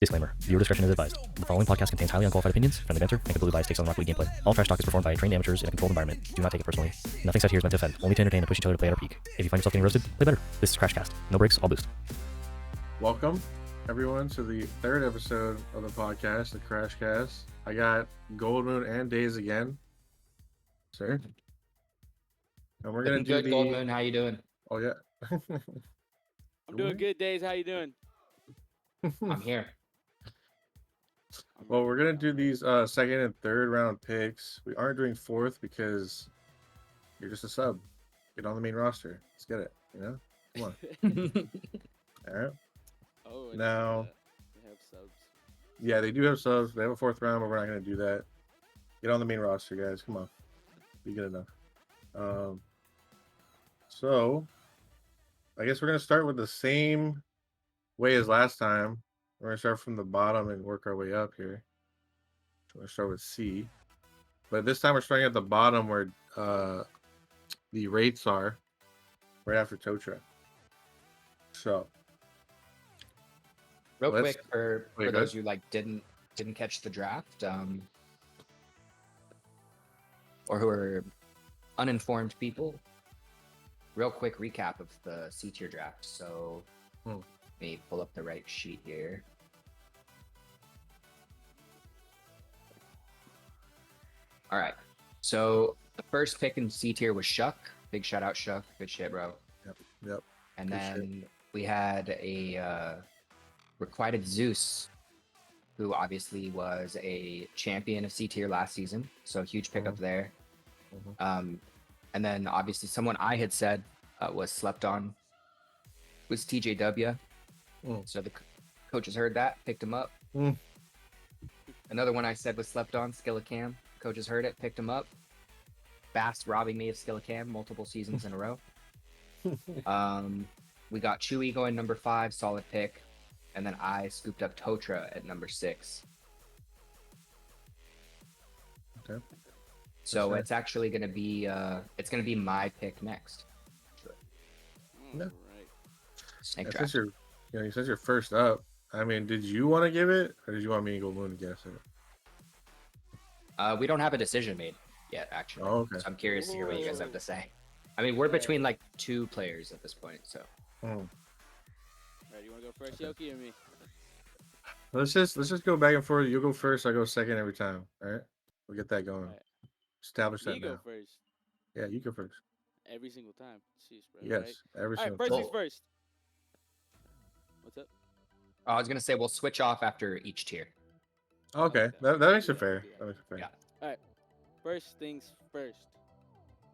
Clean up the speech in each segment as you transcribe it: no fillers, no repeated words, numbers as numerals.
Disclaimer. Viewer discretion is advised. The following podcast contains highly unqualified opinions, friendly banter, and completely biased takes on Rocket League gameplay. All trash talk is performed by trained amateurs in a controlled environment. Do not take it personally. Nothing said here is meant to offend, only to entertain and push each other to play at our peak. If you find yourself getting roasted, play better. This is CrashCast. No breaks, all boost. Welcome, everyone, to the third episode of the podcast, the CrashCast. I got Gold Moon and Days again, sir. And we're gonna do good, Gold Moon. How you doing? Oh yeah. I'm doing good, Days. How you doing? I'm here. Well, we're gonna do these second and third round picks. We aren't doing fourth because you're just a sub. Get on the main roster. Let's get it. You know, come on. All right. Oh, Now, they have subs. yeah, they do have subs. They have a fourth round, but we're not gonna do that. Get on the main roster, guys. Come on, be good enough. So, I guess we're gonna start with the same way as last time. We're gonna start from the bottom and work our way up here. We're gonna start with C, but this time we're starting at the bottom where the rates are, right after Totra. So, Real Let's- quick for Wait, those who didn't catch the draft, or who are uninformed people. Real quick recap of the C tier draft. So let me pull up the right sheet here. All right. So the first pick in C tier was Shuck. Big shout out, Shuck. Good shit, bro. Yep. And Good then we had a Requited Zeus, who obviously was a champion of C tier last season. So huge pickup there. And then obviously someone I had said was slept on was TJW. So the coaches heard that, picked him up. Another one I said was slept on, Skillacam. Coaches heard it, picked him up. Bass robbing me of Skillacam multiple seasons in a row. We got Chewy going number 5, solid pick. And then I scooped up Totra at number 6. Okay. So That's it's actually going to be my pick next. Yeah. Right. Snake Yeah, draft. since you're first up, I mean, did you want to give it, or did you want me and Gold Moon to guess it? We don't have a decision made yet, actually. Oh, okay. So I'm curious to hear what you guys have to say. I mean, we're between like 2 players at this point, so. All right, you want to go first, Yoki, or me? Let's just go back and forth. You go first, I go second every time. All right, we'll get that going. All right. Establish Me that go now. first Yeah, you go first. every single time. Jeez, bro. Yes, Right? every All right, single first time. things first. What's up? I was gonna say we'll switch off after each tier. Okay, that makes it fair. Yeah. That makes it fair. Yeah. All right. First things first.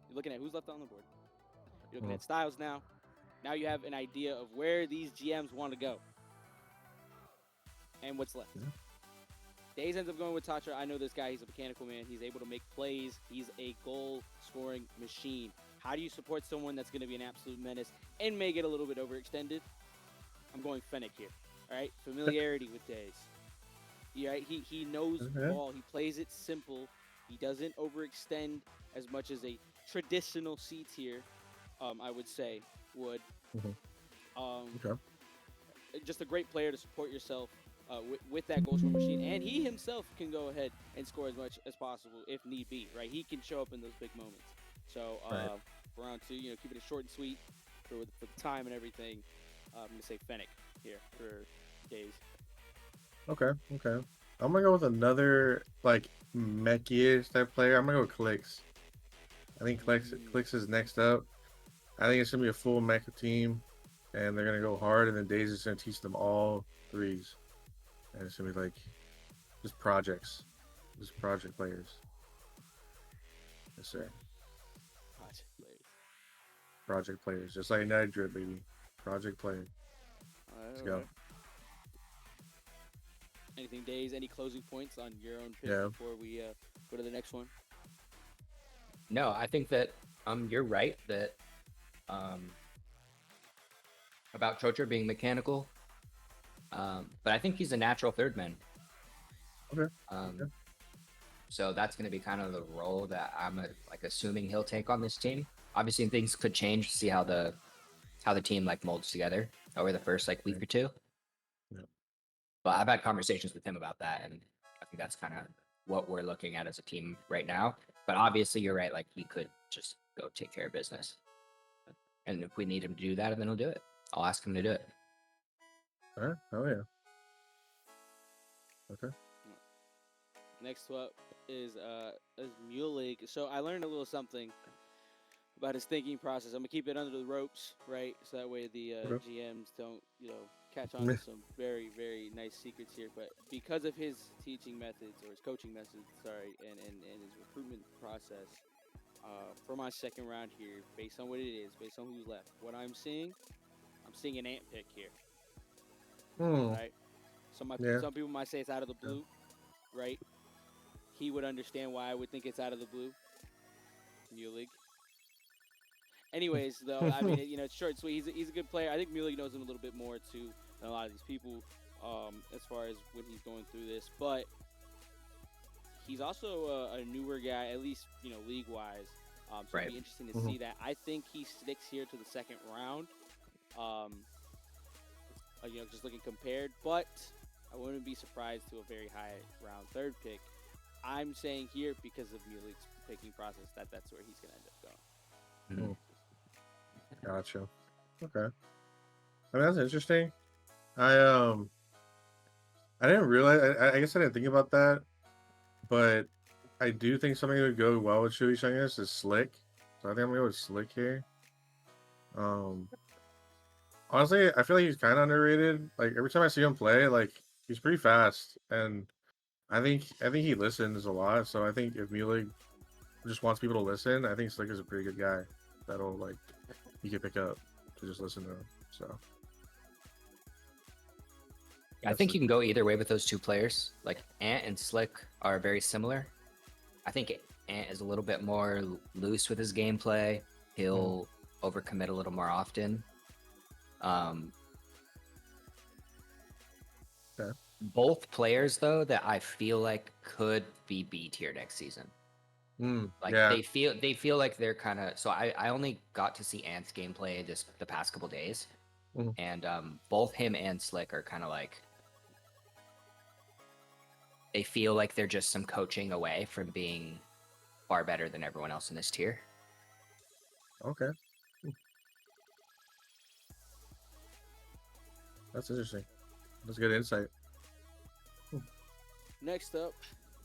You're looking at who's left on the board. You're looking at styles now. Now you have an idea of where these GMs want to go. And what's left. Yeah. Days ends up going with Tatra. I know this guy. He's a mechanical man. He's able to make plays. He's a goal-scoring machine. How do you support someone that's going to be an absolute menace and may get a little bit overextended? I'm going Fennec here. All right? Familiarity with Days. Yeah, right? He knows ball. He plays it simple. He doesn't overextend as much as a traditional C tier, I would say, would. Okay. Just a great player to support yourself with that goal scoring machine. And he himself can go ahead and score as much as possible if need be, right? He can show up in those big moments. So for round 2, keeping it short and sweet for the time and everything, I'm going to say Fennec here for Days. Okay. I'm gonna go with another like mech-ish type player. I'm gonna go with Clicks. I think Clicks is next up. I think it's gonna be a full mecha team, and they're gonna go hard. And then Days is gonna teach them all threes, and it's gonna be like just project players. Yes, sir. Project players, just like Night Drip, baby. Project players. Let's go. Anything, Days? Any closing points on your own pick Yeah. before we go to the next one? No, I think that you're right that about Totra being mechanical. But I think he's a natural third man. Okay. So that's going to be kind of the role that I'm assuming he'll take on this team. Obviously, things could change. See how the team molds together over the first week or two. But I've had conversations with him about that, and I think that's kind of what we're looking at as a team right now. But obviously, you're right. Like, he could just go take care of business, and if we need him to do that, then he'll do it. I'll ask him to do it. All right. Oh yeah. Okay. Next up is Mule League. So I learned a little something about his thinking process. I'm gonna keep it under the ropes, right? So that way the Okay. GMs don't, catch on to some very, very nice secrets here. But because of his teaching methods or his coaching methods, and his recruitment process, for my second round here, based on what it is, based on who's left, what I'm seeing an ant pick here, right? So Yeah. some people might say it's out of the blue, right? He would understand why I would think it's out of the blue. Mule League. Anyways, though, I mean, it's short and sweet. He's a good player. I think Mule League knows him a little bit more too than a lot of these people, as far as when he's going through this. But he's also a newer guy, at least league wise. So it'll be interesting to see that. I think he sticks here to the second round. Just looking compared, but I wouldn't be surprised to a very high round third pick. I'm saying here because of Mule League's picking process that's where he's gonna end up going. Gotcha. Okay. I mean, that's interesting. I didn't realize. I guess I didn't think about that, but I do think something that would go well with Chewy Chungus is Slick. So I think I'm gonna go with Slick here. Honestly, I feel like he's kind of underrated. Like every time I see him play, like he's pretty fast, and I think he listens a lot. So I think if Mule just wants people to listen, I think Slick is a pretty good guy. That'll like you can pick up to just listen to him. So I think you can go either way with those two players. Like, Ant and Slick are very similar. I think Ant is a little bit more loose with his gameplay. He'll overcommit a little more often. Both players, though, that I feel like could be B tier next season. They feel like they're kind of. So I only got to see Ant's gameplay just the past couple days, and both him and Slick are kind of like. They feel like they're just some coaching away from being far better than everyone else in this tier. Okay. That's interesting. That's good insight. Next up,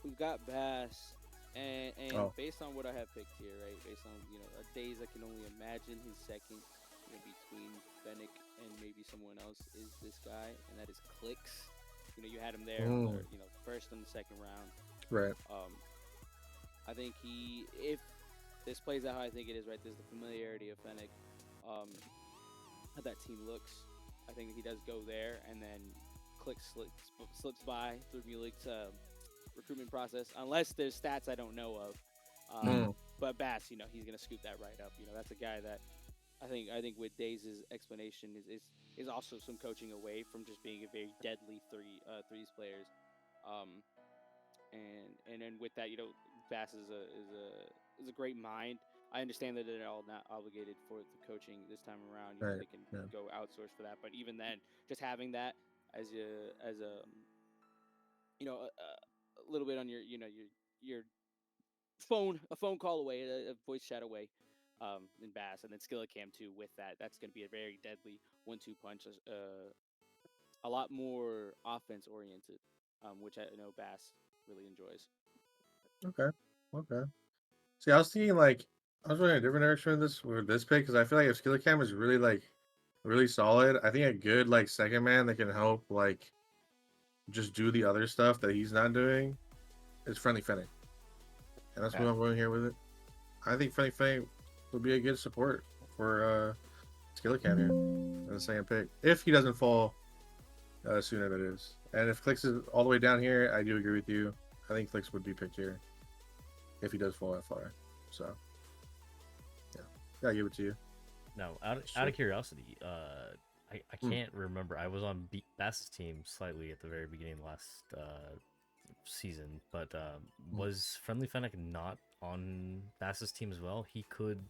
we've got Bass, and based on what I have picked here, right? Based on days I can only imagine his second, between Fennec and maybe someone else is this guy, and that is Clicks. You had him there, or, first and the second round. Right. I think if this plays out how I think it is, right? There's the familiarity of Fennec, how that team looks. I think he does go there, and then Clicks slips by through Mulick's recruitment process, unless there's stats I don't know of. But Bass, he's gonna scoop that right up. That's a guy that I think with Days' explanation is also some coaching away from just being a very deadly threes players. And then with that, Bass is a great mind. I understand that they're all not obligated for the coaching this time around. They can go outsource for that. But even then, just having that as a little bit on your a phone call away, a voice chat away, in Bass, and then Skillicam too. With that, that's going to be a very deadly 1-2 punch. A lot more offense oriented, which I know Bass really enjoys. Okay. See, I was thinking like I was going a different direction with this pick because I feel like if Skillicam is really solid, I think a good second man that can help just do the other stuff that he's not doing is Friendly Fennec. And that's what I'm going here with it. I think Friendly Fennec would be a good support for Skillicam here in the second pick. If he doesn't fall sooner, that is. And if Clicks is all the way down here, I do agree with you. I think Clicks would be picked here if he does fall that far. So, yeah, gotta give it to you. Now, out of curiosity, I can't remember. I was on Bass's team slightly at the very beginning of last season, but was Friendly Fennec not on Bass's team as well? He could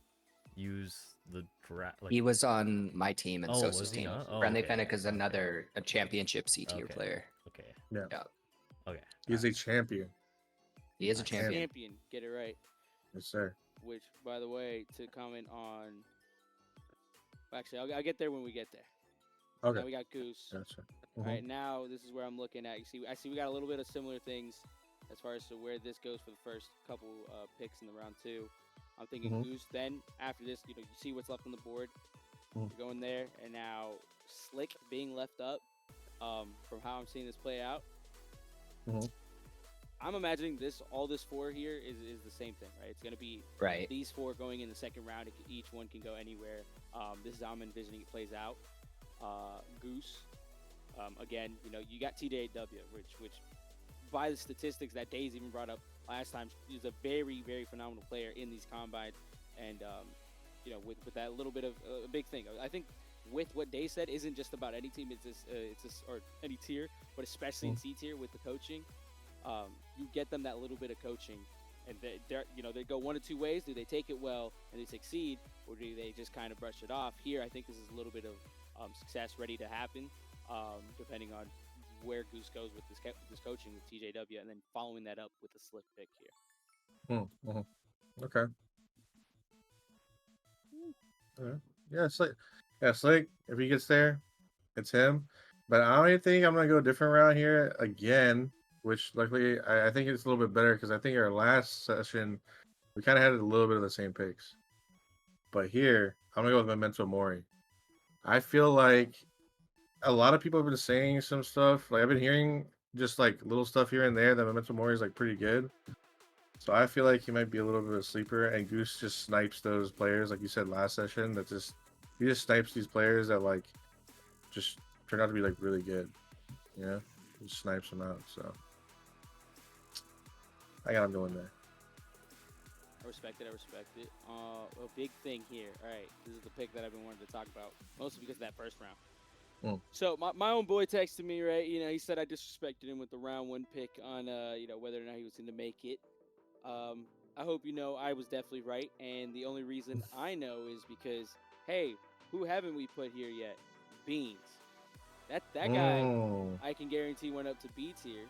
use the draft? Like, He was on my team and Oh, Sosa's was he team. not? Oh, Friendly okay. Fennec is Okay. a championship C tier Okay. player. Okay. Yeah. Yeah. Okay. He's a champion. He is a Nice. champion. Champion, get it right. Yes, sir. Which, by the way, to comment on. Actually, I'll get there when we get there. Okay. Now we got Goose. Gotcha. All right, now this is where I'm looking at. I see we got a little bit of similar things as far as to where this goes for the first couple picks in the round 2. I'm thinking Mhm. Goose. Then after this, you see what's left on the board. Mhm. You're going there, and now Slick being left up. From how I'm seeing this play out, Mhm. I'm imagining all this 4 here is the same thing, right? It's gonna be Right. these 4 going in the second round. Each one can go anywhere. This is how I'm envisioning it plays out. Goose. Again, you got TJW, which by the statistics that Days even brought up last time, is a very, very phenomenal player in these combines. And, with that little bit of a big thing, I think with what Day said isn't just about any team, or any tier, but especially in C tier with the coaching. You get them that little bit of coaching, and they go one of two ways. Do they take it well and they succeed, or do they just kind of brush it off? Here, I think this is a little bit of success ready to happen, depending on where Goose goes with this coaching with TJW, and then following that up with a Slick pick here. Okay. Yeah, it's like if he gets there, it's him. But I don't even think I'm gonna go a different route here again. Which luckily I think it's a little bit better because I think our last session we kind of had a little bit of the same picks. But here I'm gonna go with Memento Mori. I feel like a lot of people have been saying some stuff. Like I've been hearing just like little stuff here and there that Memento Mori is like pretty good. So I feel like he might be a little bit of a sleeper, and Goose just snipes those players, like you said last session. He just snipes these players that like just turn out to be like really good. He just snipes them out. So I got him going there. I respect it. A big thing here. All right, this is the pick that I've been wanting to talk about, mostly because of that first round. So my own boy texted me, right? He said I disrespected him with the round 1 pick on, whether or not he was going to make it. I hope I was definitely right, and the only reason I know is because, hey, who haven't we put here yet? Beans. That guy, I can guarantee went up to B tier.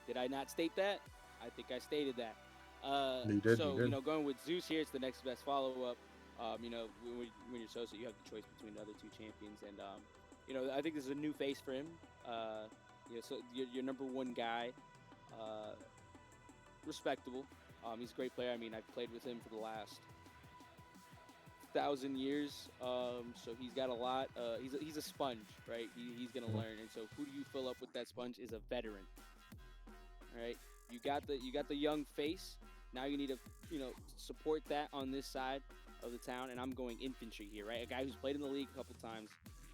Did I not state that? I think I stated that. You did. Going with Zeus here, it's the next best follow-up. When you're Sosa, you have the choice between the other 2 champions, and I think this is a new face for him. So your number 1 guy, respectable. He's a great player. I mean, I've played with him for the last 1,000 years. So he's got a lot. He's a sponge, right? He's gonna learn, and so who do you fill up with that sponge is a veteran. All right, you got the young face. Now you need to support that on this side of the town, and I'm going infantry here, right? A guy who's played in the league a couple times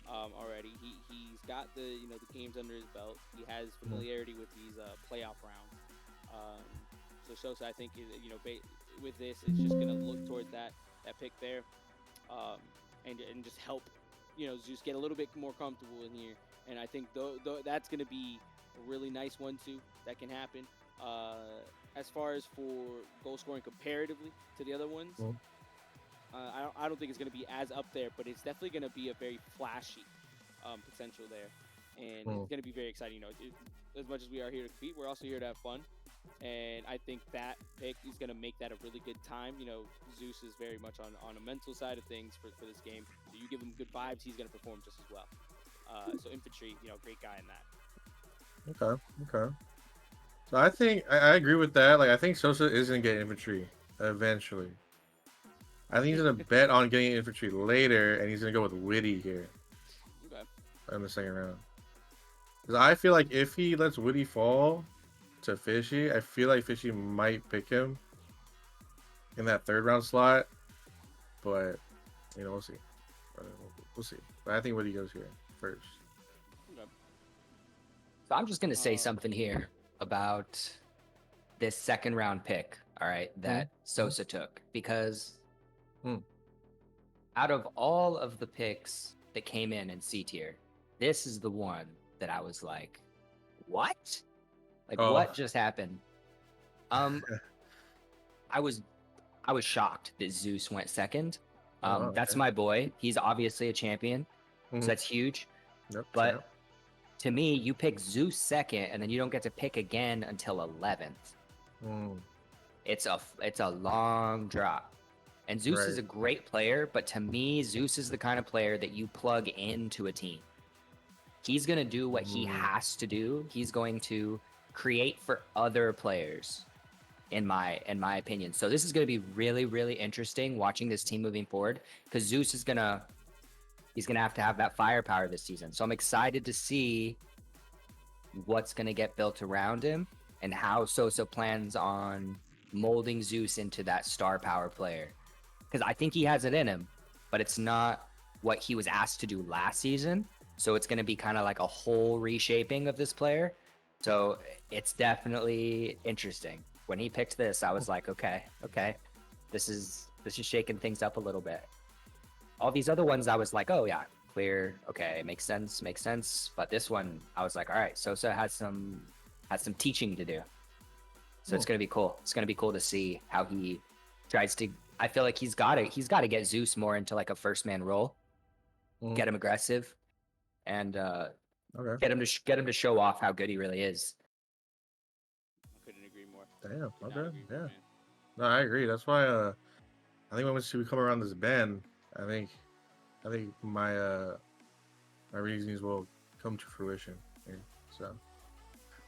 already. He's got the games under his belt. He has familiarity with these playoff rounds. So Sosa, I think, with this, it's just gonna look towards that pick there, and just help Zeus get a little bit more comfortable in here. And I think that's gonna be a really nice 1-2 that can happen. As far as for goal scoring comparatively to the other ones, I don't think it's going to be as up there, but it's definitely going to be a very flashy potential there, and it's going to be very exciting. As much as we are here to compete, we're also here to have fun, and I think that pick is going to make that a really good time. Zeus is very much on a mental side of things for this game, so you give him good vibes, he's going to perform just as well. So infantry, great guy in that. Okay. So I think I agree with that. Like I think Sosa is gonna get infantry eventually. I think he's gonna bet on getting infantry later, and he's gonna go with Witty here. Okay. In the second round. Because I feel like if he lets Witty fall to Fishy, I feel like Fishy might pick him in that 3rd round slot. But we'll see. We'll see. But I think Witty goes here first. Okay. So I'm just gonna say something here about this 2nd round pick, all right, that Sosa took, because out of all of the picks that came in C tier, this is the one that I was like, what? Like, what just happened? I was I was shocked that Zeus went second. Oh, That's okay. my boy. He's obviously a champion, Mhm. so that's huge. Yep. But champ. to me, you pick Zeus second, and then you don't get to pick again until 11th. Mm, It's a long drop. And Zeus is right. a great player, but to me, Zeus is the kind of player that you plug into a team. He's going to do what he has to do. He's going to create for other players, in my opinion. So this is going to be really, really interesting watching this team moving forward, because Zeus is he's gonna have to have that firepower this season. So I'm excited to see what's gonna get built around him and how Sosa plans on molding Zeus into that star power player. Because I think he has it in him, but it's not what he was asked to do last season. So it's gonna be kind of like a whole reshaping of this player. So it's definitely interesting. When he picked this, I was like, okay, this is shaking things up a little bit. All these other ones, I was like, oh yeah, clear, okay, makes sense. But this one, I was like, all right, Sosa has some teaching to do. So it's gonna be cool. It's gonna be cool to see how he tries to. I feel like he's got to get Zeus more into like a first man role, get him aggressive, and Okay. get him to show off how good he really is. I couldn't agree more. Damn. Could not Okay. agree more, Yeah. man. No, I agree. That's why. I think once we come around this bend, I think my reasonings will come to fruition here. So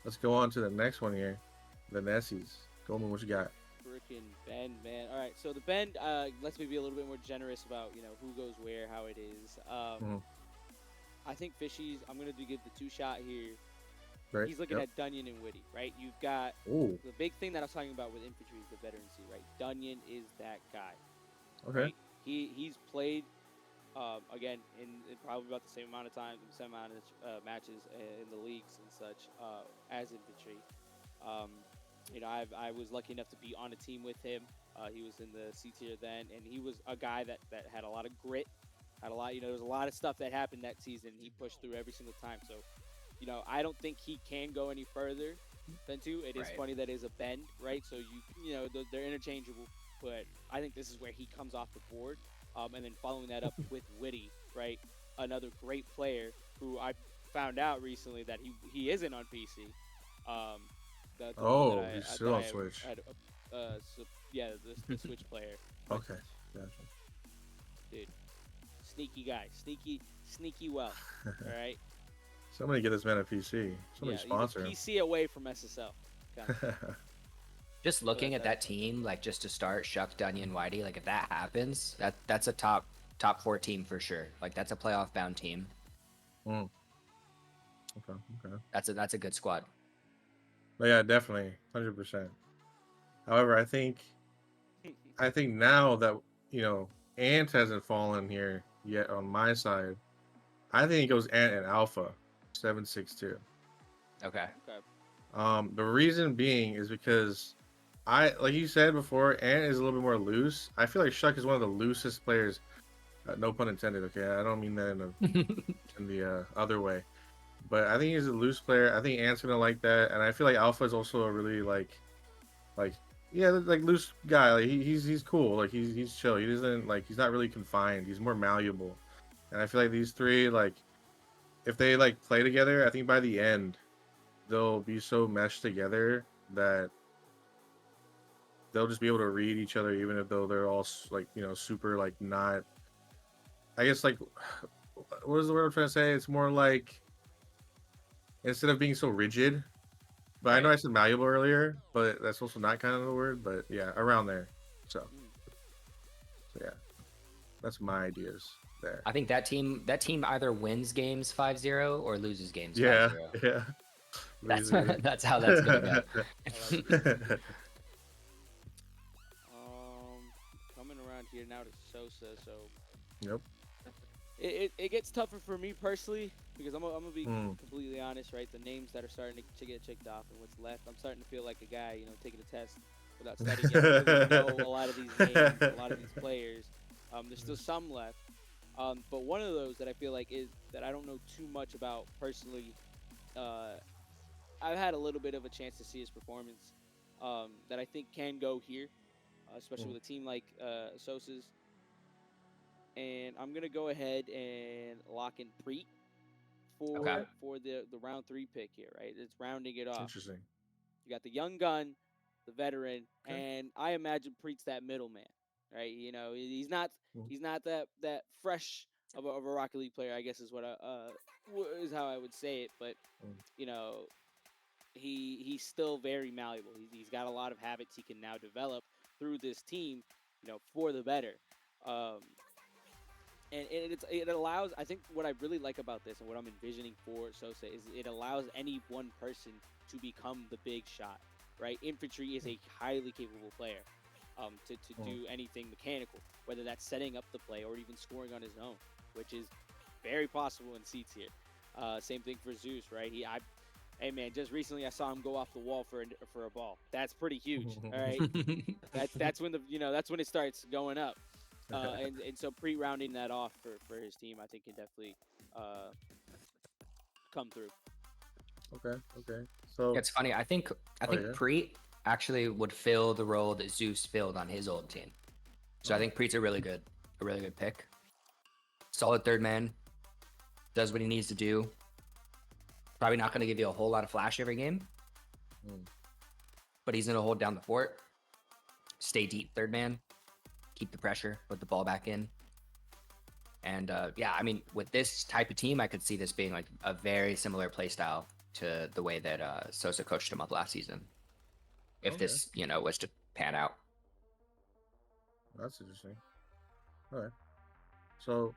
let's go on to the next one here. The Nessies. Goldman, what you got? Freaking bend, man. All right, so the bend lets me be a little bit more generous about who goes where, how it is. I think Fishy's. I'm gonna give the two shot here. Right. He's looking at Dunyan and Witty, right? You've got Ooh. the big thing that I was talking about with infantry is the veterancy, right? Dunyan is that guy. Okay. Right? He's played again in probably about the same amount of times, the same amount of matches in the leagues and such as infantry. I was lucky enough to be on a team with him. He was in the C tier then, and he was a guy that had a lot of grit, had a lot. There was a lot of stuff that happened that season. He pushed through every single time. So, I don't think he can go any further than two. It is Right. funny that is a bend, right? So they're interchangeable, but I think this is where he comes off the board. And then following that up with Witty, right? Another great player who I found out recently that he isn't on PC. He's still on Switch. The Switch player. Okay. Gotcha. Dude, sneaky guy, sneaky well. All right. Somebody get this man a PC. Somebody He's a sponsor him. PC away from SSL. Kinda. Just looking at that team, like just to start, Shuck, Dunyan, Whitey, like if that happens, that's a top 4 team for sure. Like that's a playoff bound team. Okay. That's a good squad. But yeah, definitely, 100%. However, I think now that Ant hasn't fallen here yet on my side, I think it goes Ant and Alpha 762. Okay. The reason being is because like you said before, Ant is a little bit more loose. I feel like Shuck is one of the loosest players. No pun intended. Okay, I don't mean that in the other way. But I think he's a loose player. I think Ant's gonna like that, and I feel like Alpha is also a really like loose guy. Like he's cool. Like he's chill. He doesn't he's not really confined. He's more malleable, and I feel like these three if they play together, I think by the end they'll be so meshed together that they'll just be able to read each other, even if though they're all super not. I guess what is the word I'm trying to say? It's more like instead of being so rigid. But right. I know I said malleable earlier, but that's also not kind of the word. But yeah, around there. So yeah, that's my ideas there. I think that team either wins games 5-0 or loses games 5-0. Yeah. That's how that's gonna go. Coming around here now to Sosa, so. Yep. It gets tougher for me personally because I'm gonna be completely honest, right? The names that are starting to get checked off and what's left, I'm starting to feel like a guy, taking a test without studying it. I really know a lot of these names, a lot of these players. There's still some left, but one of those that I feel like is that I don't know too much about personally. I've had a little bit of a chance to see his performance that I think can go here. especially with a team like Sosa's. And I'm gonna go ahead and lock in Preet Okay. for the round 3 pick here. Right, it's rounding it off. Interesting. You got the young gun, the veteran, Okay. and I imagine Preet's that middleman, right? You know, he's not that fresh of a Rocket League player, I guess is what is how I would say it. But you know, he's still very malleable. He's got a lot of habits he can now develop through this team, you know, for the better. And it allows, I think what I really like about this and what I'm envisioning for Sosa is it allows any one person to become the big shot, right? Infantry is a highly capable player to do anything mechanical, whether that's setting up the play or even scoring on his own, which is very possible in Seats here. Same thing for Zeus, right? Hey man, just recently I saw him go off the wall for a ball. That's pretty huge, all right? that's when that's when it starts going up. And so pre-rounding that off for his team, I think can definitely come through. Okay. So It's funny. I think yeah? Preet actually would fill the role that Zeus filled on his old team. So I think Preet's a really good pick. Solid third man, does what he needs to do. Probably not going to give you a whole lot of flash every game, but he's going to hold down the fort, stay deep third man, keep the pressure, put the ball back in. And yeah, I mean, with this type of team, I could see this being like a very similar play style to the way that Sosa coached him up last season. If this, was to pan out. That's interesting. All right. So,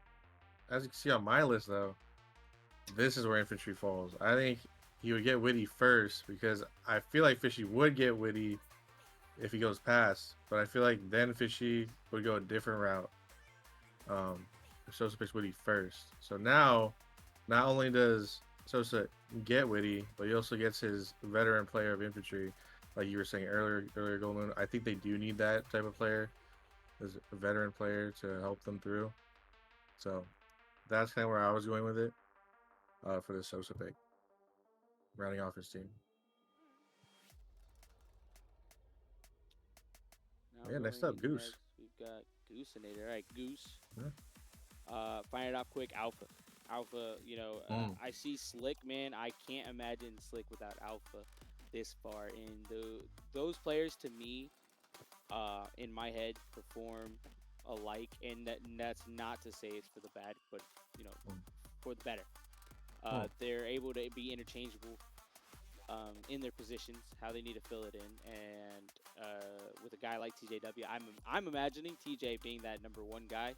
as you can see on my list, though, this is where infantry falls. I think he would get Witty first because I feel like Fishy would get Witty if he goes past, but I feel like then Fishy would go a different route. If Sosa picks Witty first. So now, not only does Sosa get Witty, but he also gets his veteran player of infantry, like you were saying earlier, Golden. I think they do need that type of player, as a veteran player to help them through. So that's kind of where I was going with it for the Sosa pick, rounding off his team. Now Next going up, Goose. we've got Goosinator. All right, Goose. Yeah. Find it off quick. Alpha. I see Slick, man. I can't imagine Slick without Alpha this far. And those players, to me, in my head, perform alike. And that's not to say it's for the bad, but, for the better. They're able to be interchangeable in their positions, how they need to fill it in. And with a guy like TJW, I'm imagining TJ being that number one guy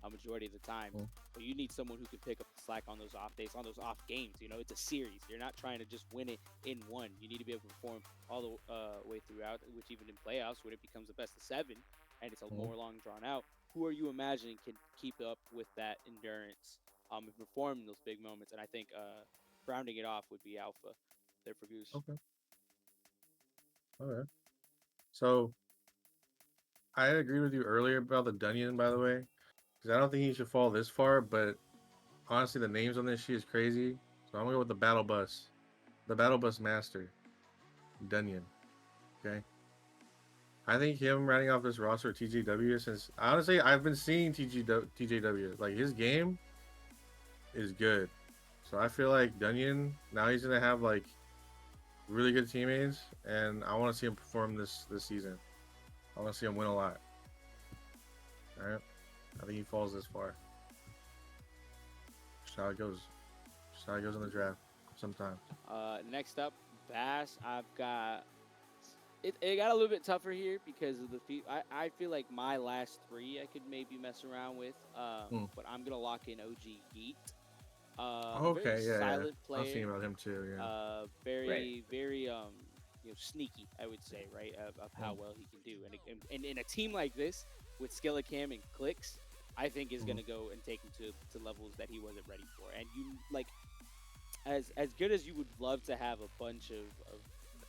a majority of the time. But you need someone who can pick up the slack on those off days, on those off games. It's a series. You're not trying to just win it in one. You need to be able to perform all the way throughout, which even in playoffs, when it becomes a best of 7 and it's a more long drawn out, who are you imagining can keep up with that endurance and perform in those big moments? And I think rounding it off would be Alpha there for Goose. Okay. All right. So I agree with you earlier about the Dunyan, by the way, because I don't think he should fall this far. But honestly, the names on this sheet is crazy. So I'm gonna go with the Battle Bus Master, Dunyan. Okay. I think him running off this roster with TJW, since honestly I've been seeing TJW, like his game is good. So I feel like Dunyan, now he's gonna have like really good teammates, and I want to see him perform this season. I want to see him win a lot. All right, I think he falls this far. Just how it goes. Just how it goes in the draft. Sometimes. Next up, Bass. I've got it got a little bit tougher here because of the I feel like my last 3 I could maybe mess around with, but I'm gonna lock in OG Geet. Okay, yeah. Silent I player. was thinking about him too. Yeah. Very sneaky, I would say, right, of how well he can do. And in a team like this with Skillacam and Clicks, I think is going to go and take him to levels that he wasn't ready for. And you like as good as you would love to have a bunch of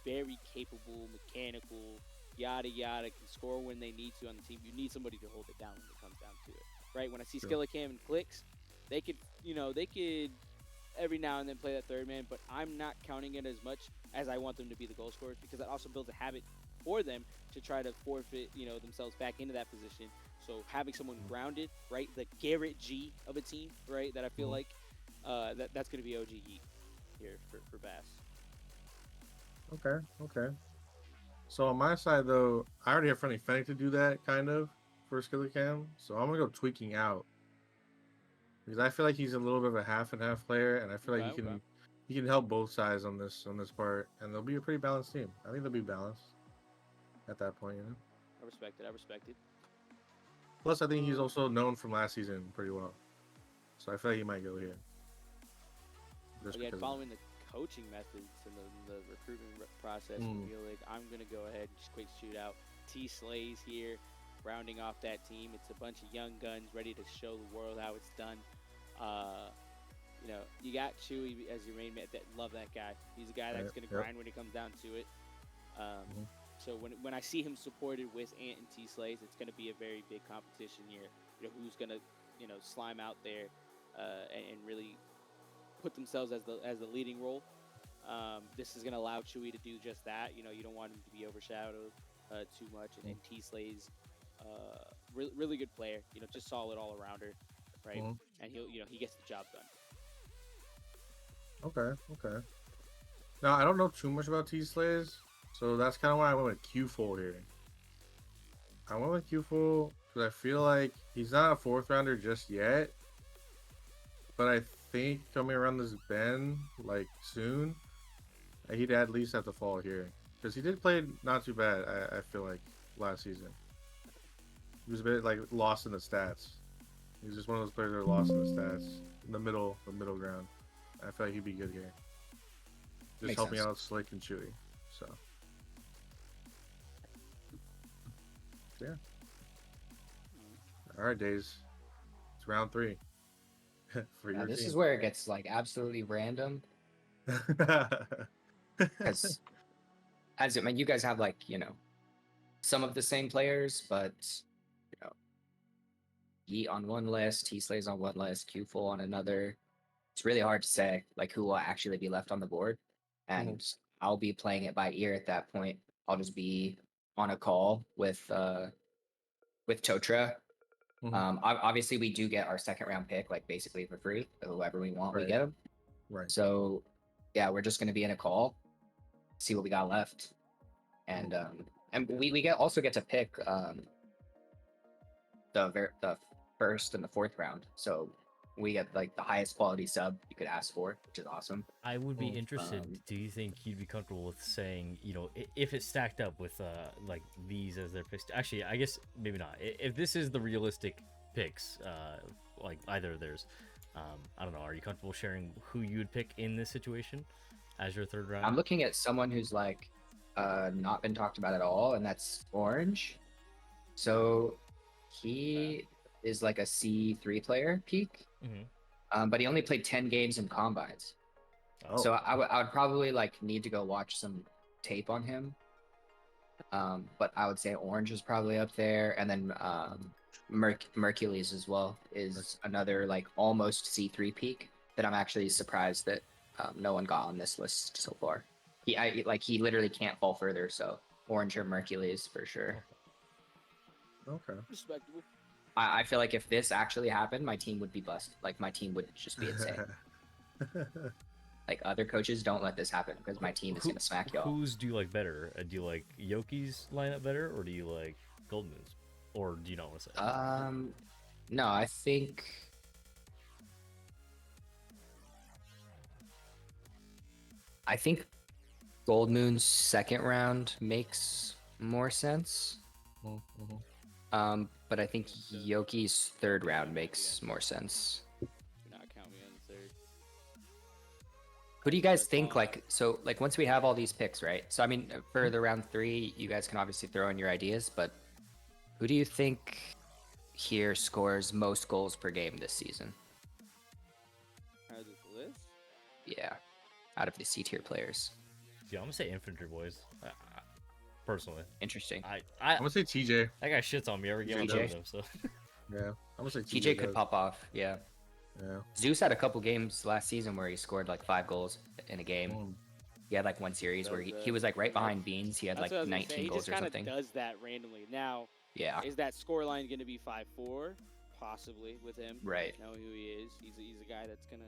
very capable, mechanical, yada yada, can score when they need to on the team, you need somebody to hold it down when it comes down to it, right? When I see Skillacam and Clicks, they could every now and then play that third man, but I'm not counting it as much as I want them to be the goal scorers, because that also builds a habit for them to try to forfeit, themselves back into that position. So having someone grounded, right, the Garrett G of a team, right, that I feel like that's going to be OG Heat here for Bass. Okay. So on my side though, I already have Friendly Fennec to do that kind of for Skillet Cam. So I'm gonna go tweaking out because I feel like he's a little bit of a half and half player, and I feel like he can help both sides on this part, and they'll be a pretty balanced team. I think they'll be balanced at that point, I respect it. Plus, I think he's also known from last season pretty well, so I feel like he might go here. Again, following the coaching methods and the recruitment process, I feel like I'm gonna go ahead and just quick shoot out T Slays here, rounding off that team. It's a bunch of young guns ready to show the world how it's done. You got Chewy as your main man. Love that guy. He's a guy that's gonna grind when it comes down to it. So when I see him supported with Ant and T Slays, it's gonna be a very big competition here. Who's gonna slime out there and really put themselves as the leading role. This is going to allow Chewy to do just that. You don't want him to be overshadowed too much. And T Slays, really good player. Just solid all arounder, right? And he gets the job done. Okay. Now I don't know too much about T Slays, so that's kind of why I went with Q-Full here. I went with Q-Full because I feel like he's not a 4th rounder just yet, but I think coming around this bend like soon, he'd at least have to fall here because he did play not too bad. I feel like last season he was a bit like lost in the stats. He's just one of those players that are lost in the stats, in the middle ground. I feel like he'd be good here, just Makes helping sense. out Slick and Chewy. So yeah. All right, Days. It's round 3 for your This team. is where it gets like absolutely random because you guys have like some of the same players, but Yeet on one list, T Slays on one list, Q Full on another. It's really hard to say like who will actually be left on the board, and I'll be playing it by ear at that point. I'll just be on a call with Totra. Obviously, we do get our 2nd round pick like basically for free. Whoever we want, we get him. Right. So yeah, we're just gonna be in a call, see what we got left, and we also get to pick the 1st and the 4th round. So we get like the highest quality sub you could ask for, which is awesome. I would be interested. Do you think you'd be comfortable with saying, if it stacked up with like these as their picks? Actually, I guess maybe not. If this is the realistic picks, like either of theirs, I don't know. Are you comfortable sharing who you would pick in this situation as your 3rd round? I'm looking at someone who's like not been talked about at all, and that's Orange. So he is like a C3 player peak, but he only played 10 games in combines. So I would probably like need to go watch some tape on him. But I would say Orange is probably up there, and then Mercules as well is another like almost C3 peak that I'm actually surprised that no one got on this list so far. He literally can't fall further, so Orange or Mercules for sure. Okay. Respectable. I feel like if this actually happened, my team would be bust. Like my team would just be insane. Like other coaches don't let this happen because my team is gonna smack y'all. Whose do you like better? Do you like Yoki's lineup better, or do you like Goldmoon's, or do you not want to say? No, I think Goldmoon's 2nd round makes more sense. But I think Yoki's 3rd round makes more sense. Do not count me on the 3rd. Who do you guys think, like, so, like, once we have all these picks, right? So, I mean, for the round 3, you guys can obviously throw in your ideas, but who do you think here scores most goals per game this season? Out of this list? Yeah, out of the C-tier players. Yeah, I'm gonna say Infantry Boys. Personally, Interesting. I'm gonna say TJ. That guy shits on me every game I play with him. So Yeah, I'm gonna say TJ could does. pop off. Yeah. Yeah. Zeus had a couple games last season where he scored like 5 goals in a game. He had like one series where Does he that. was like right That's- behind Beans. He had That's like what I was gonna say. 19 He goals just or kind of something. does that randomly. Now, Yeah. is that scoreline going to be 5-4? Possibly with him. Right. Knowing who he is, he's a guy that's gonna.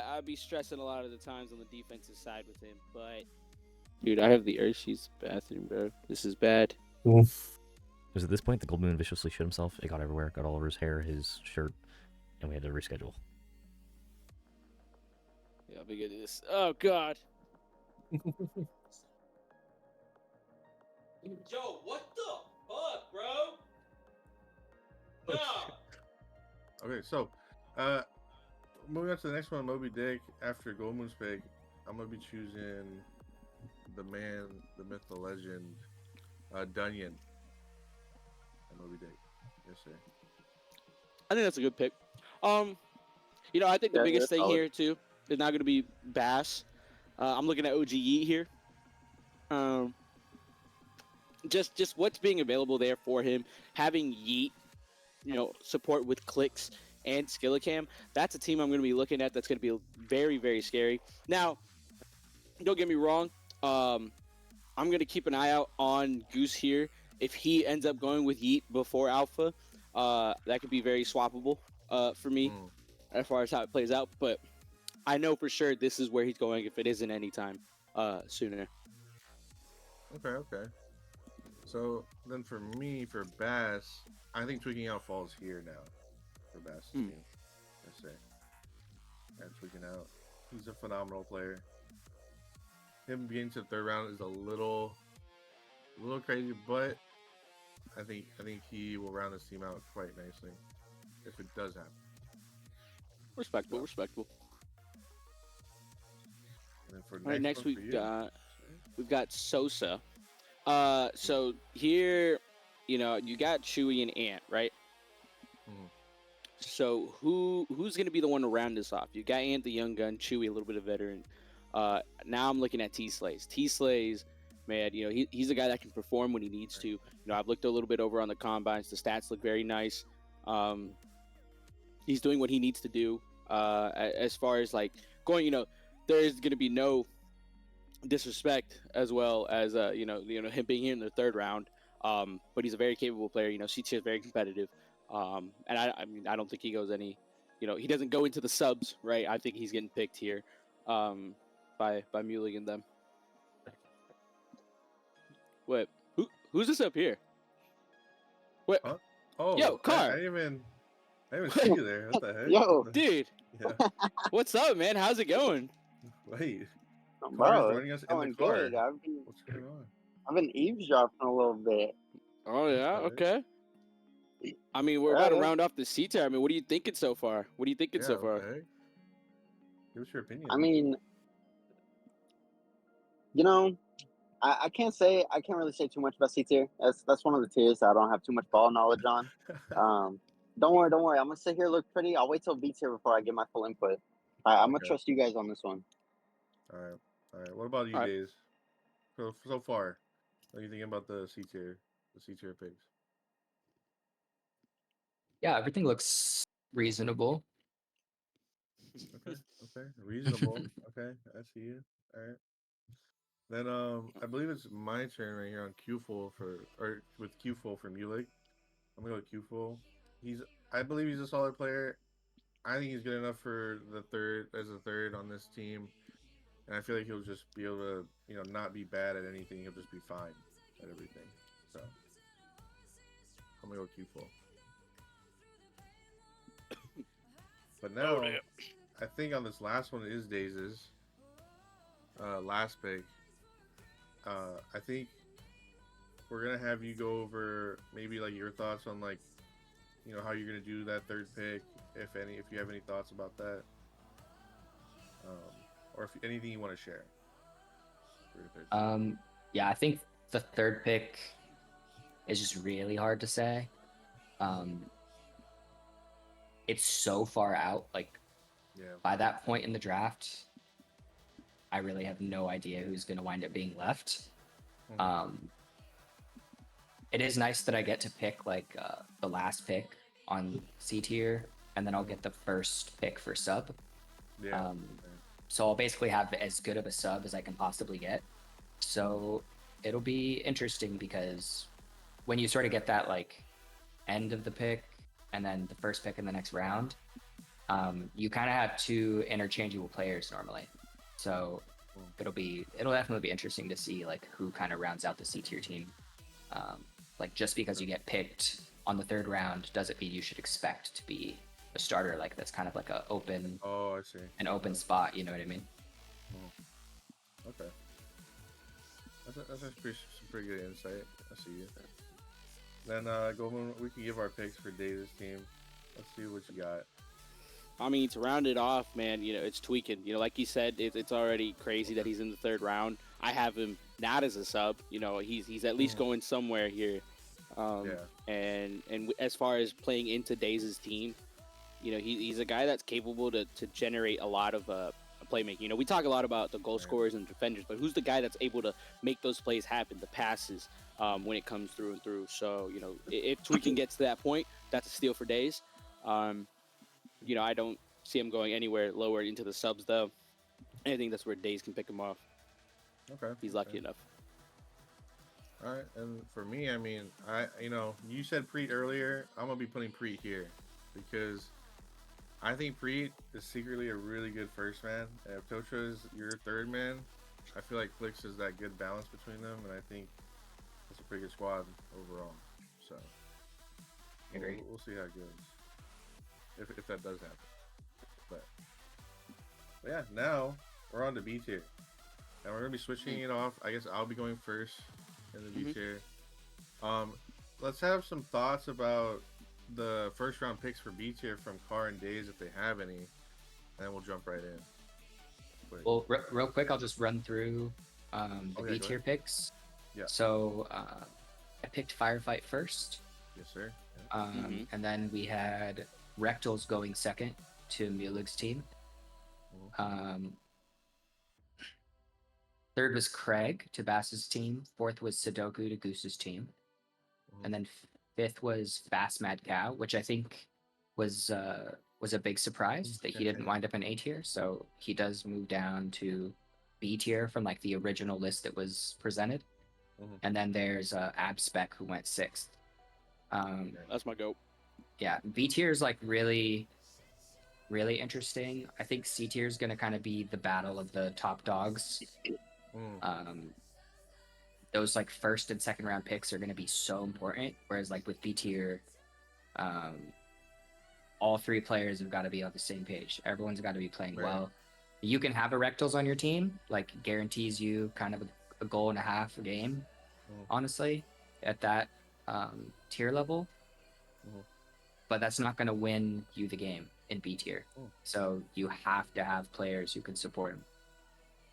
I'd be stressing a lot of the times on the defensive side with him, but. Dude, I have the Hershey's bathroom, bro. This is bad. Because at this point, the Gold Moon viciously shit himself. It got everywhere. Got all over his hair, his shirt, and we had to reschedule. Yeah, let me get this. Oh, God. Joe, what the fuck, bro? No. Okay, so moving on to the next one, Moby Dick. After Gold Moon's pick, I'm gonna be choosing the man, the myth, the legend, Dunyan. And Moby Dick. Yes, sir. I think that's a good pick. I think the Yeah, biggest that's thing solid. here too is not going to be Bass. I'm looking at OG Yeet here. Just what's being available there for him. Having Yeet, support with clicks and Skillacam. That's a team I'm going to be looking at. That's going to be very, very scary. Now, don't get me wrong. I'm going to keep an eye out on Goose here. If he ends up going with Yeet before Alpha, that could be very swappable for me as far as how it plays out. But I know for sure this is where he's going if it isn't any time sooner. Okay. So then for me, for Bass, I think Tweaking Out falls here now. For Bass' team. Yes, sir. And Tweaking Out. He's a phenomenal player. Him getting to the third round is a little crazy, but I think he will round this team out quite nicely if it does happen. Respectable. And then for All right, next one for we've got Sosa. So here, you got Chewy and Ant, right? Mhm. So who's gonna be the one to round this off? You got Ant, the young gun, Chewy, a little bit of veteran. Now I'm looking at T-Slays. T-Slays, man, he's a guy that can perform when he needs to. I've looked a little bit over on the combines. The stats look very nice. He's doing what he needs to do. As far as like going, there is going to be no disrespect as well as him being here in the third round. But he's a very capable player. CT is very competitive. And I don't think he goes any. He doesn't go into the subs, right? I think he's getting picked here. By Muley and them. Wait, who's this up here? Wait, Huh? Oh, yo, Car. I didn't even see you there. What the heck? Yo. Dude, Yeah. what's up, man? How's it going? Wait. Car's Bro, joining us in going the car. good. What's going on? I've been eavesdropping a little bit. Oh yeah, Okay. okay. I mean, we're about to round off the C tier. I mean, what are you thinking so far? What are you thinking so far? What the heck? Give us your opinion. I mean, I can't really say too much about C tier. That's one of the tiers I don't have too much ball knowledge on. Don't worry. I'm gonna sit here, look pretty. I'll wait till B tier before I get my full input. I'm gonna trust you guys on this one. All right. What about you, All right. Days? So far, what are you thinking about the C tier picks? Yeah, everything looks reasonable. Okay, reasonable. Okay, I see you. All right. Then I believe it's my turn right here on with Q full from Ulick. I'm gonna go with Q full. I believe he's a solid player. I think he's good enough for the third on this team, and I feel like he'll just be able to, not be bad at anything. He'll just be fine at everything. So I'm gonna go Q full. But now, I think on this last one is Daze's last pick. I think we're gonna have you go over maybe like your thoughts on like, how you're gonna do that third pick, if you have any thoughts about that, or if anything you want to share. For your third pick. Yeah, I think the third pick is just really hard to say. It's so far out. Like, by that point in the draft, I really have no idea who's going to wind up being left. It is nice that I get to pick like the last pick on C tier, and then I'll get the first pick for sub. Yeah. So I'll basically have as good of a sub as I can possibly get. So it'll be interesting because when you sort of get that like end of the pick and then the first pick in the next round, you kind of have two interchangeable players normally. So it'll definitely be interesting to see like who kind of rounds out the C tier team. Like just because you get picked on the third round doesn't mean you should expect to be a starter. Like that's kind of like an open Oh, I see. an open spot. You know what I mean? Okay. That's some pretty good insight. I see you. Then we can give our picks for Dave's team. Let's see what you got. I mean, to round it off, man, it's tweaking. Like you said, it's already crazy that he's in the third round. I have him not as a sub. He's at least going somewhere here. And as far as playing into Daze's team, he's a guy that's capable to generate a lot of playmaking. We talk a lot about the goal scorers and defenders, but who's the guy that's able to make those plays happen, the passes, when it comes through and through? So, if Tweaking gets to that point, that's a steal for Daze. I don't see him going anywhere lower into the subs, though. I think that's where Daze can pick him off. Okay. If he's lucky enough. All right, and for me, I mean, you said Preet earlier. I'm gonna be putting Preet here because I think Preet is secretly a really good first man. And if Tocha is your third man, I feel like Flix is that good balance between them, and I think it's a pretty good squad overall. So we'll see how it goes if that does happen. But yeah, now we're on to B tier, and we're gonna be switching it off. I guess I'll be going first in the B tier. Let's have some thoughts about the first round picks for B tier from Car and Daze if they have any, and then we'll jump right in. Well, real quick, I'll just run through the B tier picks. Yeah. So I picked Firefight first. Yes, sir. And then we had Rectals going second to Mulig's team. Third was Craig to Bass's team. Fourth was Sudoku to Goose's team. And then fifth was Fast Mad Cow, which I think was a big surprise that he didn't wind up in A tier. So he does move down to B tier from like the original list that was presented. And then there's Abspec who went sixth. That's my goat. Yeah, B tier is like really, really interesting. I think C tier is going to kind of be the battle of the top dogs. Those like first and second round picks are going to be so important. Whereas like with B tier, all three players have got to be on the same page. Everyone's got to be playing well. You can have a Rectals on your team, like guarantees you kind of a goal and a half a game, honestly, at that tier level. But that's not going to win you the game in B tier. So you have to have players who can support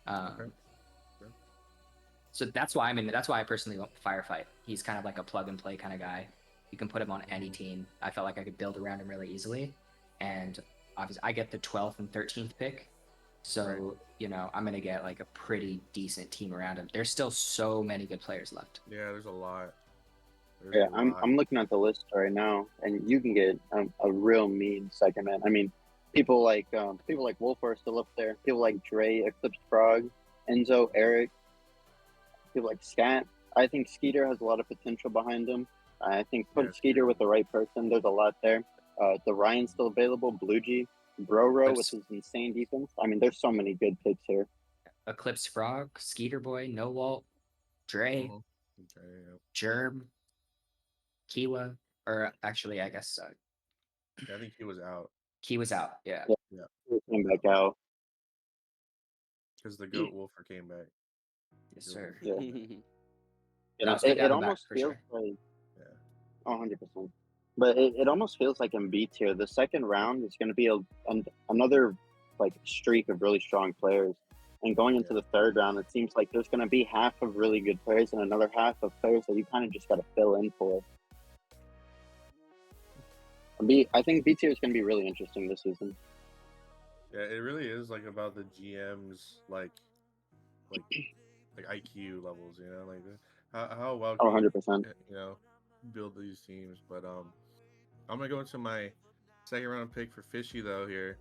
him. So that's why I personally went Firefight. He's kind of like a plug and play kind of guy. You can put him on any team. I felt like I could build around him really easily. And obviously I get the 12th and 13th pick. So, I'm going to get like a pretty decent team around him. There's still so many good players left. Yeah, there's a lot. I'm looking at the list right now, and you can get a real mean second man. I mean, people like Wolf are still up there. People like Dre, Eclipse Frog, Enzo, Eric. People like Scat. I think Skeeter has a lot of potential behind him. I think put Skeeter with the right person. There's a lot there. The Ryan's still available. Blue G, Broro with his insane defense. I mean, there's so many good picks here. Eclipse Frog, Skeeter Boy, No Walt, Dre, Germ, Kiwa, or actually, I guess. I think he was out. He was out. Yeah. He came back out because the Goat Wolfer came back. Yes, sir. Yeah. It almost feels like 100%. But it almost feels like in B tier, the second round is going to be another like streak of really strong players. And going into the third round, it seems like there's going to be half of really good players and another half of players that you kind of just got to fill in for. I think B tier is going to be really interesting this season. Yeah, it really is like about the GM's like IQ levels, like how well can 100%. build these teams. But I'm gonna go into my second round pick for Fishy though here.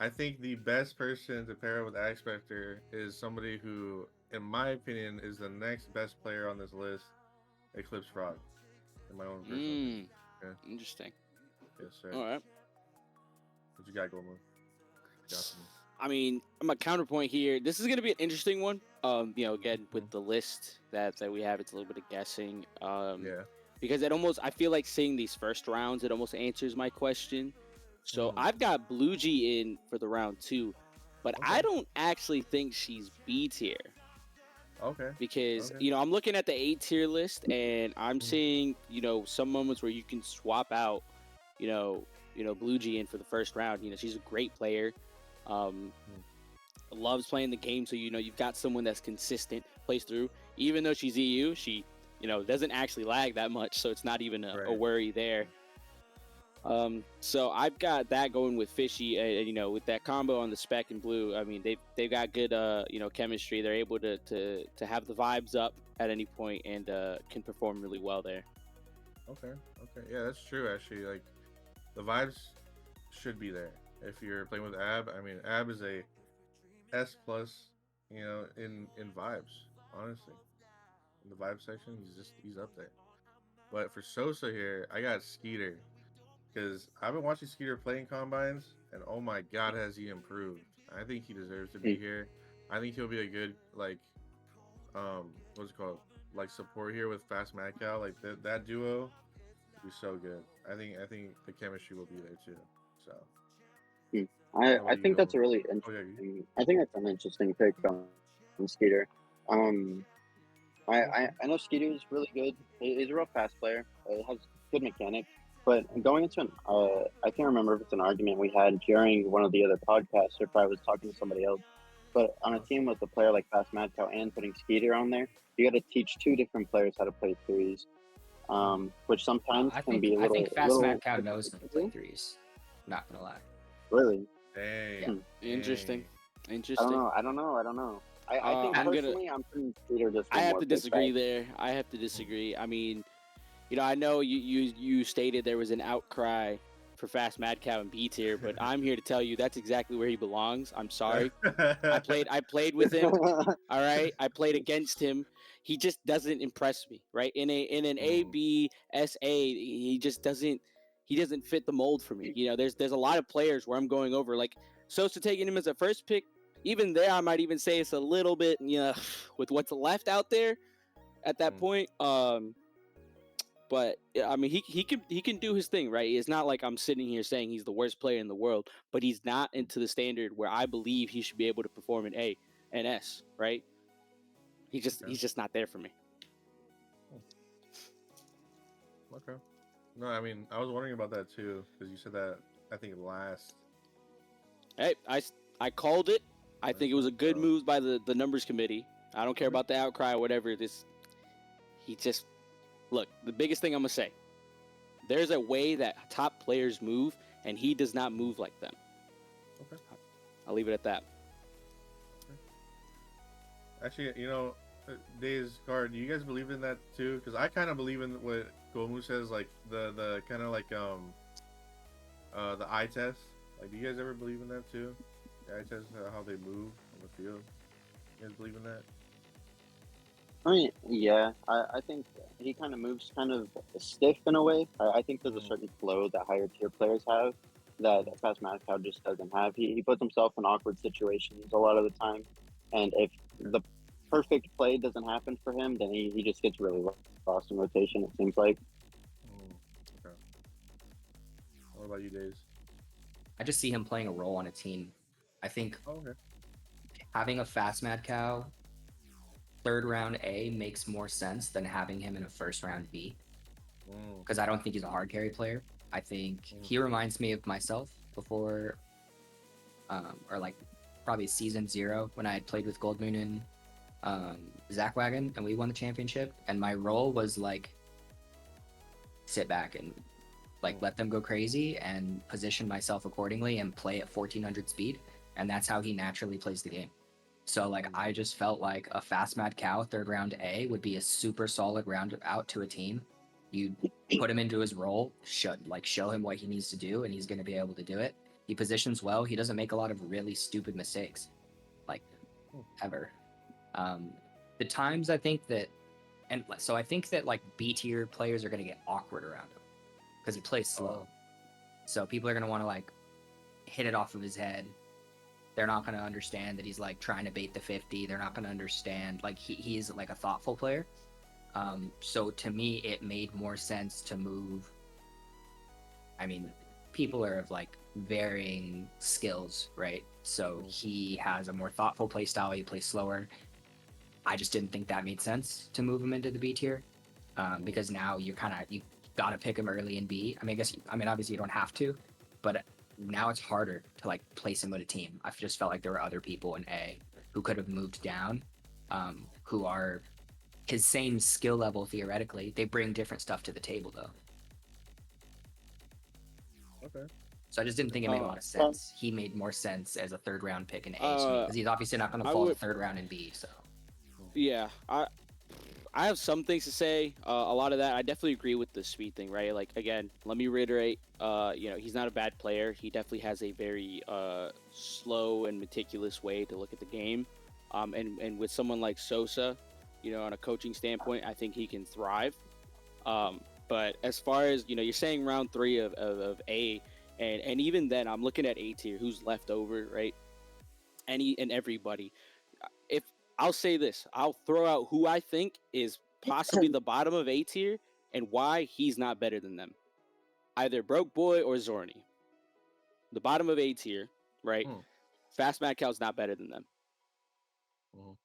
I think the best person to pair with X Spectre is somebody who, in my opinion, is the next best player on this list, Eclipse Frog. In my own personal opinion. Yeah. Interesting. Yes, sir. All right. What you got, Goldman? Got me. I mean, I'm a counterpoint here. This is going to be an interesting one. Again, with the list that we have, it's a little bit of guessing. Yeah. Because I feel like seeing these first rounds, it almost answers my question. So Mm. I've got Blue G in for the round 2, but Okay. I don't actually think she's B tier. Okay. Because Okay. I'm looking at the A tier list and I'm seeing some moments where you can swap out Blue G in for the first round. She's a great player, loves playing the game, so you've got someone that's consistent, plays through. Even though she's EU, she doesn't actually lag that much, so it's not even a worry there. So I've got that going with Fishy, with that combo on the Spec and Blue. I mean, they've got good chemistry. They're able to have the vibes up at any point and can perform really well there. Okay. Yeah, that's true. Actually, like the vibes should be there if you're playing with Ab. I mean, Ab is a S plus, in vibes. Honestly, in the vibe section, he's up there. But for Sosa here, I got Skeeter. Because I've been watching Skeeter playing combines, and oh my god, has he improved! I think he deserves to be here. I think he'll be a good what's it called, like support here with Fast Mad Cow. Like that duo would be so good. I think the chemistry will be there too. So I think that's a really interesting. I think that's an interesting pick on Skeeter. I know Skeeter is really good. He's a real fast player. He has good mechanics. But going into I can't remember if it's an argument we had during one of the other podcasts or if I was talking to somebody else. But on a team with a player like Fast Mad Cow and putting Skeeter on there, you got to teach two different players how to play threes, which sometimes can be a little. I think Fast Mad Cow knows how to play threes. Not gonna lie. Really? Dang. Interesting. I don't know. I think personally, I'm putting Skeeter just. I have to disagree there. I have to disagree. I mean, I know you stated there was an outcry for Fast Mad Cow and B tier, but I'm here to tell you that's exactly where he belongs. I'm sorry. I played with him. All right. I played against him. He just doesn't impress me, right? In an A, B, S, A, he just doesn't fit the mold for me. There's a lot of players where I'm going over, like Sosa taking him as a first pick. Even there, I might even say it's a little bit, with what's left out there at that point. But I mean, he can do his thing, right? It's not like I'm sitting here saying he's the worst player in the world, but he's not into the standard where I believe he should be able to perform in A and S, right? He's just not there for me. Okay. No, I mean, I was wondering about that too because you said that I think last. Hey, I called it. I think it was a good move by the numbers committee. I don't care about the outcry or whatever. Look, the biggest thing I'm going to say, there's a way that top players move, and he does not move like them. Okay. I'll leave it at that. Actually, Days Card, do you guys believe in that too? Because I kind of believe in what Gomu says, like the kind of like the eye test. Like, do you guys ever believe in that too? The eye test, how they move on the field. You guys believe in that? I mean, yeah, I think he kind of moves kind of stiff in a way. I think there's a certain flow that higher tier players have that Fast Mad Cow just doesn't have. He puts himself in awkward situations a lot of the time, and if the perfect play doesn't happen for him, then he just gets really lost in rotation, it seems like. Okay. What about you, Days? I just see him playing a role on a team. I think having a Fast Mad Cow third round A makes more sense than having him in a first round B. Because I don't think he's a hard carry player. I think he reminds me of myself before, or like probably season 0 when I had played with Goldmoon and Zach Wagon and we won the championship. And my role was like sit back and like let them go crazy and position myself accordingly and play at 1400 speed. And that's how he naturally plays the game. So like I just felt like a Fast Mad Cow third round A would be a super solid round out to a team. You put him into his role, show him what he needs to do, and he's going to be able to do it. He positions well. He doesn't make a lot of really stupid mistakes, like ever. The times I think that, and so I think that like B tier players are gonna get awkward around him because he plays slow. So people are gonna want to like hit it off of his head. They're not gonna understand that he's like trying to bait the 50. They're not gonna understand like he's like a thoughtful player. So to me, it made more sense to move. I mean, people are of like varying skills, right? So he has a more thoughtful play style. He plays slower. I just didn't think that made sense to move him into the B tier, because now you gotta pick him early in B. I mean, obviously you don't have to, but now it's harder to like place him with a team. I just felt like there were other people in A who could have moved down, who are his same skill level theoretically. They bring different stuff to the table though. Okay. So I just didn't think it made a lot of sense. He made more sense as a 3rd round pick in A because he's obviously not going to fall to 3rd round in B. So yeah, I have some things to say. A lot of that I definitely agree with the speed thing, right? Like again, let me reiterate. He's not a bad player. He definitely has a very slow and meticulous way to look at the game. And with someone like Sosa, on a coaching standpoint, I think he can thrive. But as far as you're saying round 3 of A, and even then, I'm looking at A tier, who's left over, right? And everybody. If I'll say this, I'll throw out who I think is possibly the bottom of A tier and why he's not better than them. Either Broke Boy or Zorni. The bottom of A tier, right? Fast Mad Cow's not better than them. Okay.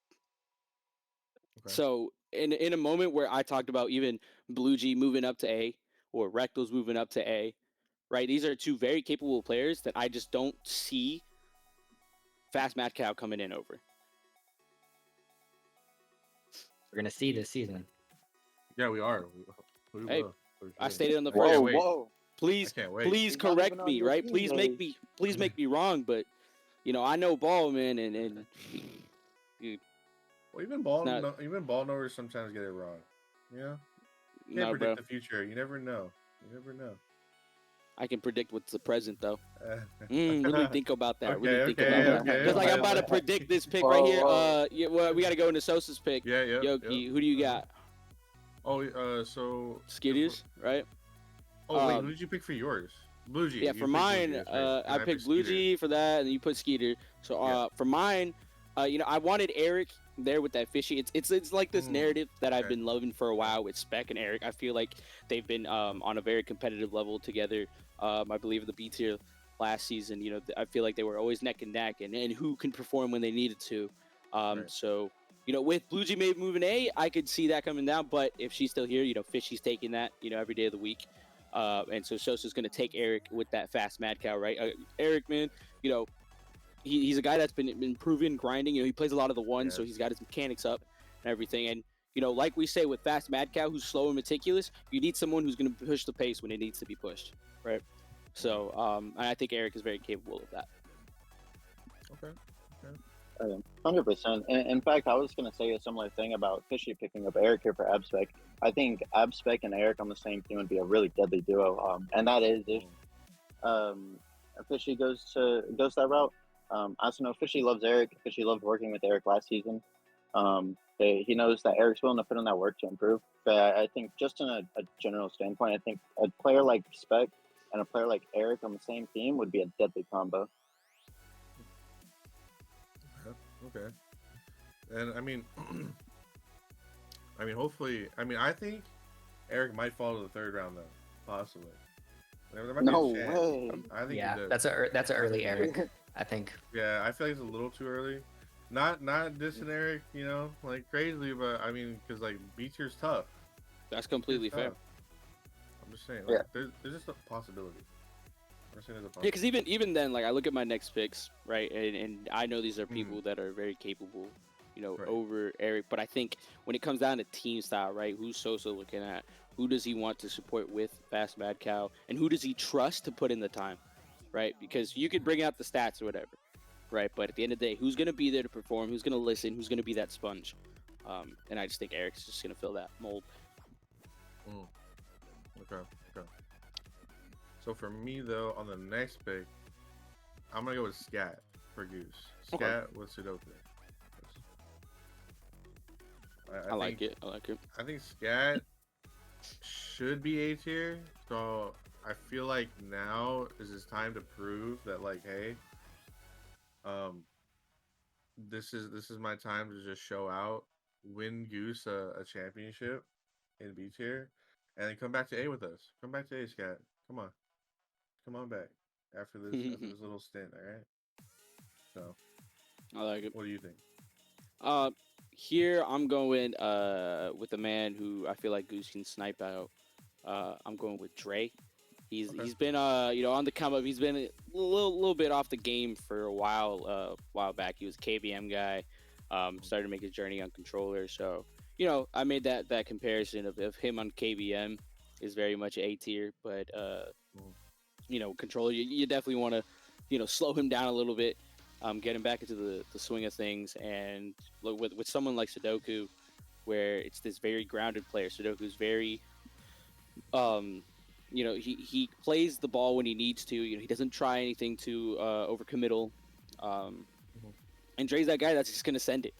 So in a moment where I talked about even Blue G moving up to A or Rectal's moving up to A, right? These are 2 very capable players that I just don't see Fast Mad Cow coming in over. we're gonna see this season. Yeah, we are. We Hey, will. I stated on the Whoa, first. whoa. Please He's not correct even on me, your right? team, Please make me wrong, but I know ball, man, and dude, Well, even ball not- knowers sometimes get it wrong. Can't no, predict bro. the future. You never know. I can predict what's the present though. Let me think about that. Okay. Because like I'm about to predict this pick right here. Well, we got to go into Sosa's pick. Yeah. Yoki, who do you got? So Skittiers, right? Oh wait, who did you pick for yours? Blue G. Yeah, for mine, I picked Blue G for that, and you put Skeeter. So for mine, I wanted Eric there with that fishy. It's like this narrative that I've been loving for a while with Spec and Eric. I feel like they've been on a very competitive level together. I believe in the B tier last season. I feel like they were always neck and neck, and who can perform when they needed to. So with Blue G maybe moving A, I could see that coming down. But if she's still here, Fishy's taking that every day of the week. And so Sosa's going to take Eric with that fast Mad Cow, right? Eric, man, he's a guy that's been improving, grinding. He plays a lot of the ones, so he's got his mechanics up and everything. And, like we say with fast Mad Cow, who's slow and meticulous, you need someone who's going to push the pace when it needs to be pushed, right? So I think Eric is very capable of that. Okay. 100%. In fact, I was going to say a similar thing about Fishy picking up Eric here for Abspec. I think Abspec and Eric on the same team would be a really deadly duo. And that is if Fishy goes that route. I also know Fishy loves Eric. Fishy loved working with Eric last season. He knows that Eric's willing to put in that work to improve. But I think just in a general standpoint, I think a player like Spec and a player like Eric on the same team would be a deadly combo. Okay. And I mean, hopefully, I think Eric might fall to the 3rd round though, possibly. There might be No a chance. way. I think that's an early Eric, I think. Yeah, I feel like it's a little too early. Not dissing Eric, like crazy, but because like B tier's tough. That's completely fair. I'm just saying, like, there's just a possibility. Yeah, because even then, like I look at my next picks, right, and I know these are people that are very capable, over Eric. But I think when it comes down to team style, right, who's Sosa looking at? Who does he want to support with Fast Mad Cow, and who does he trust to put in the time, right? Because you could bring out the stats or whatever, right, but at the end of the day, who's going to be there to perform? Who's going to listen? Who's going to be that sponge? And I just think Eric's just going to fill that mold. Okay. So for me though, on the next pick, I'm gonna go with Scat for Goose. Okay. Scat with Sudoku. I like it. I like it. I think Scat should be A tier. So I feel like now is his time to prove that, like, hey, this is my time to just show out, win Goose a championship in B tier, and then come back to A with us. Come back to A, Scat. Come on back after this little stint. All right. So I like it. what do you think? Here I'm going with a man who I feel like Goose can snipe out. I'm going with Dre. Okay. He's been on the come up. He's been a little bit off the game for a while back. He was a KBM guy. Started to make his journey on controller. So I made that comparison of him on KBM is very much A tier, but controller you definitely want to slow him down a little bit. Get him back into the swing of things, and look, with someone like Sudoku, where it's this very grounded player. Sudoku's very, he plays the ball when he needs to. He doesn't try anything too overcommittal. And Dre's that guy that's just gonna send it.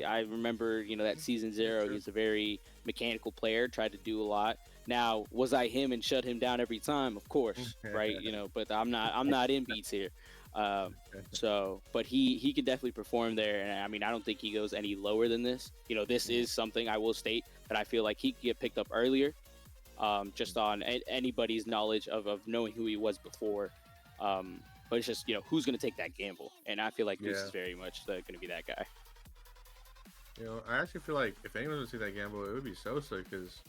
I remember that season 0. He's a very mechanical player, tried to do a lot. Now, was I him and shut him down every time? Of course, right? But I'm not in beats here. But he can definitely perform there, and I mean I don't think he goes any lower than this. This is something I will state that I feel like he could get picked up earlier, just on anybody's knowledge of knowing who he was before. But it's just who's going to take that gamble, and I feel like Goose is very much going to be that guy. I actually feel like if anyone's going to take that gamble, it would be Sosa, because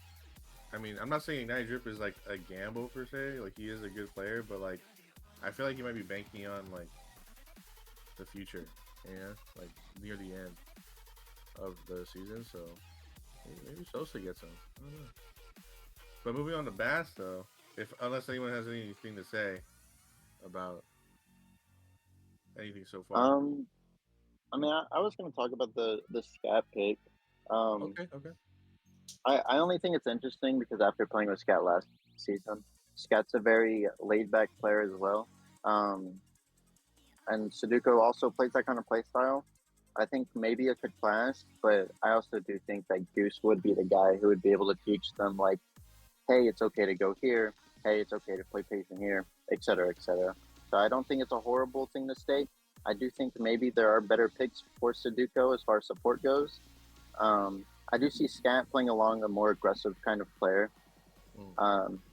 I mean I'm not saying Ignite Drip is like a gamble per se, like he is a good player, but like I feel like he might be banking on like the future, like near the end of the season. So maybe Sosa gets him. I don't know. But moving on to Bass, though, unless anyone has anything to say about anything so far. I mean, I was going to talk about the Scat pick. Okay. I only think it's interesting because after playing with Scat last season, Scat's a very laid back player as well. And Sudoku also plays that kind of play style. I think maybe it could clash, but I also do think that Goose would be the guy who would be able to teach them, like, hey, it's okay to go here. Hey, it's okay to play patient here, etc., etc. So I don't think it's a horrible thing to state. I do think maybe there are better picks for Sudoku as far as support goes. I do see Scat playing along a more aggressive kind of player.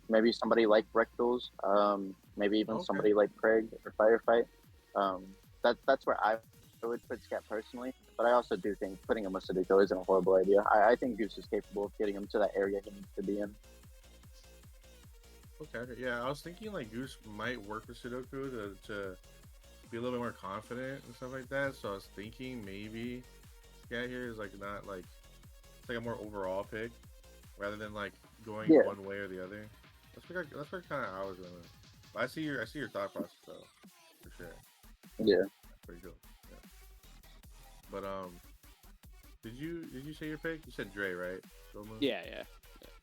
Maybe somebody like Rectals, maybe even somebody like Craig or Firefight. That's where I would put Scat personally, but I also do think putting him with Sudoku isn't a horrible idea. I think Goose is capable of getting him to that area he needs to be in. Okay, yeah, I was thinking like Goose might work with Sudoku to be a little bit more confident and stuff like that. So I was thinking maybe Scat here is like not like it's like a more overall pick rather than like going one way or the other. That's what kind of I was going. But I see your thought process though, for sure. Yeah. Pretty cool. Yeah. But did you say your pick? You said Dre, right? Yeah.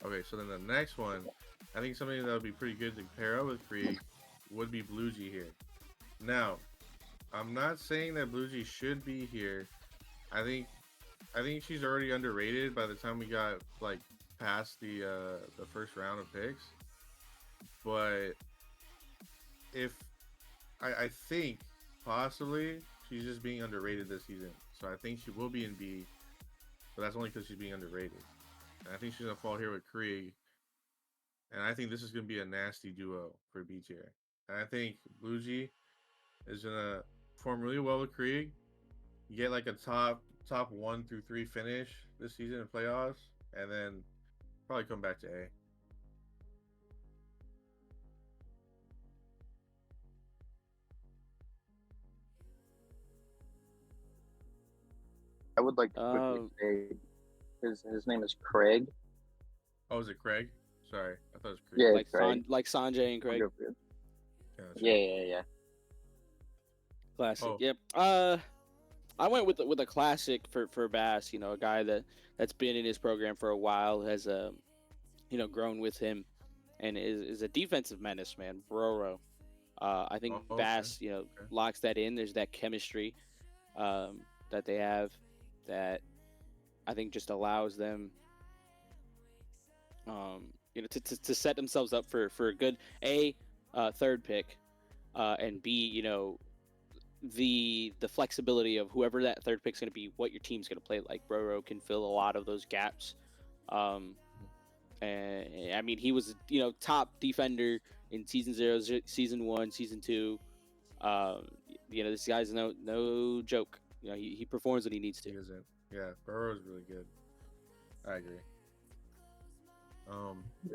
Okay, so then the next one, I think something that would be pretty good to pair up with Krieg would be Blue G here. Now, I'm not saying that Blue G should be here. I think she's already underrated by the time we got like past the first round of picks. But I think possibly she's just being underrated this season. So I think she will be in B, but that's only because she's being underrated. And I think she's gonna fall here with Krieg. And I think this is gonna be a nasty duo for B tier. And I think Blue G is gonna perform really well with Krieg. Get like a top 1 through 3 finish this season in playoffs, and then probably come back to A. I would like to quickly say his name is Craig. Oh, is it Craig? Sorry, I thought it was Krieg. Yeah, Like Craig. like Sanjay and Craig. Yeah. Classic. Oh. Yep. I went with a classic for Bass. A guy that's been in his program for a while, has grown with him, and is a defensive menace, man. Roro. I think Oh, okay. Bass, locks that in. There's that chemistry that they have that I think just allows them, to set themselves up for a good third pick, and B, the flexibility of whoever that third pick's going to be, what your team's going to play like. Burrow can fill a lot of those gaps. And I mean, he was, top defender in season 0, season 1, season 2. This guy's no joke. He performs when he needs He to. isn't. Yeah, Burrow's really good. I agree.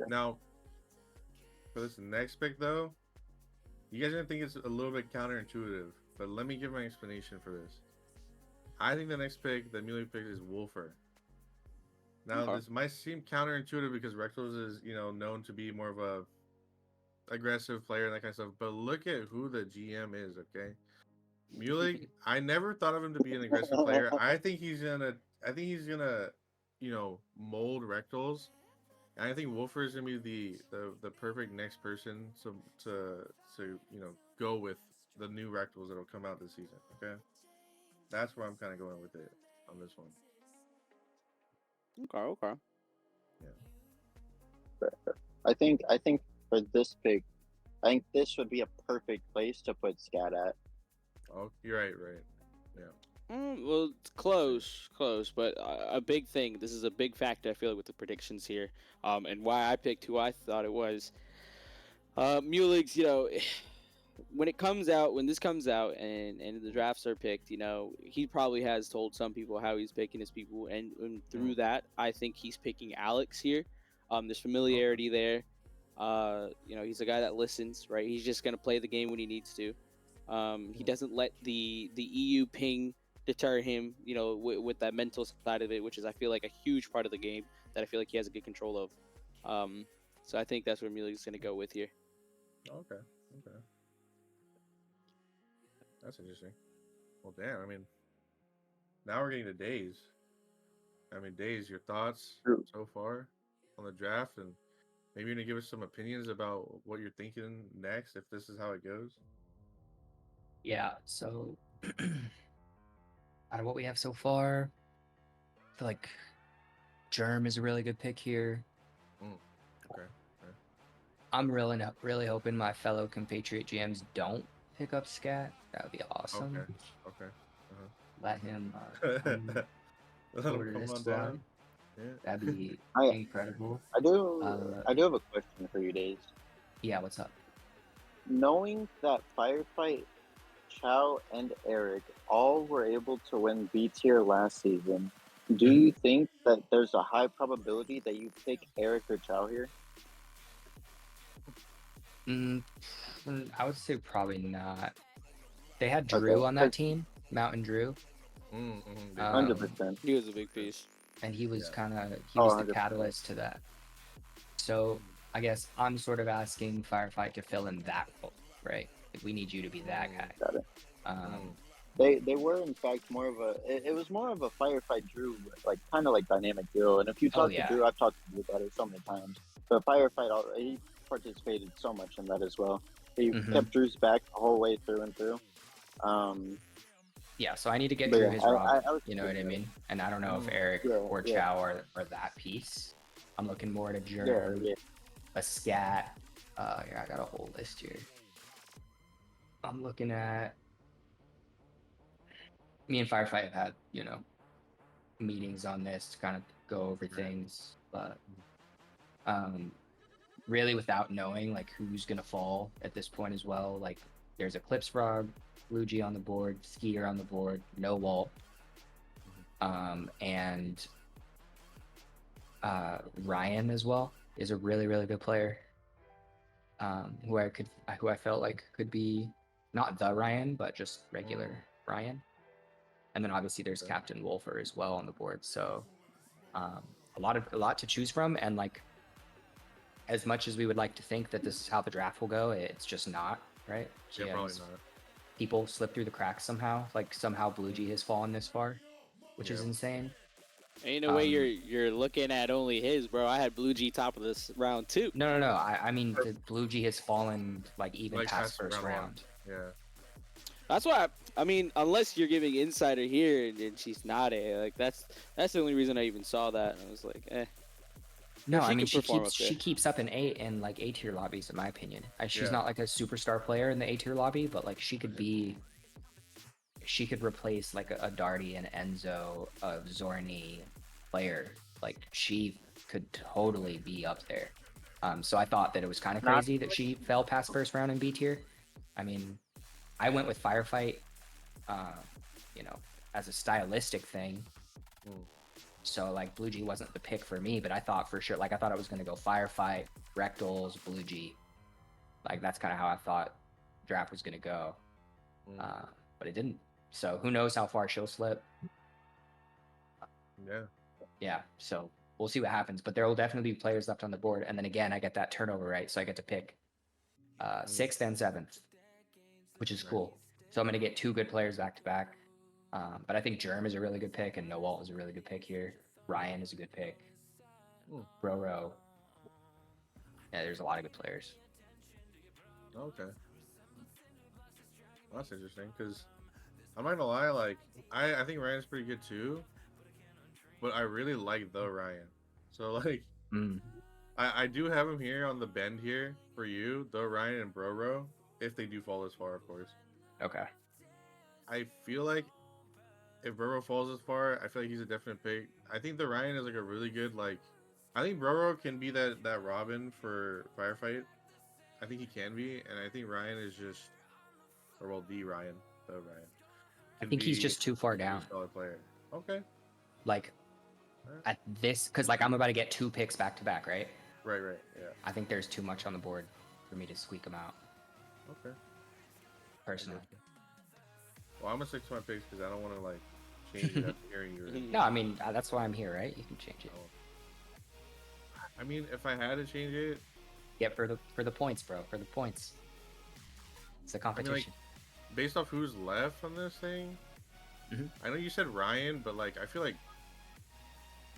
Now for this next pick though, you guys are gonna think it's a little bit counterintuitive, but let me give my explanation for this. I think the next pick that Muley picked is Wolfer. Now Okay. this might seem counterintuitive because Rectals is known to be more of a aggressive player and that kind of stuff, but look at who the GM is. Okay, Muley, I never thought of him to be an aggressive player. I think he's gonna mold Rectals. And I think Wolfer is gonna be the perfect next person to go with the new Rectals that'll come out this season. Okay, that's where I'm kind of going with it on this one. Okay. Yeah. I think for this pick, I think this would be a perfect place to put Scat at. Oh, you're right. Yeah. Well, it's close, but a big thing. This is a big factor, I feel like, with the predictions here, and why I picked who I thought it was. Muley's, when this comes out, and the drafts are picked, he probably has told some people how he's picking his people, and through that, I think he's picking Alex here. There's familiarity there. He's a guy that listens, right? He's just gonna play the game when he needs to. He doesn't let the EU ping deter him, with that mental side of it, which is, I feel like, a huge part of the game that I feel like he has a good control of. So I think that's where Muley's going to go with here. Okay. That's interesting. Well, damn. I mean, now we're getting to Days. I mean, Days, your thoughts True. so far on the draft, and maybe you're gonna give us some opinions about what you're thinking next if this is how it goes. Yeah, so out of what we have so far, I feel like Germ is a really good pick here. Okay. I'm really hoping my fellow compatriot GMs don't pick up Scat. That would be awesome. Okay. Let him Let him order come this on squad. down. Yeah. That'd be I- incredible. I do have a question for you, Days. Yeah, what's up? Knowing that Firefight, Chow, and Eric all were able to win B tier last season, do you think that there's a high probability that you pick Eric or Chow here? I would say probably not. They had Drew Okay. on that team, Mountain Drew. 100%. He was a big piece. And he was Yeah. he was the 100%. catalyst to that. So I guess I'm sort of asking Firefight to fill in that role, right? Like, we need you to be that guy. Got it. They were in fact more of a it was more of a Firefight Drew, like kind of like dynamic duo. And if you talk yeah. to Drew, I've talked to you about it so many times. But Firefight, he participated so much in that as well. He kept Drew's back the whole way through and through. Yeah, so I need to get But Drew yeah, his I Robin, was you know what I thinking mean? And I don't know if Mm. Eric Yeah, or yeah. Chow are that piece. I'm looking more at a Germ, Yeah. a Scat. Here, I got a whole list here. I'm looking at... Me and Firefight have had, meetings on this to kind of go over things, but really without knowing like who's gonna fall at this point as well. Like, there's Eclipse Frog, Luigi on the board, Skier on the board, no Walt, and Ryan as well is a really good player. Who I felt like could be not the Ryan, but just regular Ryan. And then obviously there's Captain Wolfer as well on the board. So a lot to choose from, and like, as much as we would like to think that this is how the draft will go, it's just not, right? Yeah, probably not. People slip through the cracks somehow. Like, somehow Blue G has fallen this far, which is insane. Ain't no way you're looking at only his, bro. I had Blue G top of this round too. No. I mean, the Blue G has fallen like even Like past first round one. round. Yeah. That's why I mean, unless you're giving insider here and she's not like that's the only reason I even saw that. I was like, eh. No, She I mean could perform up there. she keeps up in like A tier lobbies, in my opinion. She's Yeah. not like a superstar player in the A tier lobby, but like she could replace like a Darty and Enzo, a Zorni player. Like she could totally be up there. So I thought that it was kind of crazy that she fell past first round in B tier. I mean, I went with Firefight, you know, as a stylistic thing. So like Blue G wasn't the pick for me, but I thought for sure, like I thought it was gonna go Firefight, Rectals, Blue G. Like that's kind of how I thought draft was gonna go, but it didn't. So who knows how far she'll slip? Yeah. Yeah. So we'll see what happens. But there will definitely be players left on the board, and then again, I get that turnover right, so I get to pick 6th and 7th, which is cool. So I'm gonna get 2 good players back to back. But I think Germ is a really good pick, and Noel is a really good pick here. Ryan is a good pick. Roro. Yeah, there's a lot of good players. Okay. Well, that's interesting because I'm not gonna lie, like I think Ryan's pretty good too, but I really like the Ryan. So like I do have him here on the bend here for you, the Ryan and Broro, if they do fall this far, of course. Okay. I feel like if Broro falls this far, I feel like he's a definite pick. I think the Ryan is like a really good like. I think Broro can be that Robin for Firefight. I think he can be, and I think Ryan is just, or well, the Ryan. I think he's just too far down. Solid player. Okay. Like at this, because like I'm about to get 2 picks back to back, right? Right. Yeah. I think there's too much on the board for me to squeak them out. Okay. Personally. Well, I'm gonna stick to my picks because I don't want to like change it after hearing you. No, I mean that's why I'm here, right? You can change it. I mean, if I had to change it, Yeah, for the points, bro. For the points. It's a competition. I mean, like, based off who's left on this thing, I know you said Ryan, but like I feel like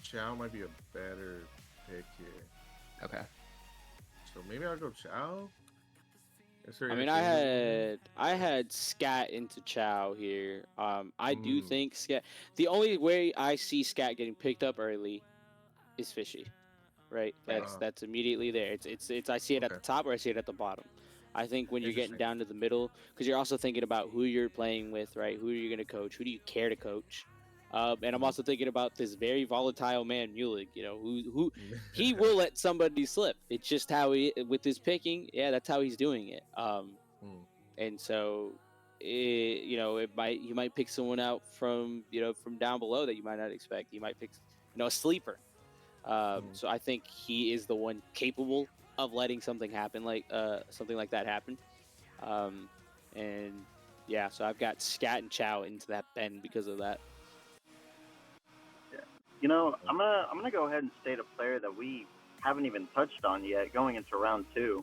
Chow might be a better pick here. Okay. So maybe I'll go Chow. I mean, I had Scat into Chow here. I do think Scat. The only way I see Scat getting picked up early is Fishy, right? That's immediately there. It's I see it at the top or I see it at the bottom. I think when you're getting down to the middle, because you're also thinking about who you're playing with, right? Who are you going to coach? Who do you care to coach? And I'm also thinking about this very volatile man, Mulig. You know, who he will let somebody slip. It's just how he, with his picking, yeah, that's how he's doing it. And so, you know, he might pick someone out from down below that you might not expect. He might pick, a sleeper. So I think he is the one capable of letting something happen, like something like that happen. And yeah, so I've got Scat and Chow into that bend because of that. You know, I'm gonna go ahead and state a player that we haven't even touched on yet, going into round 2,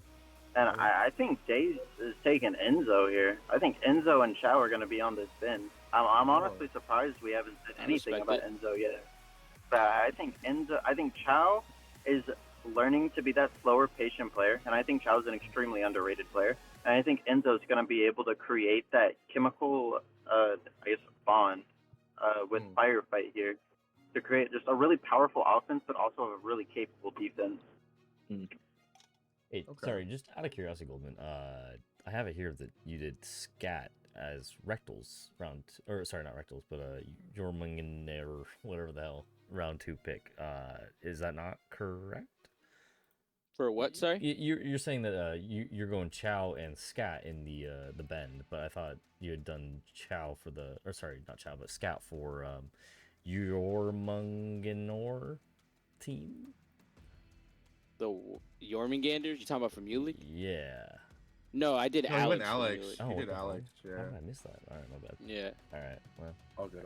and I think Daze is taking Enzo here. I think Enzo and Chow are gonna be on this bin. I'm honestly surprised we haven't said anything about Enzo yet. But I think Chow is learning to be that slower, patient player, and I think Chow's an extremely underrated player. And I think Enzo's gonna be able to create that chemical, bond with Firefight here, to create just a really powerful offense, but also a really capable defense. Hey, sorry, just out of curiosity, Goldman, I have it here that you did Scat as Rectals round, or sorry, not Rectals, but Jormungandr, or whatever the hell, round 2 pick. Is that not correct? For what? Sorry, you're saying that you're going Chow and Scat in the bend, but I thought you had done Chow for not Chow, but Scat for Jormungandr team. The Jormungandrs? You talking about from Mulig? Yeah. No, I did Alex. He went Alex. Oh, He did Alex. Yeah. How did I miss that? All right, my bad. Yeah. All right. Well. All good.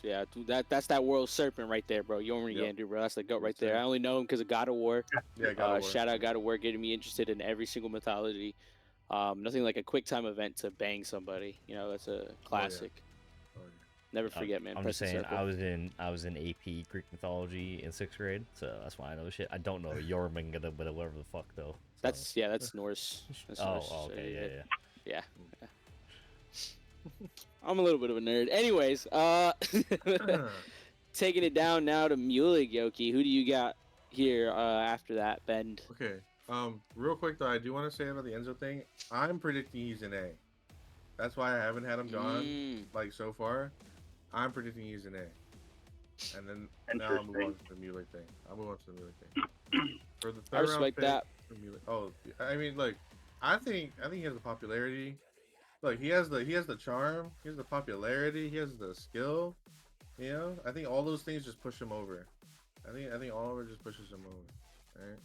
Yeah, dude, that's that world serpent right there, bro. Jormungandr, bro. That's the goat right there. I only know him because of God of War. Yeah, God of War. Shout out God of War, getting me interested in every single mythology. Nothing like a quick time event to bang somebody. You know, that's a classic. Never forget, man. I'm Press just the saying, circle. I was in AP Greek mythology in 6th grade, so that's why I know shit. I don't know Jormungandr, but whatever the fuck though. So. That's Norse. That's Norse. Oh, So okay, yeah. I'm a little bit of a nerd. Anyways, taking it down now to Mulek, Yoki. Who do you got here after that bend? Okay. Real quick though, I do want to say about the Enzo thing. I'm predicting he's an A. That's why I haven't had him gone like so far. I'm predicting he's an A. And then now I'll move on to the Mulek thing. For the I third round respect pick, that. for Mulek. Oh, I mean, like, I think he has the popularity. Look, he has the charm. He has the popularity. He has the skill. You know, I think all those things just push him over. I think all of it just pushes him over. Right?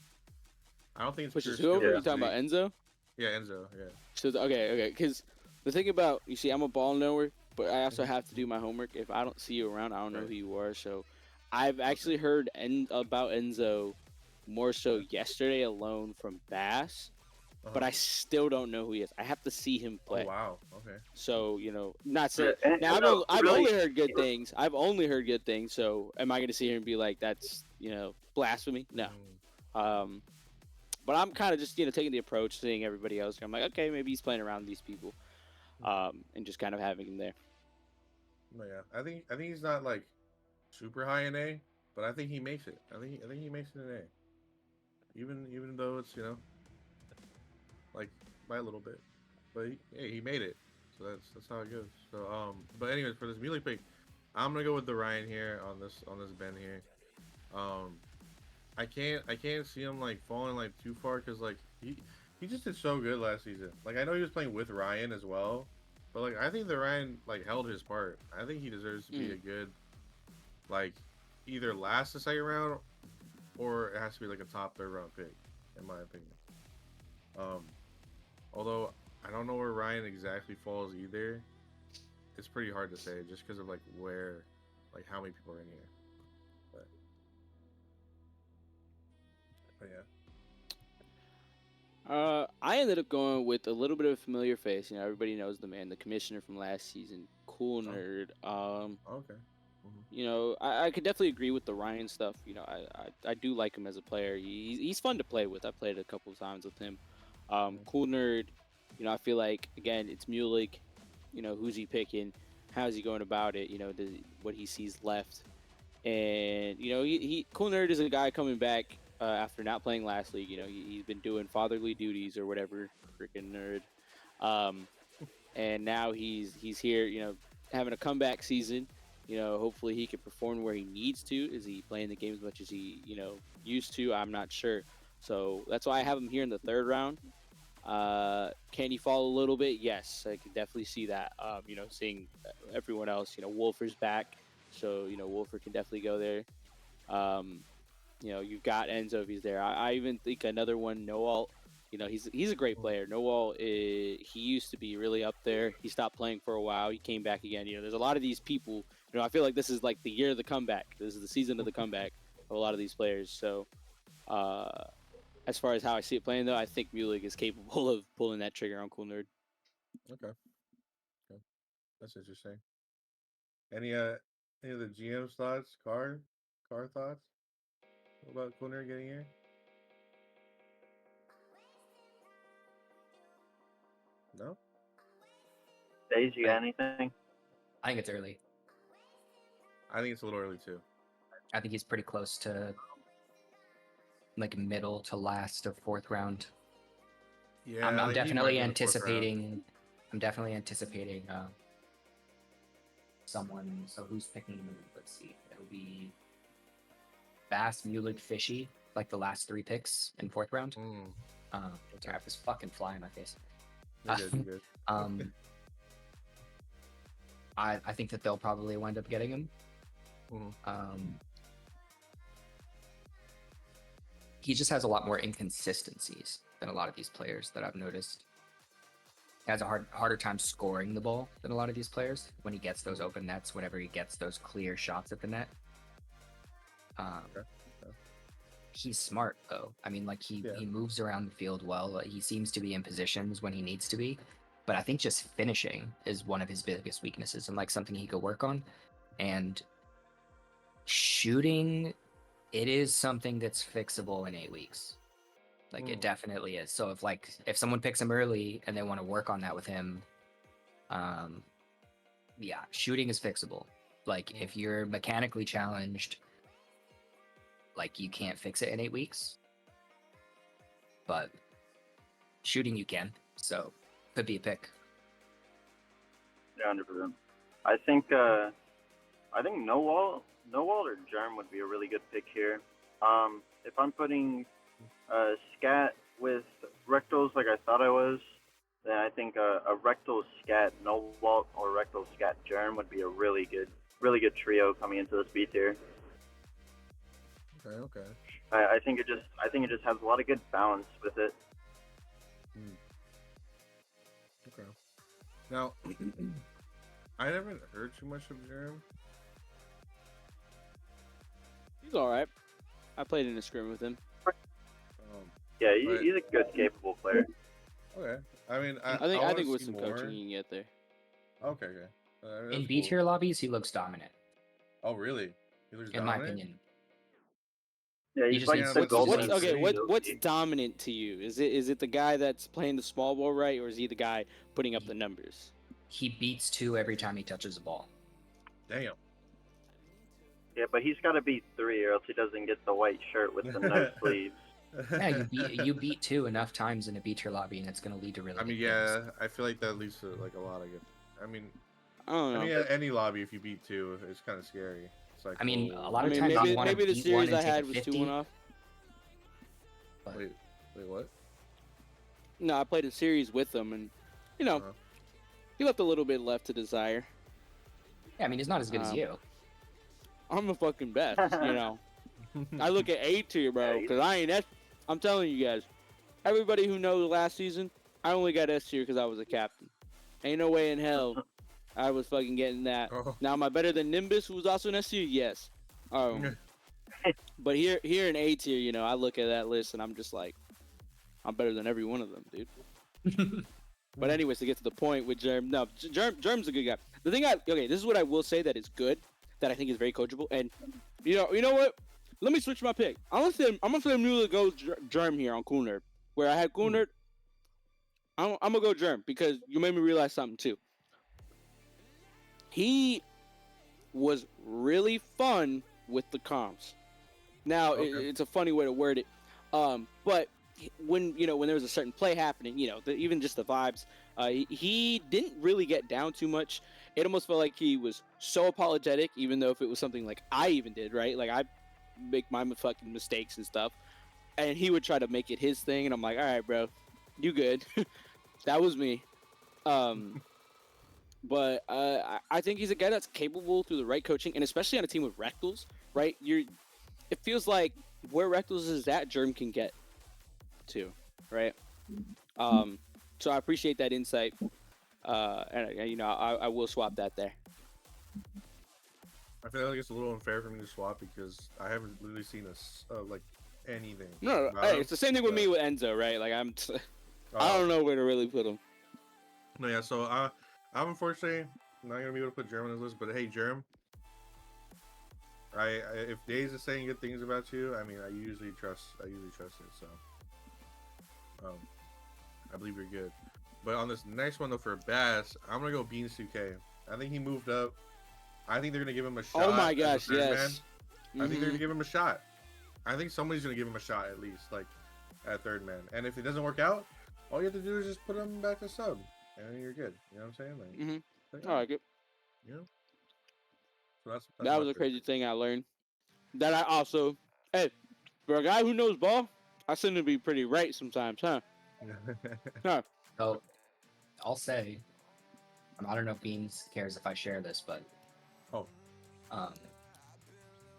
I don't think it's Pushes pure who over? skill. You talking about Enzo? Yeah, Enzo. Yeah. So okay. Because the thing about, you see, I'm a ball knower, but I also have to do my homework. If I don't see you around, I don't know who you are. So I've actually heard about Enzo more so yesterday alone from Bass, but I still don't know who he is. I have to see him play. Oh wow. Okay. So not saying And now. Enzo, I've really- only heard good things. I've only heard good things. So am I going to sit here and be like, that's blasphemy? No. But I'm kind of just taking the approach, seeing everybody else. I'm like, okay, maybe he's playing around these people, and just kind of having him there. No, yeah. I think he's not like super high in A, but I think he makes it. I think he makes it in A. Even though it's like by a little bit, but he made it. So that's how it goes. So but anyways, for this Mulek pick, I'm gonna go with the Ryan here on this bend here. I can't see him like falling like too far because like he just did so good last season. Like I know he was playing with Ryan as well, but like I think the Ryan like held his part. I think he deserves to be a good like either last the second round or it has to be like a top third round pick in my opinion. Although I don't know where Ryan exactly falls either. It's pretty hard to say just because of like where like how many people are in here. But yeah. I ended up going with a little bit of a familiar face. Everybody knows the man, the commissioner from last season, Cool Nerd. Okay. I could definitely agree with the Ryan stuff. I do like him as a player. He's fun to play with. I played a couple of times with him. Cool Nerd. I feel like again it's Mulek. Who's he picking? How's he going about it? What he sees left, and he Cool Nerd is a guy coming back after not playing last league. He's been doing fatherly duties or whatever. Freaking nerd. And now he's here. Having a comeback season. Hopefully he can perform where he needs to. Is he playing the game as much as he used to? I'm not sure. So that's why I have him here in the third round. Can he fall a little bit? Yes, I can definitely see that. Seeing everyone else, Wolfer's back, so Wolfer can definitely go there. You've got Enzo if he's there. I even think another one, Noel. He's a great player. Noel, he used to be really up there. He stopped playing for a while. He came back again. There's a lot of these people. I feel like this is like the year of the comeback. This is the season of the comeback of a lot of these players. So, as far as how I see it playing, though, I think Mulek is capable of pulling that trigger on Cool Nerd. Okay. That's interesting. Any of the GM's thoughts? Car thoughts? What about Cool Nerd getting here? No? Days, you got anything? I think it's early. I think it's a little early too. I think he's pretty close to like middle to last of fourth round. Yeah, I'm like, he might definitely be in the fourth round. anticipating. I'm definitely anticipating someone. So who's picking? Let's see. It'll be Bass, Mulek, Fishy, like the last three picks in fourth round. I have this fucking fly in my face. You're good. I think that they'll probably wind up getting him. He just has a lot more inconsistencies than a lot of these players that I've noticed. He has a harder time scoring the ball than a lot of these players when he gets those open nets, whenever he gets those clear shots at the net. He's smart though. I mean, like he moves around the field well. He seems to be in positions when he needs to be. but I think just finishing is one of his biggest weaknesses and like something he could work on. And shooting, it is something that's fixable in 8 weeks. Like it definitely is. So if someone picks him early and they want to work on that with him, yeah, shooting is fixable. Like if you're mechanically challenged, like you can't fix it in 8 weeks, but shooting you can. So could be a pick. Yeah, 100%. I think No Wall or Germ would be a really good pick here. If I'm putting Scat with Rectals like I thought I was, then I think a Rectal Scat No Wall or Rectal Scat Germ would be a really good trio coming into this B tier. Okay. I think it just has a lot of good balance with it. Okay. Now, I haven't heard too much of Germ. He's all right. I played in a scrim with him. Yeah, he's a good, capable player. Okay. I mean, I think with some coaching you can get there. Okay. In B tier lobbies, he looks dominant. Oh, really? He looks in dominant? my opinion. Yeah, He he's just like needs the to- golden. What's dominant to you? Is it the guy that's playing the small ball right, or is he the guy putting up the numbers? He beats 2 every time he touches a ball. Damn. Yeah, but he's got to beat 3, or else he doesn't get the white shirt with the no sleeves. Yeah, you beat 2 enough times in a B tier lobby, and it's going to lead to really. I mean, good yeah, things. I feel like that leads to like a lot of good. I mean, I don't know. any lobby if you beat 2, it's kind of scary. It's like, I mean, oh. a lot of times you want to maybe the beat 1 series and I take had a was 50. 2-1 off. But Wait, what? No, I played a series with him, and he left a little bit left to desire. yeah, I mean, he's not as good as you. I'm the fucking best, I look at A tier, bro, because I ain't that. I'm telling you guys, everybody who knows last season, I only got S tier because I was a captain. Ain't no way in hell I was fucking getting that. Oh. Now, am I better than Nimbus, who was also an S tier? Yes. But here in A tier, I look at that list and I'm just like, I'm better than every one of them, dude. But anyways, to get to the point with Germ, no, Germ's a good guy. The thing this is what I will say that is good, that I think is very coachable. And you know what? Let me switch my pick. I'm gonna say Mula goes Germ here on Cool Nerd, where I had Cool Nerd. I'm gonna go Germ because you made me realize something too. He was really fun with the comms. Now it's a funny way to word it, but when there was a certain play happening, even just the vibes, he didn't really get down too much. It almost felt like he was so apologetic, even though if it was something like I even did, right? Like I make my fucking mistakes and stuff, and he would try to make it his thing, and I'm like, all right, bro, you good? That was me. But I think he's a guy that's capable through the right coaching, and especially on a team with Rectals, right? It feels like where Rectals is at, Germ can get to, right? So I appreciate that insight, and I will swap that there. I feel like it's a little unfair for me to swap because I haven't literally seen like anything. No, hey, it's the same thing with me with Enzo, right? Like I don't know where to really put him. No, yeah. So I'm unfortunately not gonna be able to put Germ on this list, but hey, Germ. If Daze is saying good things about you, I mean, I usually trust it. So, I believe you're good. But on this next one though, for Bass, I'm gonna go Beans 2K. I think he moved up. I think they're gonna give him a shot. Oh my gosh, yes. I think they're gonna give him a shot. I think somebody's gonna give him a shot at least, like at 3rd man. And if it doesn't work out, all you have to do is just put him back to sub, and then you're good. You know what I'm saying? Like, All right, good. So that's That was a crazy thing I learned. That I also, for a guy who knows ball, I seem to be pretty right sometimes, huh? Huh. So I'll say, I don't know if Beans cares if I share this, but well,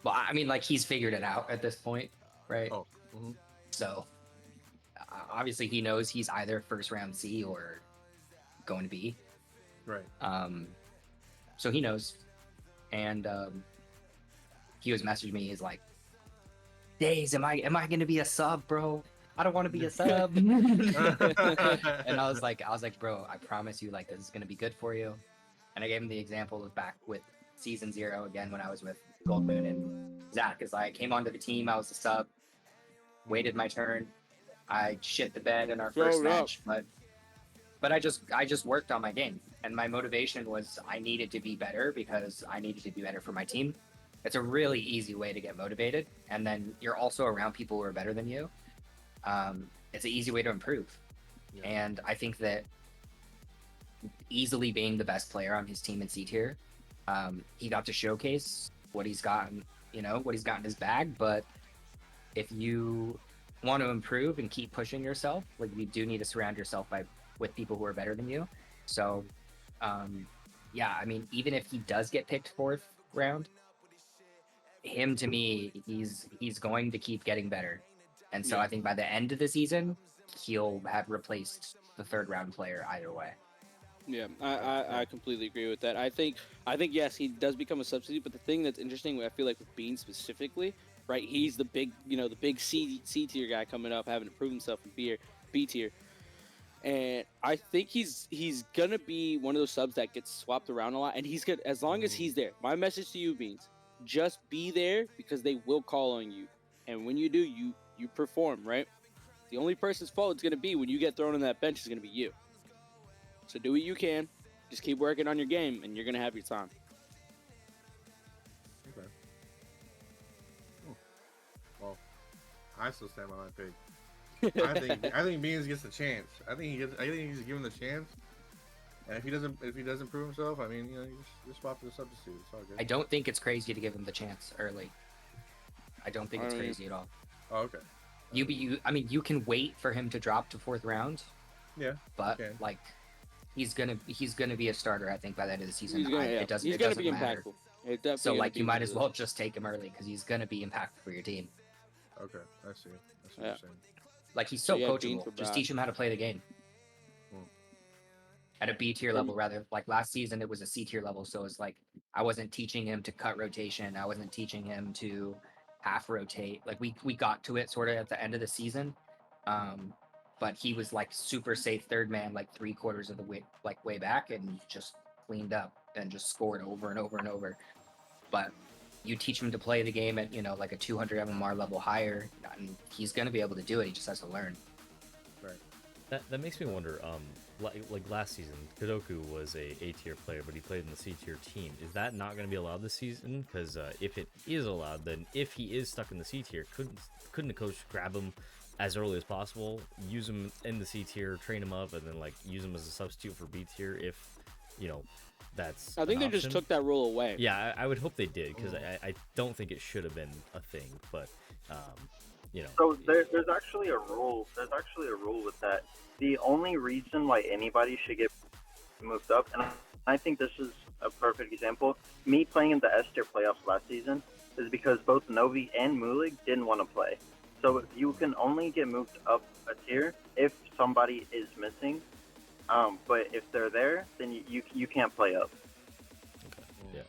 I mean, like he's figured it out at this point, right? So obviously he knows he's either first round C or going to B, right? So he knows, and he was messaging me. He's like, "Days, am I going to be a sub, bro? I don't want to be a sub. And I was like, bro, I promise you, like, this is gonna be good for you. And I gave him the example of back with season 0 again when I was with Gold Moon and Zach. Is like, came onto the team, I was a sub, waited my turn, I shit the bed in our first Showed up. match, but I just worked on my game, and my motivation was I needed to be better because I needed to be better for my team. It's a really easy way to get motivated, and then you're also around people who are better than you. It's an easy way to improve. Yeah. And I think that easily being the best player on his team in C tier, he got to showcase what he's gotten, what he's got in his bag. But if you want to improve and keep pushing yourself, like, you do need to surround yourself with people who are better than you. So, yeah, I mean, even if he does get picked 4th round, him, to me, he's going to keep getting better. And so Yeah. I think by the end of the season, he'll have replaced the 3rd round player either way. Yeah, I completely agree with that. I think yes, he does become a substitute, but the thing that's interesting, I feel like with Bean specifically, right? He's the big, the big C tier guy coming up, having to prove himself in B tier, and I think he's gonna be one of those subs that gets swapped around a lot, and he's good as long as he's there. My message to you, Beans, just be there because they will call on you, and when you do, you perform, right? The only person's fault it's gonna be when you get thrown on that bench is gonna be you. So do what you can. Just keep working on your game, and you're gonna have your time. Okay. Well, I still stand by my pick. I think Beans gets the chance. I think he's given the chance. And if he doesn't prove himself, I mean, you just swap to the substitute. It's all good. I don't think it's crazy to give him the chance early. I don't think it's crazy at all. Oh, okay. I mean, you can wait for him to drop to 4th round. Yeah. But okay. like, he's gonna be a starter, I think, by the end of the season. He's gonna be matter. impactful. So like, you might as well just take him early because he's gonna be impactful for your team. Okay, I see what you're saying. Like, he's so coachable. Just bad. teach him how to play the game. At a B tier level, rather. Like last season, it was a C tier level, so it's like I wasn't teaching him to cut rotation. I wasn't teaching him to half rotate. Like we got to it sort of at the end of the season, but he was like super safe 3rd man, like 3/4 of the way back, and just cleaned up and just scored over and over and over. But you teach him to play the game at like a 200 MMR level higher, and he's gonna be able to do it. He just has to learn. Right. That makes me wonder. Like last season, Kadoku was a tier player, but he played in the C tier team. Is that not going to be allowed this season? Because if it is allowed, then if he is stuck in the C tier, couldn't the coach grab him as early as possible, use him in the C tier, train him up, and then like use him as a substitute for B tier if that's. I think they just took that rule away. Yeah, I would hope they did because I don't think it should have been a thing, but. So there's actually a rule. There's actually a rule with that. The only reason why anybody should get moved up, and I think this is a perfect example. Me playing in the S tier playoffs last season is because both Novi and Mulig didn't want to play. So you can only get moved up a tier if somebody is missing. But if they're there, then you can't play up. Okay. Yeah,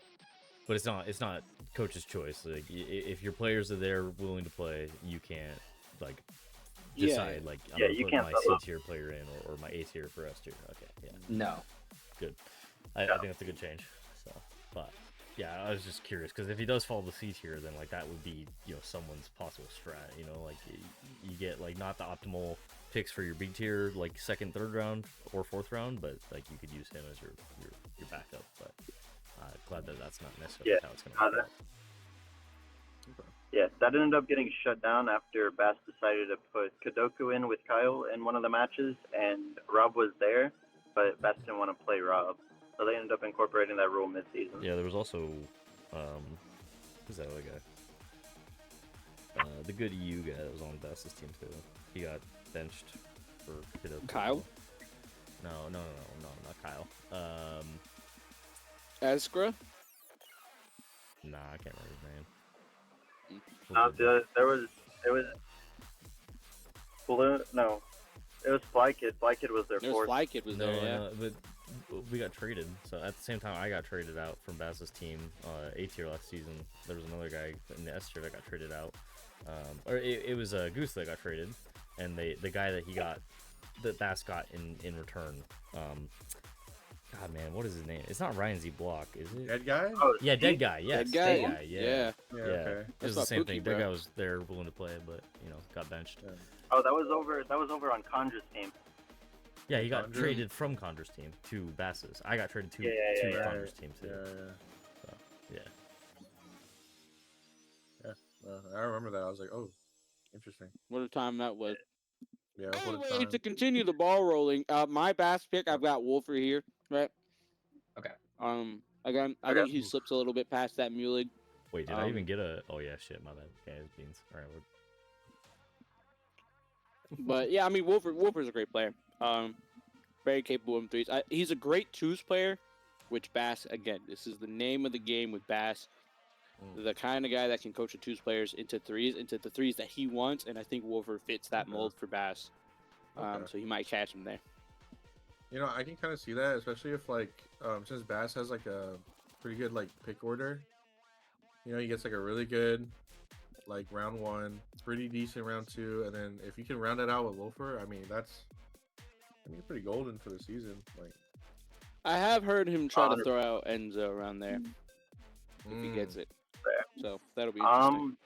but it's not coach's choice. Like if your players are there willing to play, you can't like decide like I'm gonna you put can't my C tier player in or my A tier for S tier. Okay, yeah. No. Good. I think that's a good change. So, but yeah, I was just curious because if he does fall to C tier, then like that would be someone's possible strat. Like you get like not the optimal picks for your B tier like 2nd, 3rd round or 4th round, but like you could use him as your backup. But glad that that's not necessarily how it's going to work. Yeah, that ended up getting shut down after Bass decided to put Kadoku in with Kyle in one of the matches, and Rob was there, but Bass didn't want to play Rob. So they ended up incorporating that rule mid-season. Yeah, there was also, who's that other guy? The good EU guy that was on Bass's team too. He got benched for Kadoku. Kyle? No, not Kyle. Askra? Nah, I can't remember his name. There was Blue. No, it was Fly Kid. Fly Kid was their fourth. Fly Kid was there. Yeah. No, but we got traded. So at the same time, I got traded out from Bass's team, A tier last season. There was another guy in the S tier that got traded out. Or it was Goose that got traded. and the guy that Bass got in return. God, man, what is his name? It's not Ryan Z. Block, is it? Dead guy? Oh, Yeah, Dead Guy. Yes, Dead Dead Guy? Guy. Yeah. Yeah. Yeah, Yeah. okay. It That's was the not same Pookie, thing. bro. Dead Guy was there willing to play, but got benched. Yeah. Oh, that was over on Condra's team. Yeah, he got Condra? traded from Condra's team to Bass's. I got traded to Yeah. Condra's team too. Yeah. Yeah. I remember that. I was like, oh, interesting. What a time that was. Yeah, what a Anyway, time. to continue the ball rolling, my Bass pick, I've got Wolfer here, right? Okay. Again, I think he slips a little bit past that Mulig. Wait, did I even get a? Oh yeah, shit, my bad. Yeah, it's beans. All right. But yeah, I mean, Wolfer's a great player. Very capable in threes. He's a great twos player, which Bass, again, this is the name of the game with Bass. The kind of guy that can coach the twos players into the threes that he wants, and I think Wolfer fits that mold for Bass. Okay. So he might catch him there. You know, I can kind of see that, especially if like since Bass has like a pretty good like pick order. You know, he gets like a really good like round 1, pretty decent round 2, and then if you can round it out with Wolfer, I mean pretty golden for the season. Like I have heard him try to throw out Enzo around there if he gets it. So that'll be interesting.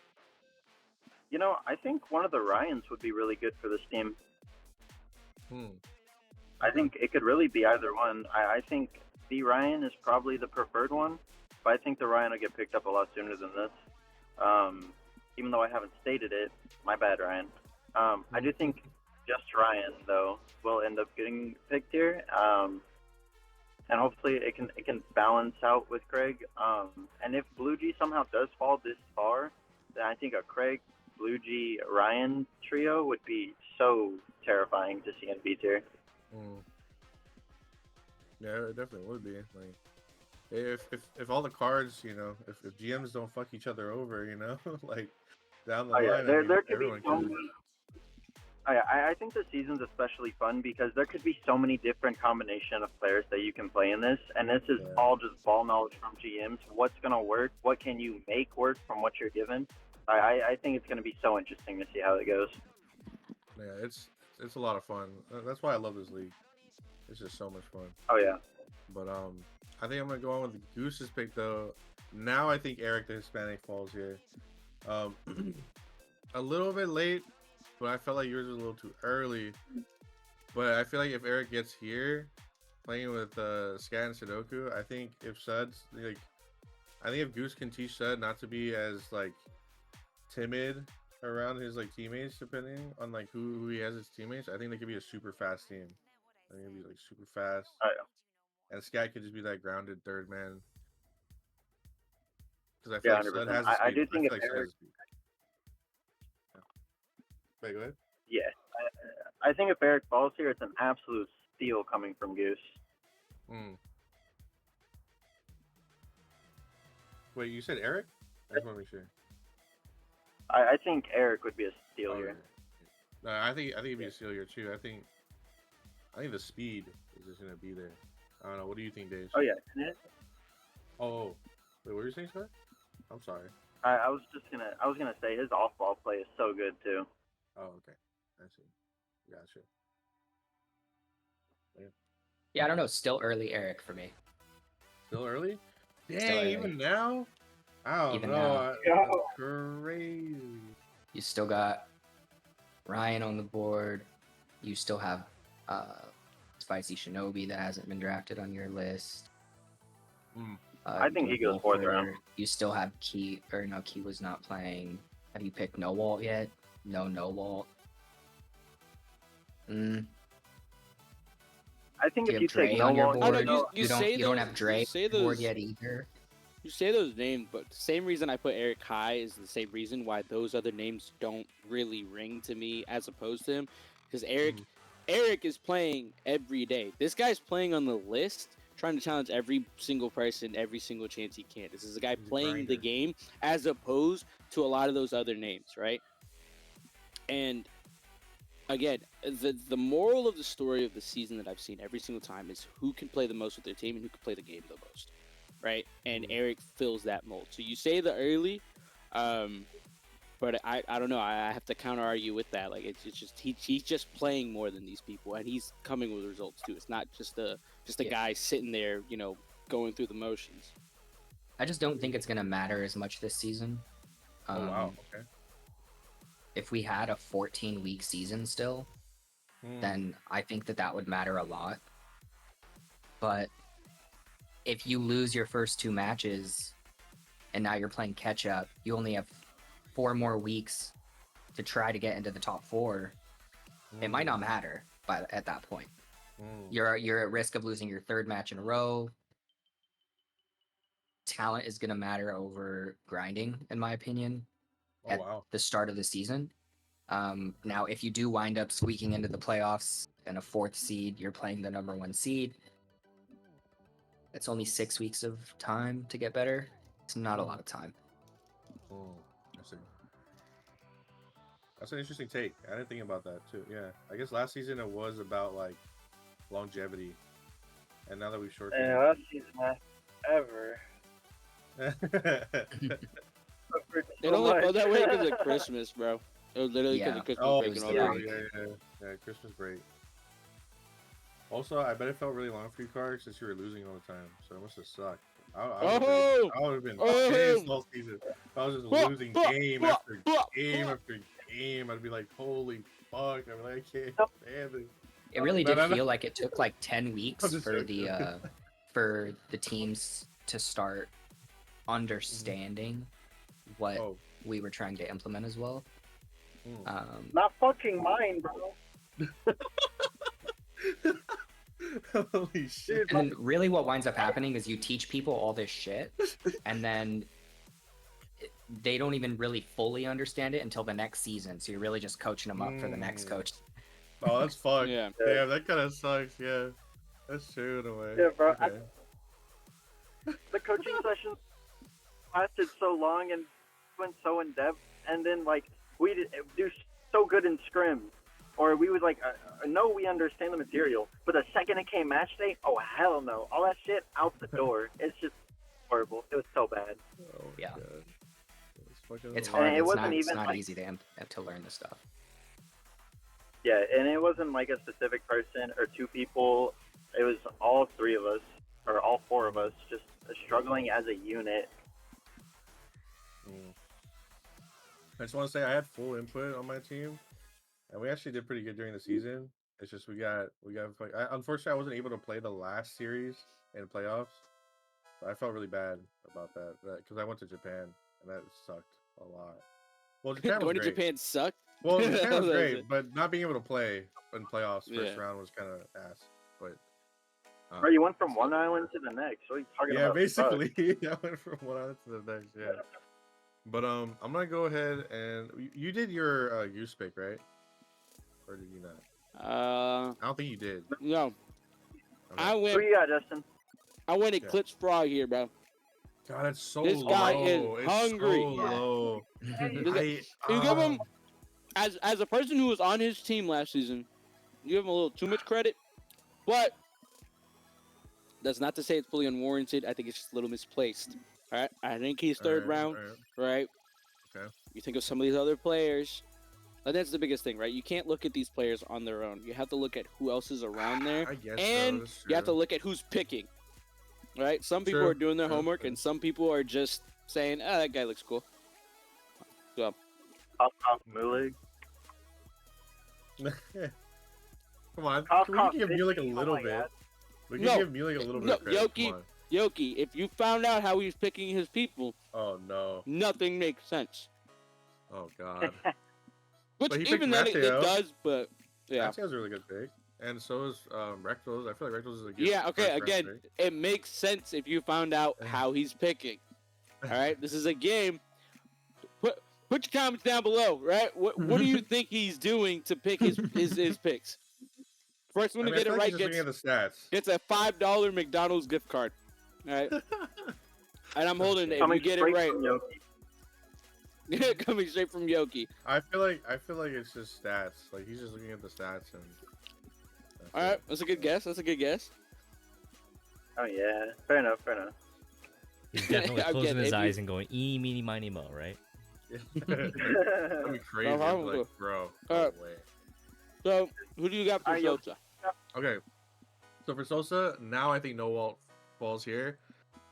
You know, I think one of the Ryans would be really good for this team. I think it could really be either one. I think the Ryan is probably the preferred one, but I think the Ryan will get picked up a lot sooner than this. Even though I haven't stated it, my bad, Ryan. I do think just Ryan though will end up getting picked here, and hopefully it can balance out with Craig. And if Blue G somehow does fall this far, then I think a Craig, Blue G, Ryan trio would be so terrifying to see in B tier. Yeah, it definitely would be. Like if all the cards, you know, if GMs don't fuck each other over, you know, like down the line, there could everyone be so many. I think the season's especially fun because there could be so many different combination of players that you can play in this, and this is all just ball knowledge from GMs. What's gonna work? What can you make work from what you're given? I think it's gonna be so interesting to see how it goes. Yeah, it's a lot of fun. That's why I love this league. It's just so much fun. Oh yeah. But I think I'm gonna go on with the Goose's pick though. Now I think Eric the Hispanic falls here. A little bit late, but I felt like yours was a little too early. But I feel like if Eric gets here, playing with Scat and Sudoku, I think if Sud's like, I think if Goose can teach Sud not to be as like timid around his like teammates, depending on like who he has as teammates, I think they could be a super fast team. I think it'd be like super fast. Oh yeah. And Scat could just be that grounded third man. Because I feel 100%. like Sud has. I do think if like Eric. Wait, go ahead. Yeah, I think if Eric falls here, it's an absolute steal coming from Goose. Wait, you said Eric? I just want to make sure. I think Eric would be a steal here. No, I think it'd be a steal here too. I think the speed is just gonna be there. I don't know. What do you think, Dave? Oh yeah. Oh, wait, what were you saying, sir? I'm sorry. I was gonna say his off-ball play is so good too. Oh, okay. I see. Gotcha. Yeah, I don't know. Still early, Eric, for me. Still early? Dang, Still early. even now? I don't Even know. now. That's crazy. You still got Ryan on the board. You still have Spicy Shinobi that hasn't been drafted on your list. I think he goes fourth round. You still have Key, or no, Key was not playing. Have you picked No Walt yet? No Walt. I think Do if you you have Dre take on your No board? Walt, You don't have Dre on your board yet either. You say those names, but the same reason I put Eric high is the same reason why those other names don't really ring to me as opposed to him. Because Eric is playing every day. This guy's playing on the list, trying to challenge every single person, every single chance he can. This is a guy playing the game as opposed to a lot of those other names, right? And again, the moral of the story of the season that I've seen every single time is who can play the most with their team and who can play the game the most, right? And Eric fills that mold. So you say the early, But I don't know. I have to counter argue with that. Like it's just he's just playing more than these people, and he's coming with results too. It's not just a guy sitting there, going through the motions. I just don't think it's gonna matter as much this season. Oh wow. Okay. If we had a 14-week season still, then I think that would matter a lot. But if you lose your first 2 matches and now you're playing catch up, you only have 4 more weeks to try to get into the top 4. It might not matter at that point. You're at risk of losing your 3rd match in a row. Talent is going to matter over grinding, in my opinion, at the start of the season. Now, if you do wind up squeaking into the playoffs and a 4th seed, you're playing the number 1 seed. It's only 6 weeks of time to get better. It's not a lot of time. I see. That's an interesting take. I didn't think about that too. Yeah, I guess last season it was about like longevity, and now that we've shortened. Yeah, last season ever. It only felt that way because of Christmas, bro. It was literally because of Christmas break and all that. Yeah, Christmas break. Also, I bet it felt really long for you, Carg, since you were losing all the time. So it must have sucked. I would have been pissed all season. I was just losing game after game after game. I'd be like, holy fuck. I'm like, I can't stand it. It really did feel like it took like 10 weeks for the teams to start understanding what we were trying to implement as well. Not fucking mine, bro. Holy shit. And then really what winds up happening is you teach people all this shit, and then they don't even really fully understand it until the next season. So you're really just coaching them up for the next coach. Oh, that's fucked. Yeah. Damn, that kind of sucks. Yeah. That's true in a way. Yeah, bro. Okay. The coaching session lasted so long and went so in depth, and then like we do so good in scrim, or we would like know we understand the material, but the second it came match day, oh hell no, all that shit out the door. It's just horrible. It was so bad. Oh, yeah. God. It's hard. It wasn't it's even not like, easy to learn this stuff. Yeah, and it wasn't like a specific person or 2 people. It was all 3 of us, or all 4 of us, just struggling as a unit. I just want to say I had full input on my team, and we actually did pretty good during the season. It's just we got unfortunately I wasn't able to play the last series in playoffs. But I felt really bad about that because I went to Japan and that sucked a lot. Well, Japan was Going great. to Japan sucked. Well, Japan was great, but not being able to play in playoffs first round was kind of ass. But Bro, you went from one island to the next. What are you talking about? Yeah, basically, I went from one island to the next. Yeah. But I'm gonna go ahead and you did your use pick, right? Or did you not? I don't think you did. No. Okay. I went. Who you got, Justin? I went Eclipse Frog here, bro. God, it's so this low. guy is it's hungry. So low. You give him as a person who was on his team last season, you give him a little too much credit, but that's not to say it's fully unwarranted. I think it's just a little misplaced. All right, I think he's third round, right? Okay. You think of some of these other players. That's the biggest thing, right? You can't look at these players on their own. You have to look at who else is around there, I guess and you have to look at who's picking. Right? Some people are doing their homework, and some people are just saying, "Ah, that guy looks cool." So, Mulig. Come on, can we give Mulig a little bit? We can give Mulig a little bit of credit. Yoki, if you found out how he's picking his people, oh no, nothing makes sense. Oh god. Which even then it does, but yeah. Mateo's a really good pick. And so is Rectals. I feel like Rectals is a good okay, again, it makes sense if you found out how he's picking. Alright? This is a game. Put your comments down below, right? What do you think he's doing to pick his picks? First one to get it right gets a $5 McDonald's gift card. Alright? And I'm holding it if you get it right. Coming straight from Yoki. I feel like it's just stats. Like he's just looking at the stats and. All right, that's a good guess. Oh yeah, fair enough. He's definitely closing his eyes and going, "Eeny, meeny, miny, mo," right? That'd be crazy. No, I I'd be don't like, bro, All no right. way. So, who do you got for Alright, yo. Sosa? Okay, so for Sosa, now I think No Walt falls here.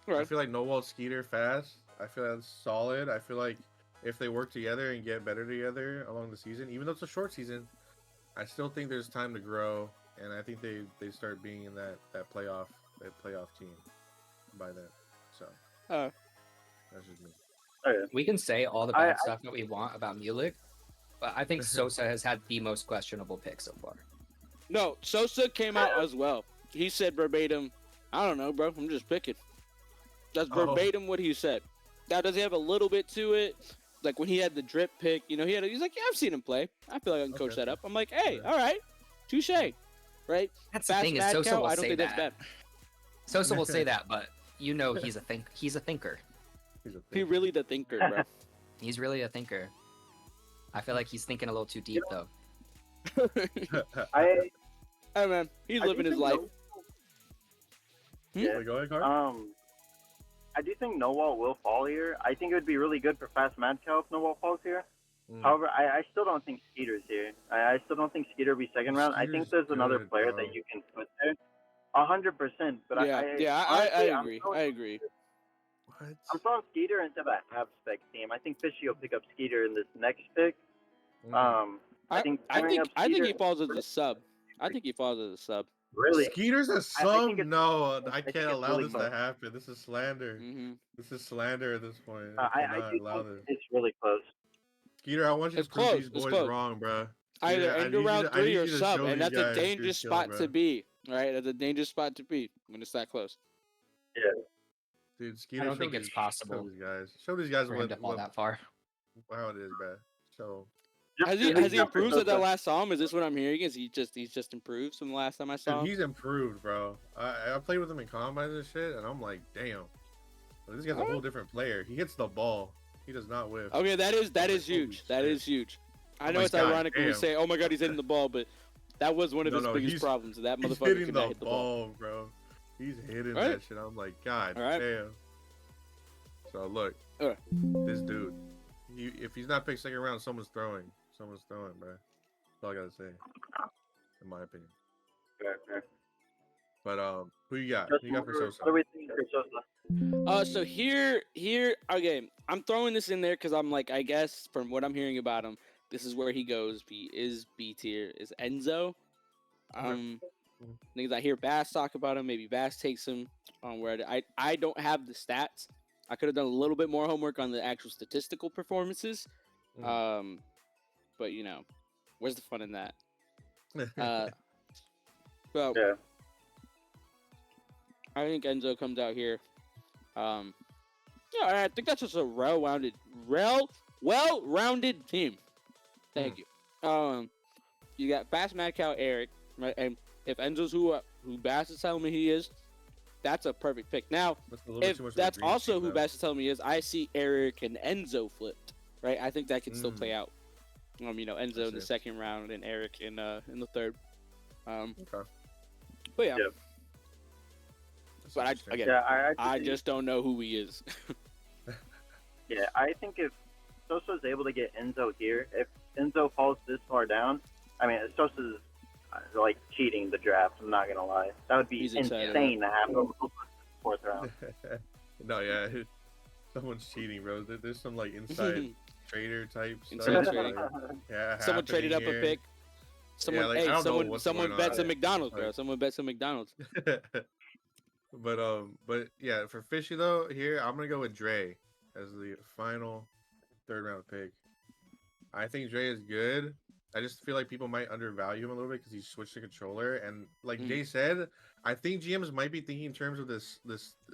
I Right. feel like No Walt Skeeter fast. I feel that's solid. I feel like if they work together and get better together along the season, even though it's a short season, I still think there's time to grow, and I think they start being in that playoff team by then. So Uh, that's just me. We can say all the bad stuff that we want about Mulek, but I think Sosa has had the most questionable pick so far. no, Sosa came out as well. He said verbatim, I don't know, bro. I'm just picking. That's verbatim what he said. Now, does he have a little bit to it? Like when he had the drip pick, you know, he's like, yeah, I've seen him play. I feel like I can coach that up. I'm like, hey, all right, touche, right? That's Fast the thing is mad Sosa cow, will I don't say think that. that's bad. Sosa will say that, but you know he's a thinker. He really the thinker, bro. He's really a thinker. I feel like he's thinking a little too deep though. I Hey man, he's I living do his think life. Yeah. Go ahead, Carl. I do think No Walt will fall here. I think it would be really good for Fast Mad Cow if No Walt falls here. However, I still don't think Skeeter's here. I still don't think Skeeter will be second round. I think there's another good, player bro. that you can put there. 100%. But Yeah, I honestly, agree. I agree. What? I'm throwing Skeeter into that half spec team. I think Fishy will pick up Skeeter in this next pick. I think I think Skeeter- he falls as a sub. I think he falls as a sub. Really. Skeeter's a I sub? think it's- No, I think can't it's allow really this to close. happen. This is slander. Mm-hmm. This is slander at this point. I cannot do allow think this. it's really close. Skeeter, I want you It's to prove close, these it's boys close. wrong, bro. Either Skeeter, I end need of you round to- I need 3 you or to sub, show and these that's a guys your dangerous skill, spot bro. to be. Right, that's a dangerous spot to be when it's that close. Yeah. Dude, Skeeter, I don't show think it's these- possible Show these guys for him to fall that far. how it is, bro. So Has he improved since I last saw him? Is this what I'm hearing? Is he's just improved from the last time I saw dude, him? he's improved, bro. I played with him in combines and shit, and I'm like, damn. This guy's a whole different player. He hits the ball. He does not whiff. Okay, that is Holy huge. That shit. is huge. I Oh know my it's God, ironic when we damn. say, "Oh my God, he's hitting the ball," but that was one of No, his no, biggest he's- problems. That He's motherfucker hitting could the not hit the ball. ball, bro. He's hitting All right. that shit. I'm like, God All right. damn. So look, All right. this dude. If he's not picked second round, someone's throwing. Someone's throwing, bro. That's all I gotta say, in my opinion. Fair. But who you got? Just Who you got for what Sosa? do we think for Sosa? So here, okay, I'm throwing this in there because I'm like, I guess from what I'm hearing about him, this is where he goes. He is B tier. Is Enzo? Things I hear Bass talk about him. Maybe Bass takes him on where I don't have the stats. I could have done a little bit more homework on the actual statistical performances. But you know, where's the fun in that? Well, Yeah. I think Enzo comes out here. Yeah, I think that's just a well-rounded team. Thank you. You got Fast Mad Cow Eric, right? And if Enzo's who Bass is telling me he is, that's a perfect pick. Now, if that's also who Bass is telling me is, I see Eric and Enzo flipped, right? I think that can still play out. You know, Enzo in the second round and Eric in the third. Okay. But yeah. Yeah. But I just don't know who he is. Yeah, I think if Sosa's able to get Enzo here, if Enzo falls this far down, I mean, Sosa's like cheating the draft. I'm not gonna lie. That would be insane to have him in the fourth round. No, yeah, someone's cheating, bro. There's some like inside trader type Inside stuff. trading. Yeah, Someone traded up happening a pick. Someone, Yeah, like, I don't know someone, what's someone going bets on. at McDonald's, bro. Like- Someone bets at McDonald's. But yeah, for Fishy though, here I'm gonna go with Dre as the final third round pick. I think Dre is good. I just feel like people might undervalue him a little bit because he switched the controller, and like Jay said, I think GMs might be thinking in terms of this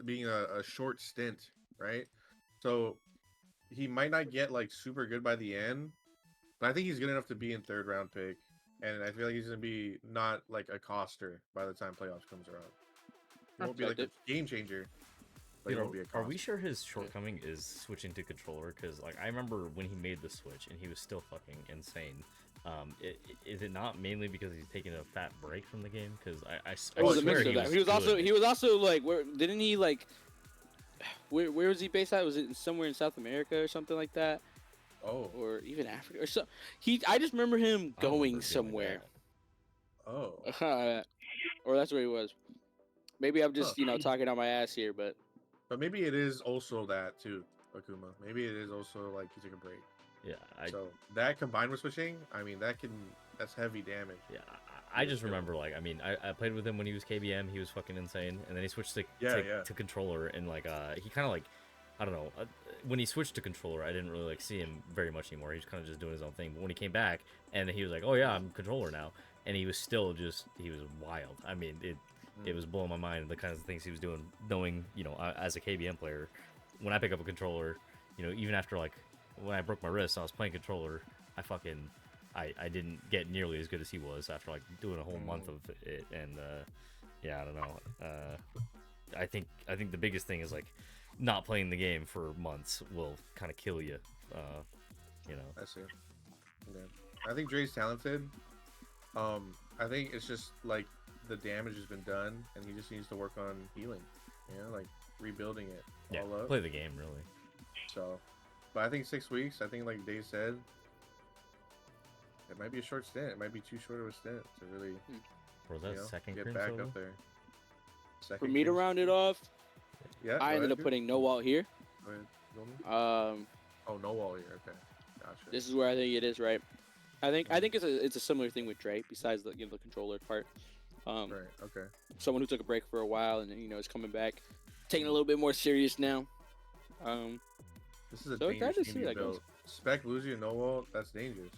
being a short stint, right? So he might not get like super good by the end, but I think he's good enough to be in third round pick, and I feel like he's gonna be not like a coster by the time playoffs comes around. He won't be like a game changer. But he won't be a are we coster. sure his shortcoming is switching to controller? Because like I remember when he made the switch and he was still fucking insane. Is it not mainly because he's taking a fat break from the game? Because I It was a swear mix of that. He was also like, where didn't he like? Where was he based at? Was it somewhere in South America or something like that? Oh. or even Africa or so. I just remember him I don't remember going doing somewhere. Oh. Or that's where he was. Maybe I'm just, Huh. talking on my ass here, but But maybe it is also that too, Akuma. Maybe it is also like he took a break. Yeah, So that combined with switching, I mean, that's heavy damage. yeah. I just remember, like, I mean, I played with him when he was KBM. He was fucking insane, and then he switched to controller, and like, he kind of like, I don't know. When he switched to controller, I didn't really like see him very much anymore. He was kind of just doing his own thing. But when he came back, and he was like, "Oh yeah, I'm controller now," and he was still he was wild. I mean, it was blowing my mind the kinds of things he was doing. Knowing, as a KBM player, when I pick up a controller, even after like when I broke my wrist, I was playing controller. I didn't get nearly as good as he was after like doing a whole month of it, and yeah, I don't know. I think the biggest thing is like not playing the game for months will kind of kill you. I see. Yeah. I think Dre's talented. I think it's just like the damage has been done, and he just needs to work on healing. Like rebuilding it all up. Play the game really. So, but I think 6 weeks. I think like Dave said, it might be a short stint. It might be too short of a stint to really, Or was that second get cringe back solo? up there. for me to round it off, Yeah. I ended up putting no wall here. Go ahead, Goldman. Um, Oh, no wall here. Okay, gotcha. this is where I think it is, right? I think it's a similar thing with Dre. Besides the the controller part, Right. Okay. someone who took a break for a while and is coming back, taking a little bit more serious now. This is a So excited dangerous to team see you how that goes. built. Spec lose you no wall. That's dangerous.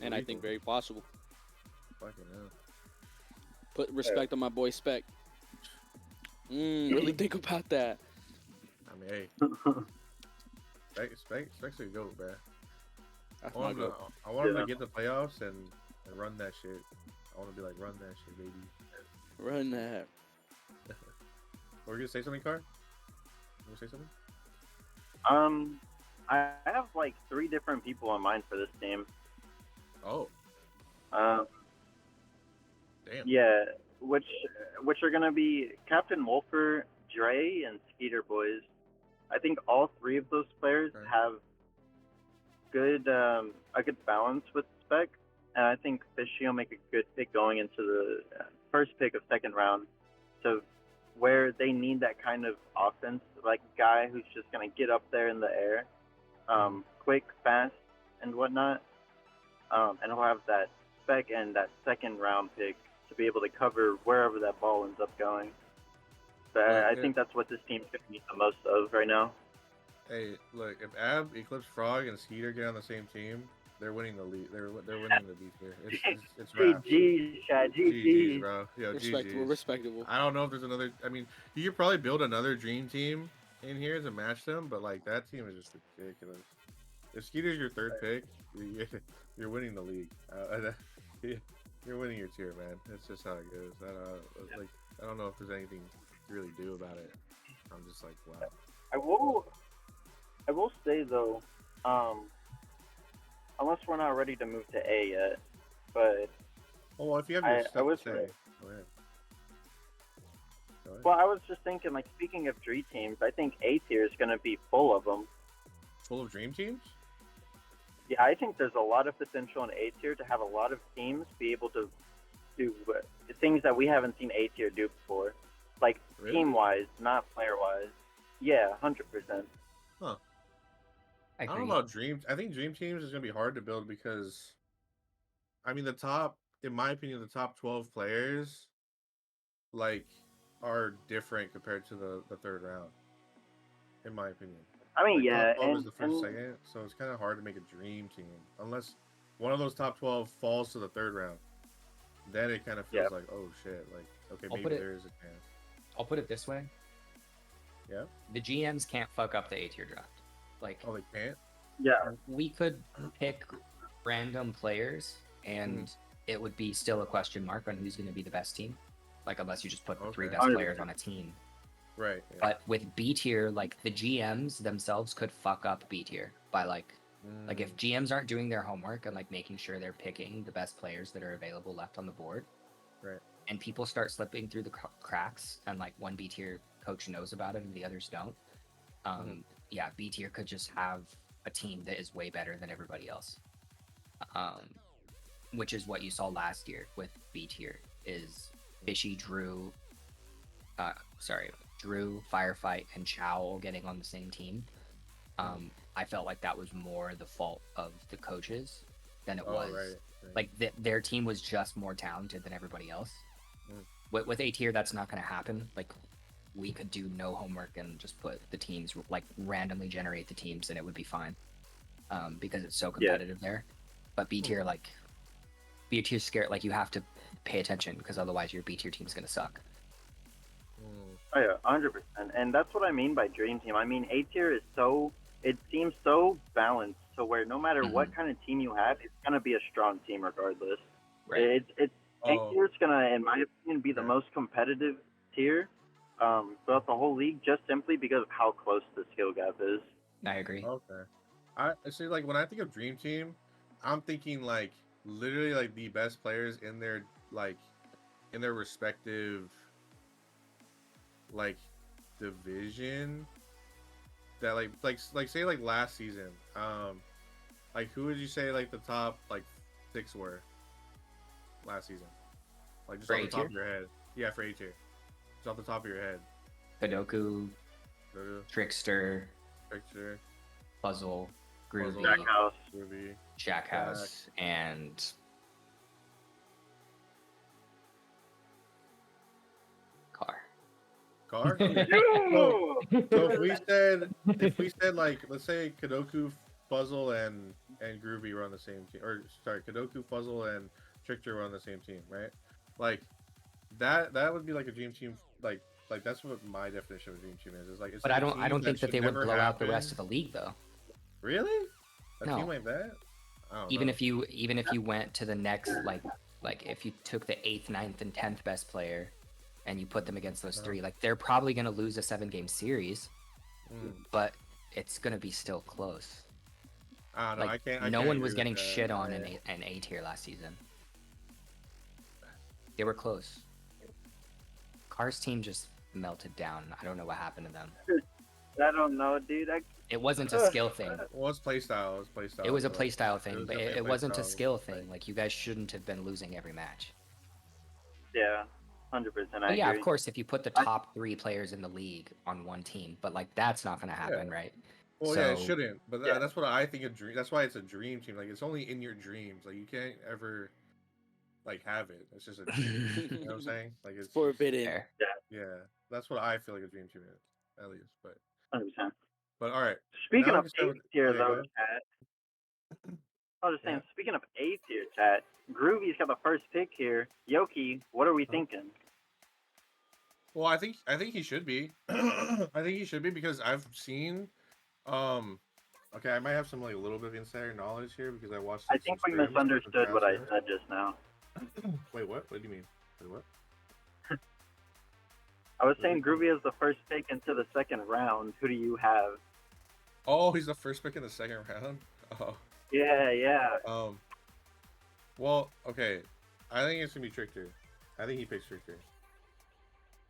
And I think very possible. Fucking hell. Put respect on my boy Spec. Really think about that. I mean, hey. Spec's a goat, man. That's I my want him goal. to get the playoffs and run that shit. I want to be like, run that shit, baby. Run that. Were you gonna say something, Car? You gonna say something? I have like 3 different people in mind for this team. Oh, Um, damn. yeah, which are gonna be Captain Wolfer, Dre, and Skeeter Boys. I think all 3 of those players Okay. have a good balance with Spec, and I think Fishy will make a good pick going into the first pick of second round. So where they need that kind of offense, like a guy who's just gonna get up there in the air, quick, fast, and whatnot. And he'll have that Spec and that second round pick to be able to cover wherever that ball ends up going. So I think that's what this team's gonna need the most of right now. Hey, look, if Ab, Eclipse Frog, and Skeeter get on the same team, they're winning the league. They're winning the beef here. It's rap. GG's, Chad. GG's, GG's. bro. Yo, Respectable, GG's. respectable. I don't know if there's another. I mean, you could probably build another dream team in here to match them, but like that team is just ridiculous. If Skeeter's your 3rd pick, you're winning the league. You're winning your tier, man. That's just how it goes. I don't know if there's anything to really do about it. I'm just like, wow. I will say though, unless we're not ready to move to A yet, but Oh, well, if you have your I stuff was to say, right. go ahead. Go ahead. well, I was just thinking, like, speaking of Dream teams, I think A tier is going to be full of them. Full of dream teams? Yeah, I think there's a lot of potential in A tier to have a lot of teams be able to do things that we haven't seen A tier do before, like Really? team wise, not player wise. Yeah, 100%. I I don't agree. know about dream. I think dream teams is gonna be hard to build because, I mean, in my opinion, the top 12 players, like, are different compared to the 3rd round. In my opinion, I mean, like, yeah, top 12 is and, the first, and second, so it's kind of hard to make a dream team unless one of those top 12 falls to the 3rd round. Then it kind of feels Yeah. like, oh shit, like, okay, I'll maybe put it- there is a chance. I'll put it this way. Yeah. The GMs can't fuck up the A tier draft. Like, Oh, they can't. yeah, we could pick random players and it would be still a question mark on who's going to be the best team. Like, unless you just put the 3 Okay. best 100%. players on a team. Right. Yeah. But with B tier, like, the GMs themselves could fuck up B tier by like if GMs aren't doing their homework and like making sure they're picking the best players that are available left on the board. Right. And people start slipping through the cracks and like one B tier coach knows about it and the others don't. Yeah, B tier could just have a team that is way better than everybody else. Which is what you saw last year with B tier. Is Fishy, Drew, Firefight, and Chow all getting on the same team. I felt like that was more the fault of the coaches than it was. Right. Like their team was just more talented than everybody else. With A tier, that's not going to happen. Like, we could do no homework and just put the teams, like, randomly generate the teams, and it would be fine. Because it's so competitive there. But B tier, like, B tier scared. Like, you have to pay attention because otherwise your B tier team is going to suck. Oh yeah, 100%. And that's what I mean by dream team. I mean, A tier is so, it seems so balanced to where no matter what kind of team you have, it's gonna be a strong team regardless. Right. A tier is gonna, in my opinion, be the most competitive tier throughout the whole league, just simply because of how close the skill gap is. I agree. Okay. I see. Like when I think of dream team, I'm thinking like literally like the best players in their respective like division. That like say like last season, like who would you say like the top like 6 were last season? Like just For off the A top tier? of your head. Yeah, for A tier. Just off the top of your head. Kadoku, Trickster, Puzzle, Groovy, Jackhouse, Shackhouse, and Car. So if we said like let's say Kadoku, Puzzle, and Groovy were on the same team, or sorry, Kadoku, Puzzle, and Trickster were on the same team, right? Like that would be like a dream team. Like that's what my definition of a dream team is. It's like it's But like I don't think that they would blow out the rest of the league though. Really? A No. team like that? I don't Even know. if you went to the next like if you took the 8th, 9th, and 10th best player and you put them against those three, like they're probably gonna lose a 7-game series, but it's gonna be still close. I don't know. Like, I no can't one agree was with getting that. shit on in A tier last season. They were close. Car's team just melted down. I don't know what happened to them. I don't know, dude. It wasn't a skill thing. Well, it's playstyle. It was a playstyle thing, but it wasn't a playstyle. skill thing. Like, you guys shouldn't have been losing every match. Yeah, 100%. But yeah, of course, if you put the top 3 players in the league on one team, but like that's not gonna happen, right? Well, so, yeah, it shouldn't. But that's what I think of dream. That's why it's a dream team. Like it's only in your dreams. Like you can't ever like have it. It's just a dream. You know what I'm saying? Like it's forbidden. Fair. Yeah, that's what I feel like a dream team is, at least. But 100%. all right. Speaking Now of we can A start with- tier, okay, go though, ahead. chat. I was just saying, speaking of A tier, chat, Groovy's got the first pick here. Yoki, what are we thinking? Well, I think he should be. I think he should be because I've seen. Okay, I might have some like a little bit of insider knowledge here because I watched. I think we misunderstood what I said just now. Wait, what? What do you mean? Wait, what? I was saying Groovy is the first pick into the second round. Who do you have? Oh, he's the first pick in the second round. Oh. Yeah. Well, okay. I think it's gonna be Trickster. I think he picks Trickster.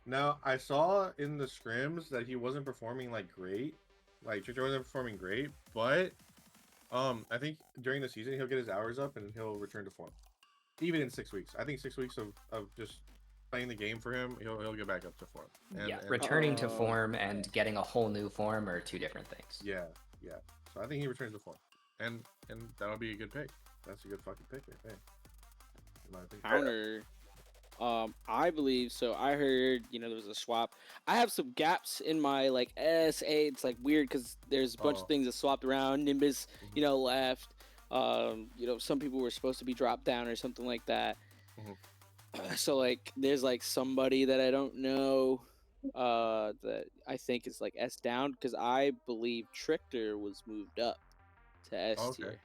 Now, I saw in the scrims that he wasn't performing like great. Like Trickster wasn't performing great, but I think during the season he'll get his hours up and he'll return to form. Even in 6 weeks. I think 6 weeks of just playing the game for him, he'll get back up to form. And Returning to form and getting a whole new form are two different things. Yeah. So I think he returns to form. And that'll be a good pick. That's a good fucking pick right there. In my opinion. Counter. I believe so. I heard, there was a swap. I have some gaps in my like SA. It's like weird because there's a bunch of things that swapped around. Nimbus, left. Some people were supposed to be dropped down or something like that. So like, there's like somebody that I don't know that I think is like S down because I believe Trickster was moved up to S tier.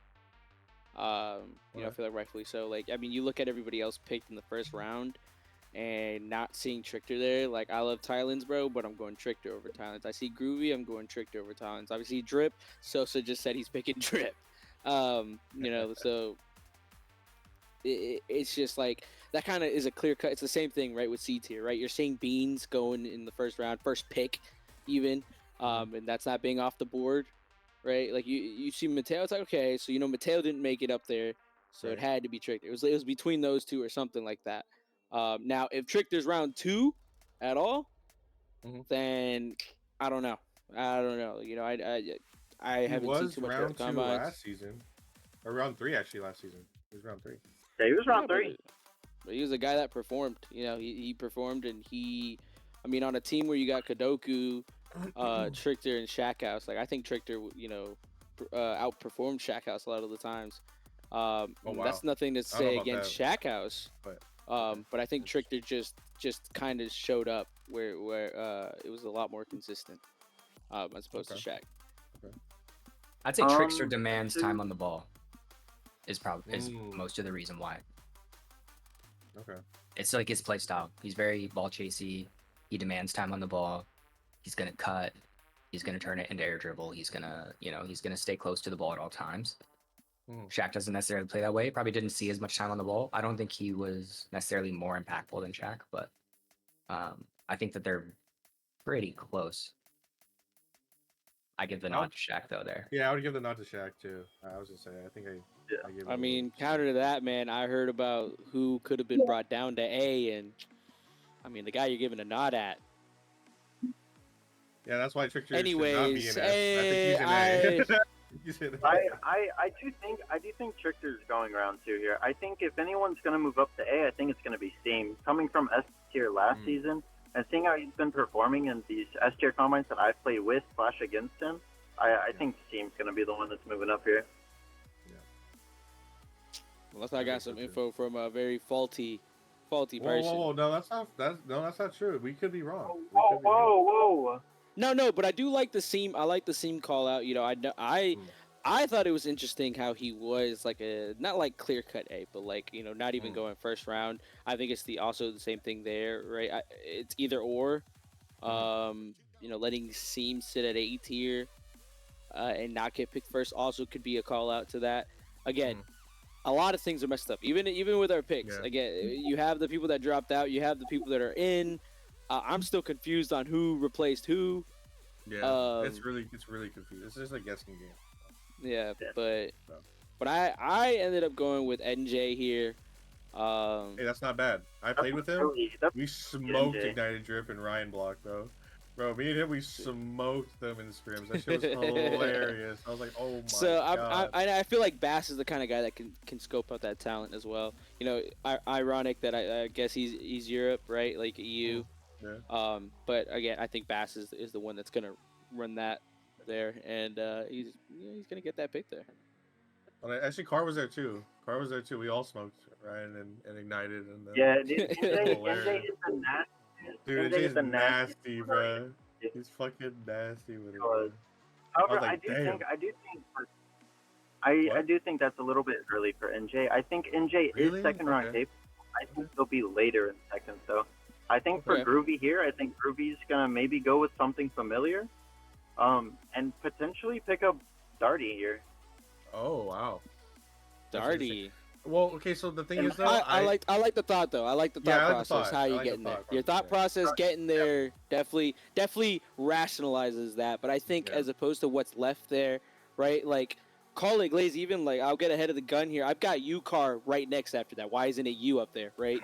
I feel like rightfully so. Like, I mean, you look at everybody else picked in the first round, and not seeing Trickster there. Like, I love Tylands, bro, but I'm going Trickster over Tylands. I see Groovy, I'm going Trickster over Tylands. Obviously, Drip. Sosa just said he's picking Drip. So it's just like that kind of is a clear cut. It's the same thing, right, with C tier, right? You're seeing Beans going in the first round, first pick, even, and that's not being off the board. right? Like you see Mateo, it's like, okay, so Mateo didn't make it up there, so it had to be Trichter. It was between those two or something like that. Now if Trichter's round 2 at all, then I don't know. I He haven't seen was too much round about the 2 combines. last season, or round 3 actually last season. He was round 3. Yeah, he was round 3. But he was a guy that performed. He performed, and on a team where you got Kadoku, Trichter, and Shackhouse. Like I think Trichter, outperformed Shackhouse a lot of the times. Wow. That's nothing to say against Shackhouse. But I think Trichter just kind of showed up where it was a lot more consistent, as opposed to Shaq. Okay. I'd say Trickster demands time on the ball. Is most of the reason why. Okay. It's like his play style. He's very ball chasey. He demands time on the ball. He's gonna cut. He's gonna turn it into air dribble. He's gonna stay close to the ball at all times. Shaq doesn't necessarily play that way. Probably didn't see as much time on the ball. I don't think he was necessarily more impactful than Shaq, but I think that they're pretty close. I give the nod to Shaq though there. Yeah, I would give the nod to Shaq too. I was gonna say, I think I give him Counter to that, man, I heard about who could have been brought down to A, and the guy you're giving a nod at. Yeah, that's why Trichter Anyways, should not be an I think he's an A. I do think Trichter's going round 2 here. I think if anyone's going to move up to A, I think it's going to be Steam. Coming from S tier last season and seeing how he's been performing in these S tier combines that I've played with / against him, I think Steam's going to be the one that's moving up here. Unless I got some info from a very faulty person. Whoa! No, that's not true. We could be wrong. Whoa! No, but I do like the seam. I like the seam call out. I thought it was interesting how he was like not like clear cut A, but like not even going first round. I think it's also the same thing there, right? It's either or. Letting seam sit at A tier and not get picked first also could be a call out to that. Again, a lot of things are messed up. Even with our picks, again, you have the people that dropped out. You have the people that are in. I'm still confused on who replaced who. Yeah, it's really confusing. It's just a guessing game. Yeah, but I ended up going with NJ here. Hey, that's not bad. I played with him. We smoked Ignited Drip and Ryan Block, bro. Bro, me and him, we smoked them in scrims. That shit was hilarious. I was like, oh my god. So I feel like Bass is the kind of guy that can scope out that talent as well. Ironic that I guess he's Europe, right? Like EU. Yeah. But again, I think Bass is the one that's gonna run that there, and he's gonna get that pick there. Well, actually, Carr was there too. We all smoked Ryan and Ignited, and NJ is a nasty. Dude, NJ is nasty, bro. He's fucking nasty with it. However, I do think that's a little bit early for NJ. I think NJ is second round tape. I think he'll be later in second, so. I think for Groovy here, I think Groovy's gonna maybe go with something familiar, and potentially pick up Darty here. Oh wow, Darty. Well, okay. So the thing is, though, I like the thought though. I like the thought process. How you getting there? Your thought process getting there definitely rationalizes that. But I think as opposed to what's left there, right? Like calling Glaze, even like I'll get ahead of the gun here. I've got U car right next after that. Why isn't it U up there, right?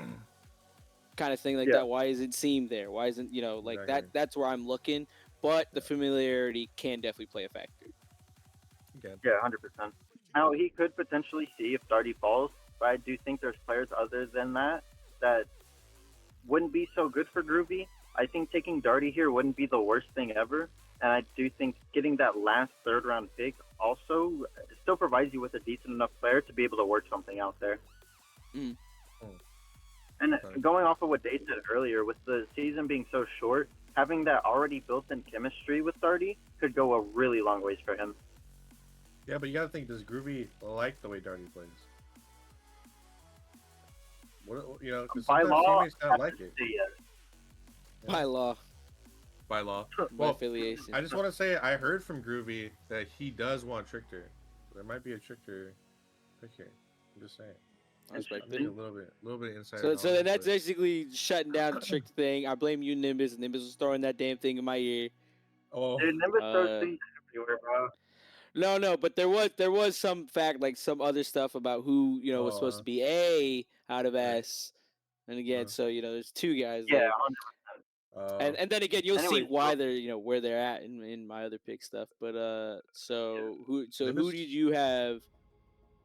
Kind of thing like that. Why isn't Seam there? Why isn't that? That's where I'm looking. But the familiarity can definitely play a factor. Yeah, 100%. Now he could potentially see if Darty falls, but I do think there's players other than that wouldn't be so good for Groovy. I think taking Darty here wouldn't be the worst thing ever, and I do think getting that last third round pick also still provides you with a decent enough player to be able to work something out there. And going off of what Dave said earlier, with the season being so short, having that already built-in chemistry with Darty could go a really long ways for him. Yeah, but you gotta think, does Groovy like the way Darty plays? Because by law, teammates don't like it. By law. Well, affiliation. I just want to say, I heard from Groovy that he does want Trichter. There might be a Trichter pick here. I'm just saying. I respect a it. little bit inside. So then that's basically shutting down the trick thing. I blame you, Nimbus. Nimbus was throwing that damn thing in my ear. Oh, dude, Nimbus throws things everywhere, bro. No, but there was some fact, like some other stuff about who was supposed to be A out of S, and again, so there's two guys Yeah, there. 100%. And then again, you'll see Anyways, why they're where they're at in my other pick stuff. But so who Nimbus- did you have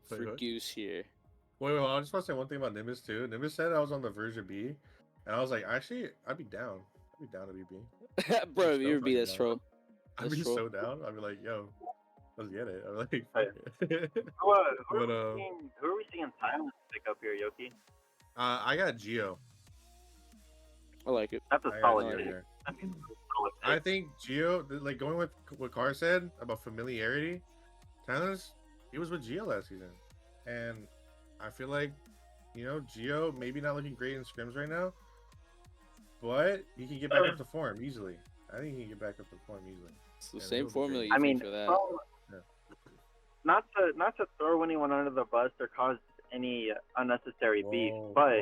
Wait, for what? Goose here? Wait, I just want to say one thing about Nimbus too. Nimbus said I was on the verge of B, and I was like, actually, I'd be down. I'd be down to be B. Bro, so you're be fucking that down. troll. I'd be so down. I'd be like, yo, let's get it. I'm like, Hey. fuck it. Who are But, we seeing Thailand pick up here, Yoki? I got Geo. I like it. That's a I got solid Geo pick. here. That's a solid pick. I think Geo, like going with what Carr said about familiarity, Tyler's, he was with Geo last season. And I feel like, Geo maybe not looking great in scrims right now, but he can get back up to form easily. I think he can get back up to form easily. It's the Yeah, same he'll be formula great. you I mean, for that. not to throw anyone under the bus or cause any unnecessary beef, but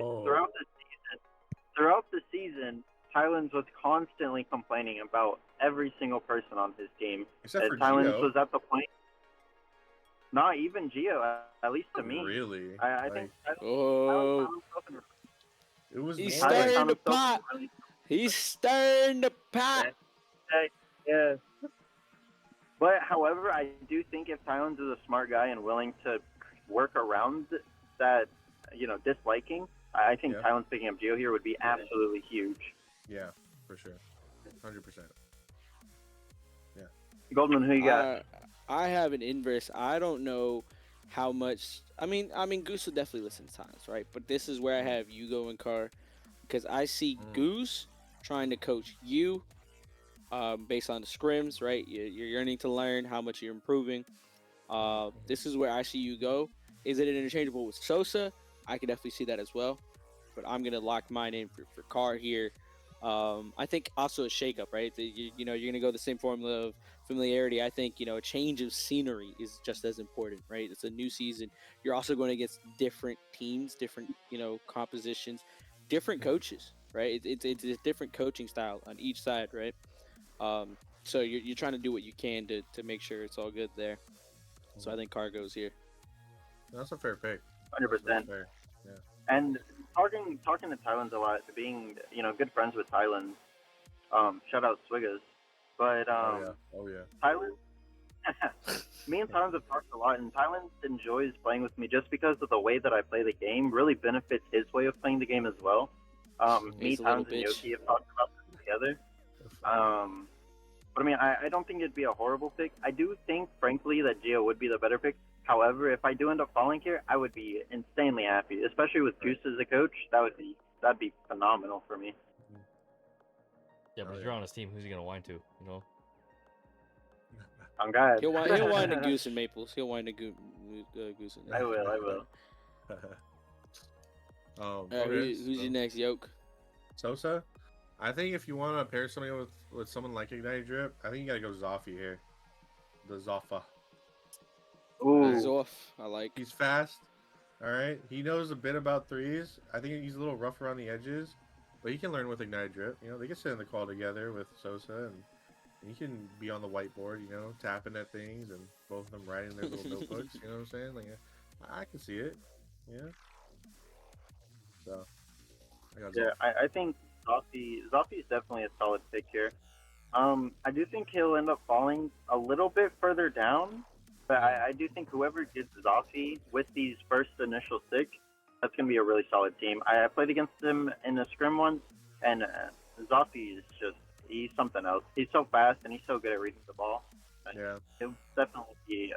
throughout the season, Tylenz was constantly complaining about every single person on his team. Except for Tylenz Geo. was at the point. Not even Geo, at least to me. Really? I think. Oh, It was he's more like- stirring the pot. He's stirring the pot. Yeah. But however, I do think if Tylenz is a smart guy and willing to work around that, disliking, I think Tylenz picking up Geo here would be absolutely huge. Yeah, for sure. 100%. Yeah. Goldman, who you got? I have an inverse. I don't know how much. I mean, Goose will definitely listen to times, right? But this is where I have you going, Carr, because I see Goose trying to coach you, based on the scrims, right? You're yearning to learn how much you're improving. This is where I see you go. Is it interchangeable with Sosa? I can definitely see that as well. But I'm gonna lock mine in for Carr here. I think also a shakeup, right? You're gonna go the same formula of familiarity. I think a change of scenery is just as important, right? It's a new season. You're also going against different teams, different compositions, different coaches, right? It's a different coaching style on each side, right? So you're trying to do what you can to make sure it's all good there. So I think Carr goes here. That's a fair pick. 100%. Yeah. And talking to Tylenz a lot, being good friends with Tylenz. Shout out Swiggas. But Oh yeah. Tylenz, me and Tylenz have talked a lot, and Tylenz enjoys playing with me just because of the way that I play the game. Really benefits his way of playing the game as well. Me, Tylenz, and Yoki have talked about this together. But I mean, I don't think it'd be a horrible pick. I do think, frankly, that Geo would be the better pick. However, if I do end up falling here, I would be insanely happy, especially with Goose as a coach. That'd be phenomenal for me. Yeah, but if you're on his team, who's he gonna whine to? I'm God. He'll whine to Goose and Maples. He'll whine to Goose and I will. Who's your next yoke? Sosa? I think if you want to pair something with someone like Ignite Drip, I think you gotta go Zoffy here. The Zoffa. Ooh. Zoff, I like. He's fast. All right. He knows a bit about threes. I think he's a little rough around the edges, but he can learn with Ignite Drip. They can sit in the call together with Sosa, and he can be on the whiteboard, tapping at things, and both of them writing their little notebooks. You know what I'm saying? Like, I can see it. Yeah. So, I think Zoffy is definitely a solid pick here. I do think he'll end up falling a little bit further down, but I do think whoever gets Zoffy with these first initial 6, that's going to be a really solid team. I played against him in a scrim once, and Zoffy is he's something else. He's so fast, and he's so good at reading the ball. Yeah. He'll definitely be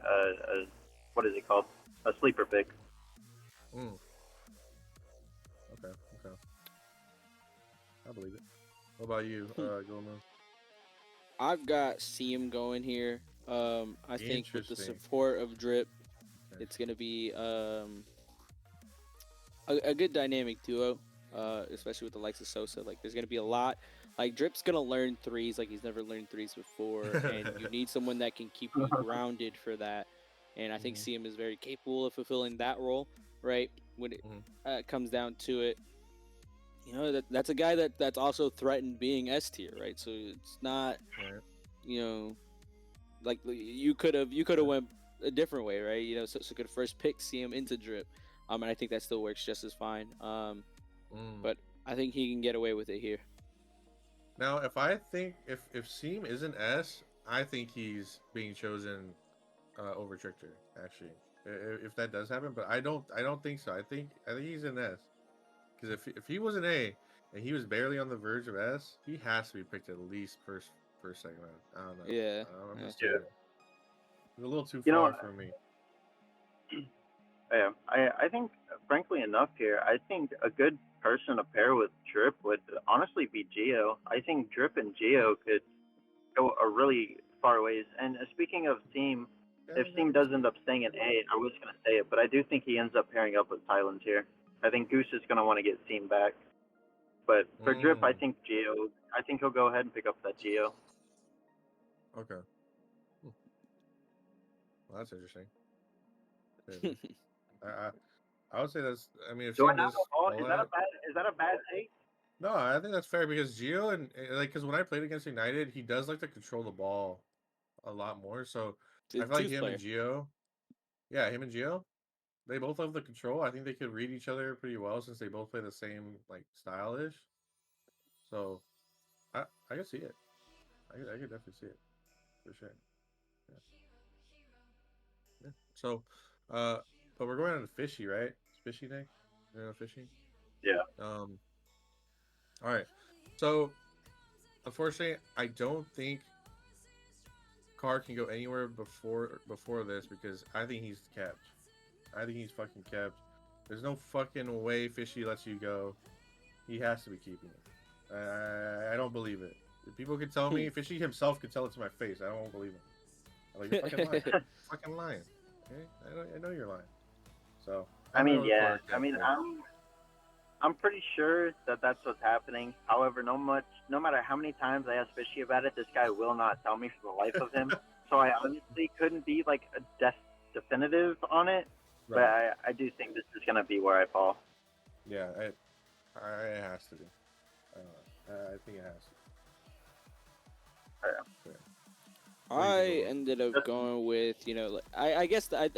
what is it called? A sleeper pick. Okay. I believe it. What about you, Goldman? I've got Siem going here. I think with the support of Drip, it's going to be a good dynamic duo, especially with the likes of Sosa. Like, there's going to be a lot. Like, Drip's going to learn threes like he's never learned threes before, and you need someone that can keep you grounded for that. And I think Siem is very capable of fulfilling that role, right? When it comes down to it. That's a guy that's also threatened being S tier, right? So it's not, like you could have went a different way, right? You know, so could first pick CM into drip, and I think that still works just as fine. But I think he can get away with it here. Now, if Seam isn't S, I think he's being chosen over Trickster. Actually, if that does happen, but I don't think so. I think he's an S, because if he was an A and he was barely on the verge of S, he has to be picked at least first segment. I don't know. Yeah. I'm Yeah. just it's a little too far for me. Yeah, I think, frankly enough here, I think a good person to pair with Drip would honestly be Geo. I think Drip and Geo could go a really far ways. And speaking of Seam, if Seam does end up staying in A, I was going to say it, but I do think he ends up pairing up with Thailand here. I think Goose is going to want to get Seam back. But for Drip, I think Geo. I think he'll go ahead and pick up that Geo. Okay. Well, that's interesting. I would say that's. I mean, if Do I Seam not does, know? Is that a bad take? No, I think that's fair because Gio and like, because when I played against United, he does like to control the ball a lot more. So I feel like him and Gio, him and Gio, they both love the control. I think they could read each other pretty well since they both play the same like style-ish. So I can see it. I could definitely see it for sure. Yeah. So, but we're going on to Fishy, right? It's Fishy Day. You know, Fishy. Yeah. All right. So, unfortunately, I don't think Carr can go anywhere before this because I think he's kept. I think he's fucking kept. There's no fucking way Fishy lets you go. He has to be keeping it. I don't believe it. If people could tell me, Fishy himself could tell it to my face. I won't believe him. I'm like, you're fucking lying. You're fucking lying. Okay? I know you're lying. So I mean, yeah. I mean, I'm pretty sure that that's what's happening. However, no matter how many times I ask Fishy about it, this guy will not tell me for the life of him. So I honestly couldn't be like a definitive on it. Right. But I do think this is gonna be where I fall. Yeah, it has to be. I think it has to. Yeah. I ended up going with, you know, like, I guess I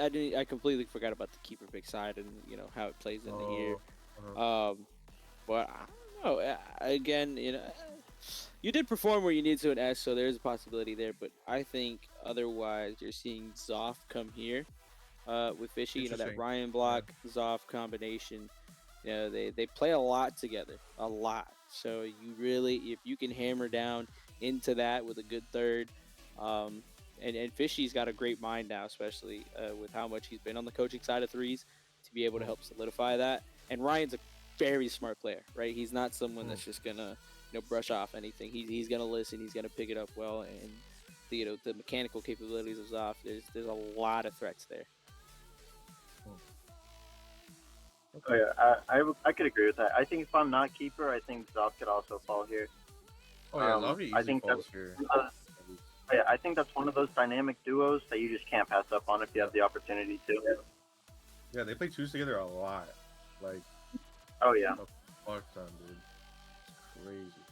completely forgot about the keeper pick side and, you know, how it plays in the year. But I don't know. Again, you know, you did perform where you need to in S, so there's a possibility there. But I think otherwise, you're seeing Zoff come here with Fishy. You know, that Ryan Block Zoff combination. You know, they play a lot together, a lot. So you really, if you can hammer down into that with a good third, and Fishy's got a great mind now, especially with how much he's been on the coaching side of threes, to be able to help solidify that. And Ryan's a very smart player, right? He's not someone that's just gonna, you know, brush off anything. He's gonna listen. He's gonna pick it up well, and you know, the mechanical capabilities of Zoff. There's a lot of threats there. Oh yeah, I could agree with that. I think if I'm not keeper, I think Zoff could also fall here. Oh yeah, Zoff I think falls here. I think that's one of those dynamic duos that you just can't pass up on if you have the opportunity to. Yeah, they play twos together a lot. Like, oh yeah, a fuck ton, dude. It's crazy.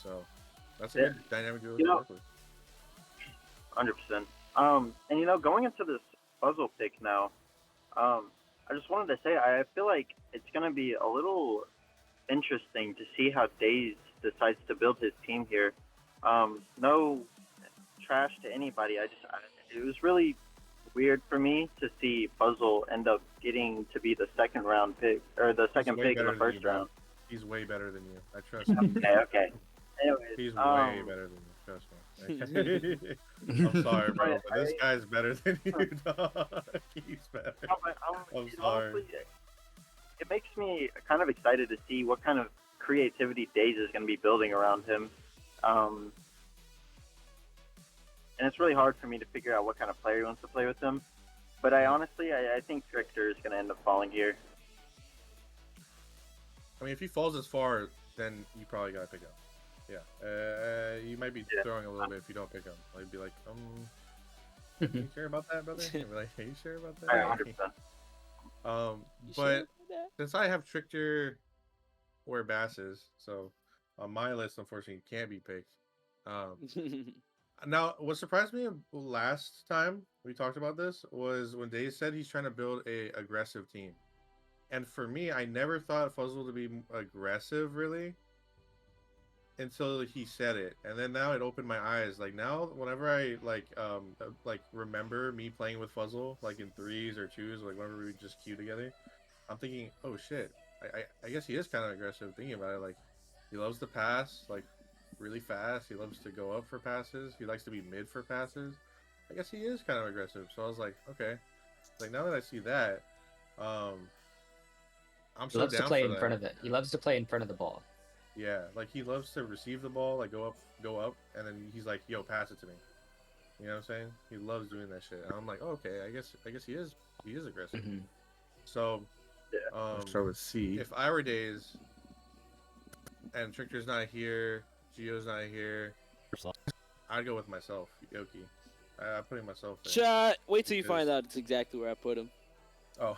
So that's a good dynamic duo to work with. 100%. And you know, going into this puzzle pick now, I just wanted to say I feel like it's gonna be a little interesting to see how Daze decides to build his team here. No trash to anybody. It was really weird for me to see Puzzle end up getting to be the second round pick or the second pick in the first round. He's way better than you. I trust him. Okay. Anyways, he's way better than you. Trust me. I'm sorry, bro, but this guy's better than you, dog. He's better. I'm sorry. Honestly, it makes me kind of excited to see what kind of creativity Daze is going to be building around him. And it's really hard for me to figure out what kind of player he wants to play with him. But I think Trickster is going to end up falling here. I mean, if he falls as far, then you probably got to pick him. Yeah. You might be throwing a little bit if you don't pick him. I'd be like, are you sure about that, brother? I'd be like, are you sure about that? 100%. But since I have Trickster where Bass is, so on my list, unfortunately, he can't be picked. Now, what surprised me last time we talked about this was when Dave said he's trying to build a aggressive team. And for me, I never thought Fuzzle to be aggressive really until he said it. And then now it opened my eyes. Like now, whenever I like remember me playing with Fuzzle, like in threes or twos, like whenever we just queue together, I'm thinking, oh shit, I guess he is kind of aggressive. Thinking about it, like he loves to pass, like really fast. He loves to go up for passes. He likes to be mid for passes. I guess he is kind of aggressive. So I was like, okay. Like now that I see that, um, I'm He so loves to down play for in that. front of it. He loves to play in front of the ball. Yeah, like he loves to receive the ball, like go up, and then he's like, "Yo, pass it to me." You know what I'm saying? He loves doing that shit. And I'm like, oh, okay, I guess he is aggressive. Mhm. So, So is C. if I were Days and Trickster's not here, Geo's not here, I'd go with myself, Yoki. I'm putting myself there. Chat. Wait till you Because- find out it's exactly where I put him. Oh,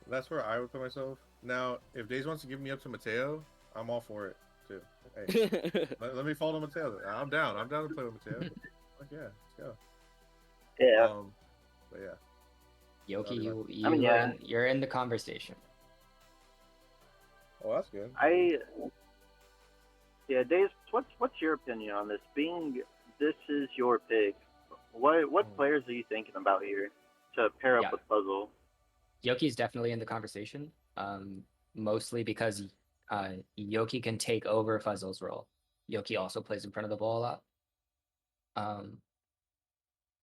that's where I would put myself. Now, if Days wants to give me up to Mateo, I'm all for it too. Hey, let me follow Mateo. I'm down. I'm down to play with Mateo. Like, yeah, let's go. Yeah. But yeah. Yoki, I mean, yeah. you're in the conversation. Oh, that's good. Yeah, Dave, what's your opinion on this? Being this is your pick, what players are you thinking about here to pair up Yeah. with Puzzle? Yoki's definitely in the conversation. Mostly because Yoki can take over Fuzzle's role. Yoki also plays in front of the ball a lot.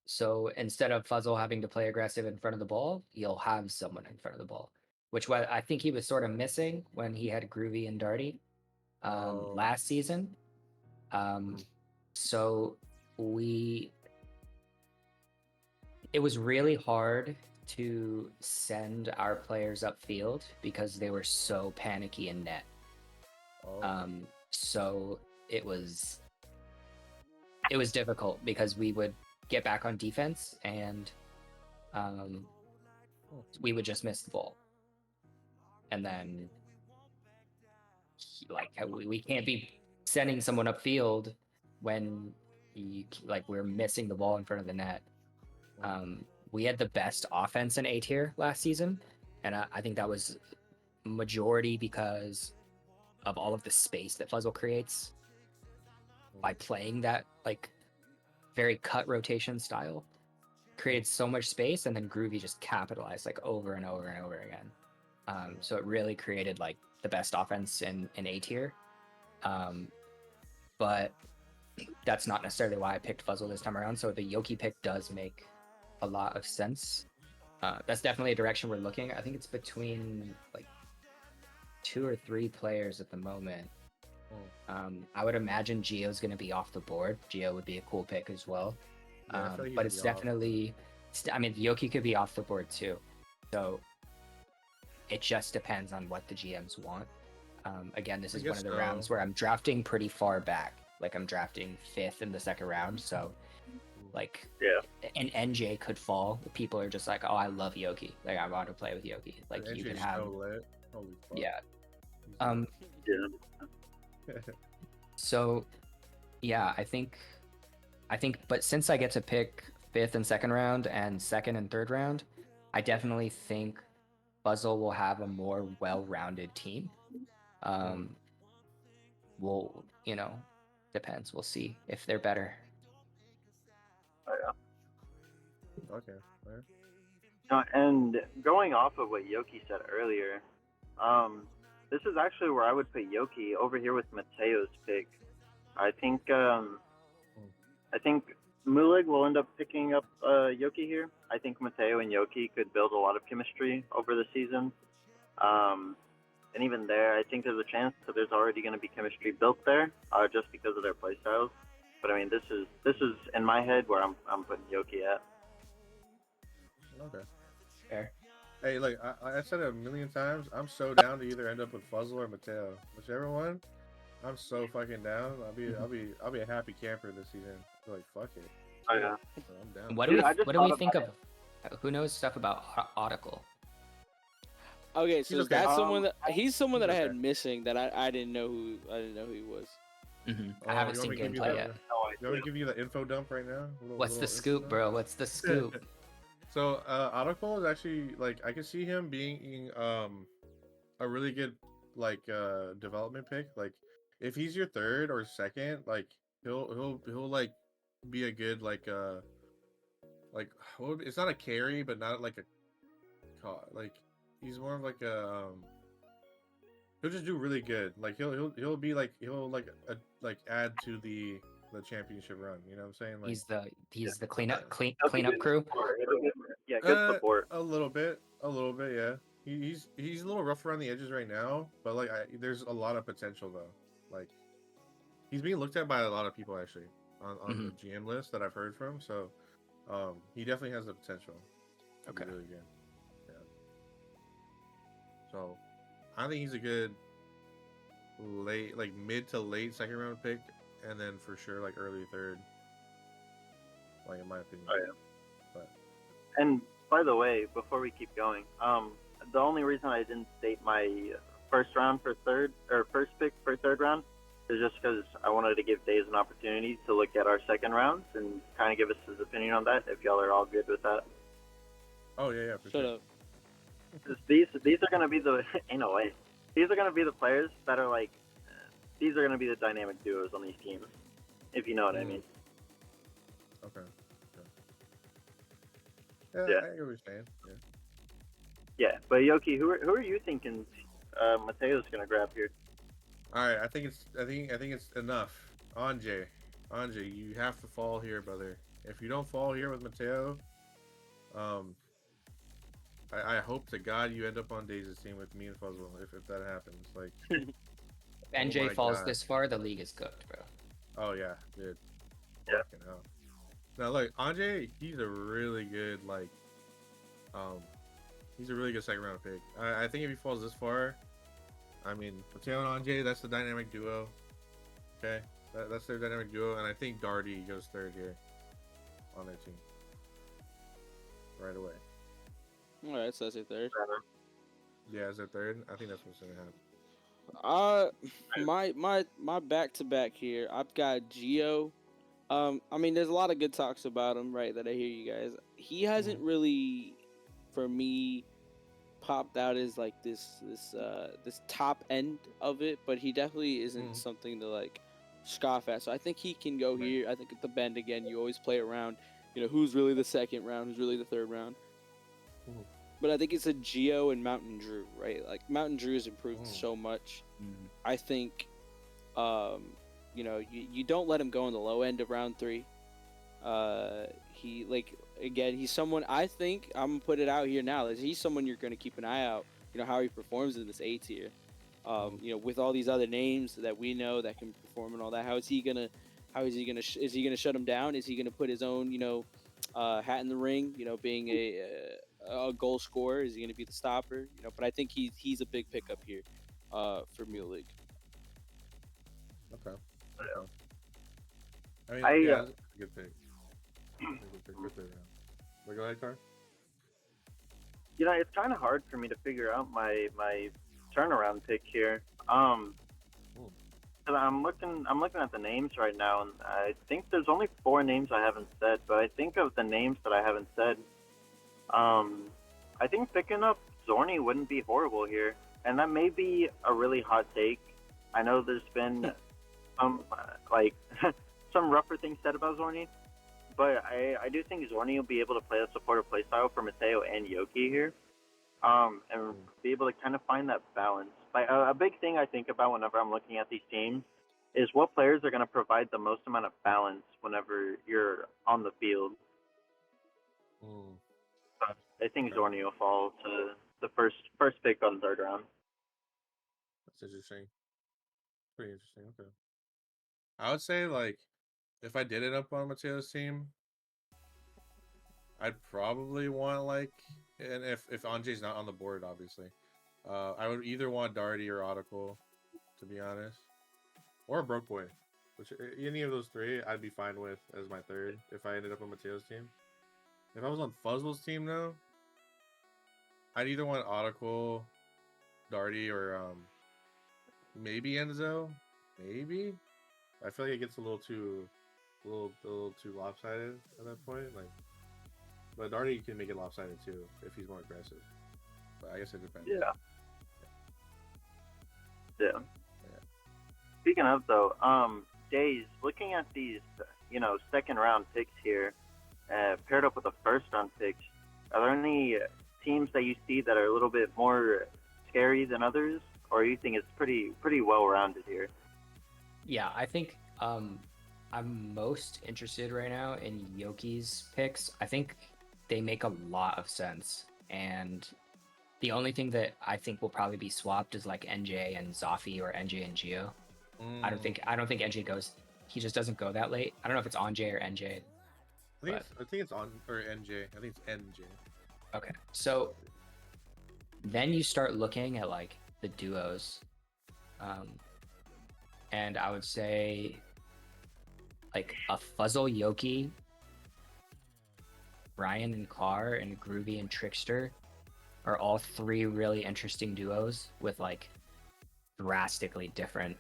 So instead of Fuzzle having to play aggressive in front of the ball, he'll have someone in front of the ball, which I think he was sort of missing when he had Groovy and Darty last season. So it was really hard to send our players upfield because they were so panicky in net. So it was difficult because we would get back on defense and we would just miss the ball. And then we can't be sending someone upfield when we're missing the ball in front of the net. We had the best offense in A tier last season, and I think that was majority because of all of the space that Fuzzle creates by playing that very cut rotation style. Created so much space, and then Groovy just capitalized over and over and over again. So it really created the best offense in A tier. But that's not necessarily why I picked Fuzzle this time around. So the Yoki pick does make a lot of sense. That's definitely a direction we're looking. I think it's between 2 or 3 players at the moment. I would imagine Geo's going to be off the board. Geo would be a cool pick as well. Yeah, But it's definitely, Yoki could be off the board too. So it just depends on what the GMs want. Again, this is one of the rounds where I'm drafting pretty far back. I'm drafting 5th in the 2nd round. So an NJ could fall. People are just like, oh, I love Yoki. I want to play with Yoki. You can have. Holy fuck. Yeah. So, yeah, I think, but since I get to pick 5th and 2nd round and 2nd and 3rd round, I definitely think Fuzzle will have a more well-rounded team. We'll, depends. We'll see if they're better. Okay. And going off of what Yoki said earlier, this is actually where I would put Yoki over here with Mateo's pick. I think Mulig will end up picking up Yoki here. I think Mateo and Yoki could build a lot of chemistry over the season. And even there, I think there's a chance that there's already going to be chemistry built there, just because of their playstyles. But I mean, this is in my head where I'm putting Yoki at. Okay. Fair. Hey, I said it a million times. I'm so down to either end up with Fuzzle or Mateo, whichever one. I'm so fucking down. I'll be a happy camper this season. Fuck it. Oh yeah. So I'm down. What do we think of? Who knows stuff about Audicle? Okay, so He's okay. that's someone that he's someone He's that I had okay. missing that I didn't know who he was. I haven't you seen want me to give you gameplay the, yet. You want me to give you the info dump right now? What's the info scoop, dump? bro? What's the scoop? So Article is actually like I can see him being a really good like development pick. Like if he's your third or second, like he'll like be a good like it's not a carry, but not like like he's more of like a he'll just do really good. Like he'll be like like add to the championship run. You know what I'm saying? Like He's the cleanup crew. Yeah, good support. a little bit, yeah. He's a little rough around the edges right now, but like there's a lot of potential though. Like he's being looked at by a lot of people actually on the GM list that I've heard from. So he definitely has the potential to be really good. Yeah. So I think he's a good late, like mid to late second round pick, and then for sure like early third. Like in my opinion. Oh yeah. But and by the way, before we keep going, the only reason I didn't state my first round for third or first pick for third round is just because I wanted to give Days an opportunity to look at our second rounds and kind of give us his opinion on that. If y'all are all good with that. Oh yeah, for Shut sure. up. These are gonna be the in a way. These are gonna be the players that are like. These are gonna be the dynamic duos on these teams, if you know what I mean. Okay. Yeah. I get what you're saying. Yeah. Yeah, but Yoki, who are you thinking Mateo's gonna grab here? All right, I think it's enough. Anjay, you have to fall here, brother. If you don't fall here with Mateo, I hope to God you end up on Days' team with me and Fuzzle if that happens. Like, NJ my falls God. this far, the league is cooked, bro. Oh yeah, dude. Yeah. Fucking hell. Now look, Anjay, he's a really good he's a really good second round pick. I think if he falls this far, I mean Mateo and Anjay, that's the dynamic duo. Okay, that's their dynamic duo, and I think Darty goes third here on their team right away. All right, so that's your third. Yeah, is their third? I think that's what's gonna happen. My back to back here. I've got Gio. I mean, there's a lot of good talks about him, right? That I hear you guys. He hasn't really, for me, popped out as like this top end of it, but he definitely isn't something to like scoff at. So I think he can go here. I think at the bend again, you always play around. You know, who's really the second round, who's really the third round. But I think it's a Geo and Mountain Drew, right? Like Mountain Drew has improved so much. I think, you know, you don't let him go on the low end of round 3. He he's someone I think I'm gonna put it out here now. He's someone you're gonna keep an eye out. You know how he performs in this A tier. You know, with all these other names that we know that can perform and all that. Is he gonna shut him down? Is he gonna put his own hat in the ring? You know, being a goal scorer. Is he gonna be the stopper? You know, but I think he's a big pickup here for Mule League. Okay. I mean, yeah, that's a good pick. Good third round. But go ahead, Car. You know, it's kind of hard for me to figure out my turnaround pick here. I'm looking at the names right now, and I think there's only 4 names I haven't said. But I think of the names that I haven't said, I think picking up Zorni wouldn't be horrible here, and that may be a really hot take. I know there's been some rougher things said about Zorni, but I do think Zorni will be able to play a supportive playstyle for Mateo and Yoki here, and be able to kind of find that balance. Like a big thing I think about whenever I'm looking at these teams is what players are going to provide the most amount of balance whenever you're on the field. I think Zorni will fall to the first pick on third round. That's interesting. Pretty interesting. Okay. I would say like if I did it up on Mateo's team, I'd probably want and if Anjay's not on the board, obviously, I would either want Darty or Audicle, to be honest, or Broke Boy, which any of those 3 I'd be fine with as my third if I ended up on Mateo's team. If I was on Fuzzle's team though, I'd either want Audicle, Darty, or maybe Enzo, maybe. I feel like it gets a little too lopsided at that point. Like, but Darty can make it lopsided too if he's more aggressive. But I guess it depends. Yeah. Speaking of though, Days, looking at these, second round picks here, paired up with the first round picks, are there any teams that you see that are a little bit more scary than others, or you think it's pretty well rounded here? Yeah, I think I'm most interested right now in Yoki's picks. I think they make a lot of sense, and the only thing that I think will probably be swapped is like NJ and Zoffy or NJ and Geo. I don't think NJ goes. He just doesn't go that late. I don't know if it's on J or NJ. I think it's on or NJ. I think it's NJ. Okay, so then you start looking at like the duos, and I would say like a Fuzzle Yoki, Ryan and Carr, and Groovy and Trickster are all three really interesting duos with like drastically different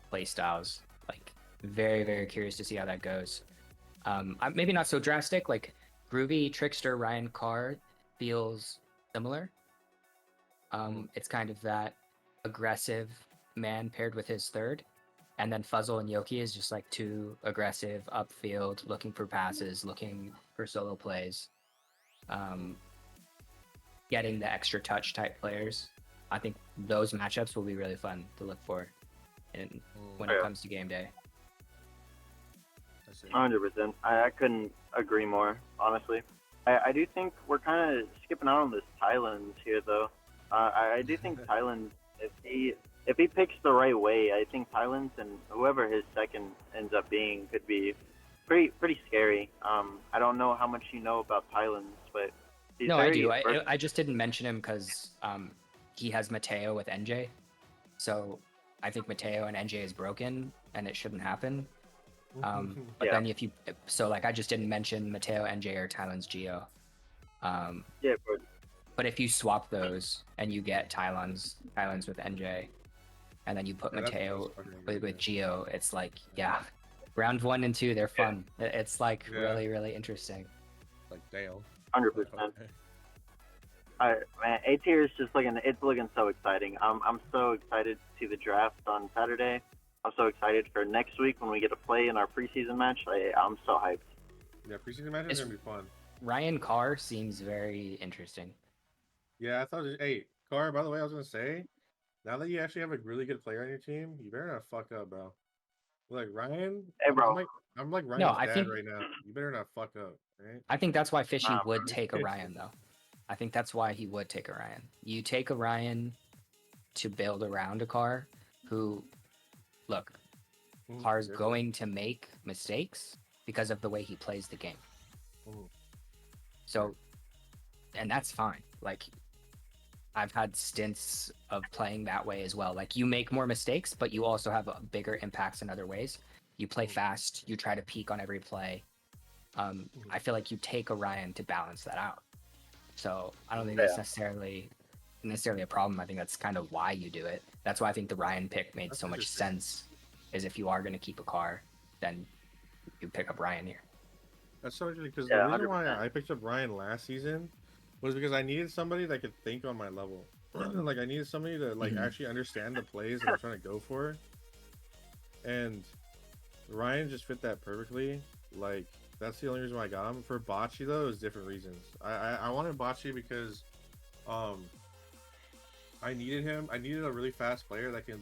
play styles. Like very, very curious to see how that goes. Maybe not so drastic. Like Groovy, Trickster, Ryan, Carr feels similar. It's kind of that aggressive man paired with his third. And then Fuzzle and Yoki is just like too aggressive, upfield, looking for passes, looking for solo plays, getting the extra touch type players. I think those matchups will be really fun to look for when it comes to game day. 100%. I couldn't agree more, honestly. I do think we're kind of skipping out on this Thailand here, though. I do think Thailand, if he picks the right way, I think Thailand and whoever his second ends up being could be pretty scary. I don't know how much you know about Thailand, but no, I do. I just didn't mention him because he has Mateo with NJ, so I think Mateo and NJ is broken and it shouldn't happen. But then I just didn't mention Mateo, NJ, or Thailand's Geo. But if you swap those and you get Thailand's with NJ, and then you put Mateo with Geo, it's like, round 1 and 2, they're fun. It's like really, really interesting. Like Dale. 100%. Man, A tier is just looking so exciting. I'm so excited to see the draft on Saturday. I'm so excited for next week when we get to play in our preseason match. I'm so hyped. Yeah, preseason match is gonna be fun. Ryan Carr seems very interesting. Yeah, I thought. Hey, Carr. By the way, I was gonna say, now that you actually have a really good player on your team, you better not fuck up, bro. Like Ryan. Hey, bro. I'm like Ryan's dad right now. You better not fuck up, right? I think that's why Fishy would take a Ryan, though. I think that's why he would take a Ryan. You take a Ryan to build around a Carr who, look, Carr's going to make mistakes because of the way he plays the game. So, and that's fine. Like, I've had stints of playing that way as well. Like, you make more mistakes, but you also have bigger impacts in other ways. You play fast. You try to peak on every play. I feel like you take a Ryan to balance that out. So I don't think that's necessarily a problem. I think that's kind of why you do it. That's why I think the Ryan pick made so much sense. Is if you are going to keep a Carr, then you pick up Ryan here. That's so interesting because the reason why I picked up Ryan last season was because I needed somebody that could think on my level. Like I needed somebody to actually understand the plays that I'm trying to go for. And Ryan just fit that perfectly. Like that's the only reason why I got him. For Bocce though, it was different reasons. I wanted Bocce because I needed him. I needed a really fast player that can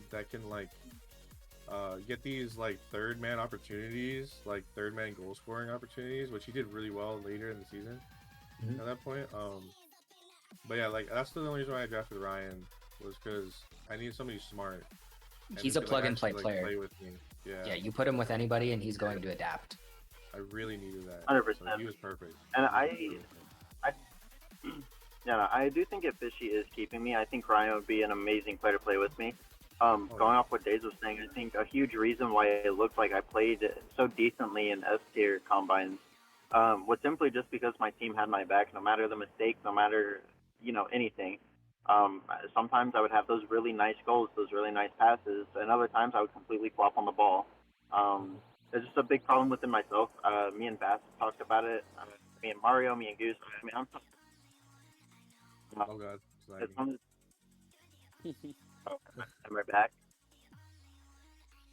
get these like third man opportunities, like third man goal scoring opportunities, which he did really well later in the season. At that point, but yeah, like that's the only reason why I drafted Ryan was because I needed somebody smart. He's a plug and play player. Play with me. Yeah, you put him with anybody and he's going to adapt. I really needed that. 100%. So he was perfect. And I do think if Fishy is keeping me, I think Ryan would be an amazing player to play with me. Going off what Days was saying, I think a huge reason why it looked like I played so decently in S tier combines was simply just because my team had my back, no matter the mistake, no matter anything. Sometimes I would have those really nice goals, those really nice passes, and other times I would completely flop on the ball. There's just a big problem within myself. Me and Bass talked about it. Me and Mario, me and Goose. I mean, Oh god. it's one am I back?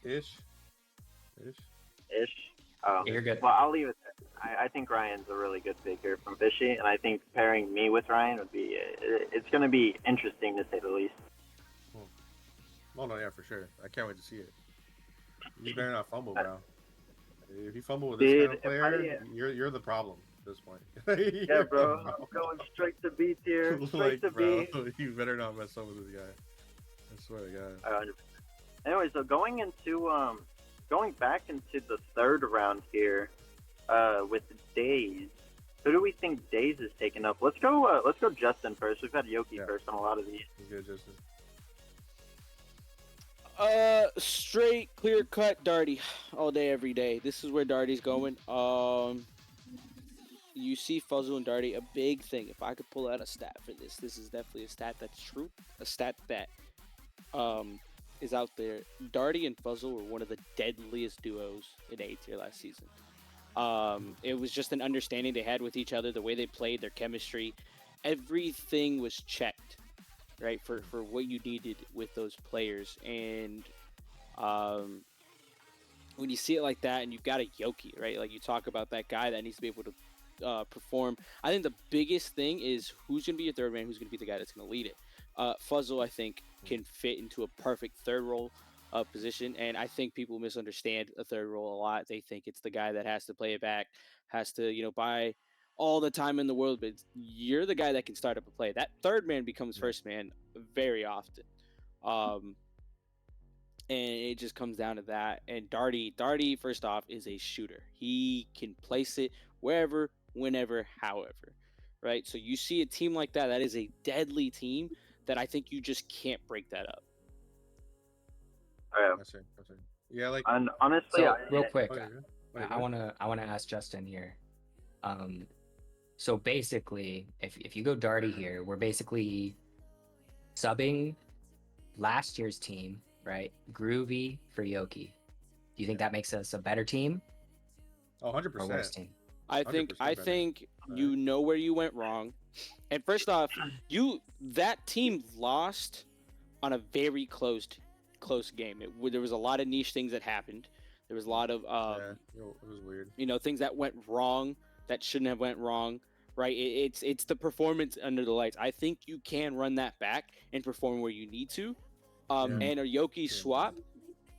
Ish. Ish. Oh, You're good. Well, I'll leave it there. I think Ryan's a really good figure from Fishy, and I think pairing me with Ryan would be. It's going to be interesting to say the least. Oh no, yeah, for sure. I can't wait to see it. You better not fumble, bro. If you fumble with this kind of player, you're the problem at this point. Yeah, bro. I'm going straight to B tier. Straight to bro, B. you better not mess up with this guy. I swear to God. Anyway, so going back into the third round here, with Days. Who do we think Days is taking up? Let's go Justin first. We've had Yoki first on a lot of these. Good, Justin. Straight, clear cut Darty all day, every day. This is where Darty's going. You see Fuzzle and Darty, a big thing. If I could pull out a stat for this is definitely a stat that's true. A stat that is out there. Darty and Fuzzle were one of the deadliest duos in A tier last season. It was just an understanding they had with each other, the way they played, their chemistry. Everything was checked, right, for what you needed with those players. And when you see it like that and you've got a Yoki, right, like you talk about that guy that needs to be able to perform. I think the biggest thing is who's going to be your third man, who's going to be the guy that's going to lead it. Fuzzle, I think, can fit into a perfect third role position, and I think people misunderstand a third role a lot. They think it's the guy that has to play it back, has to, buy all the time in the world, but you're the guy that can start up a play. That third man becomes first man very often. And it just comes down to that. And Darty, first off, is a shooter. He can place it wherever, whenever, however, right? So you see a team like that, that is a deadly team that I think you just can't break that up. That's it. Yeah, like honestly, so, real quick, yeah. I wanna ask Justin here. So basically, if you go Darty here, we're basically subbing last year's team, right? Groovy for Yoki. Do you think that makes us a better team? Oh, 100%. Or worse team? I think you know where you went wrong. And first off, that team lost on a very close game. There was a lot of niche things that happened. There was a lot of it was weird. Things that went wrong that shouldn't have went wrong. Right? It's the performance under the lights. I think you can run that back and perform where you need to. And a Yoki swap,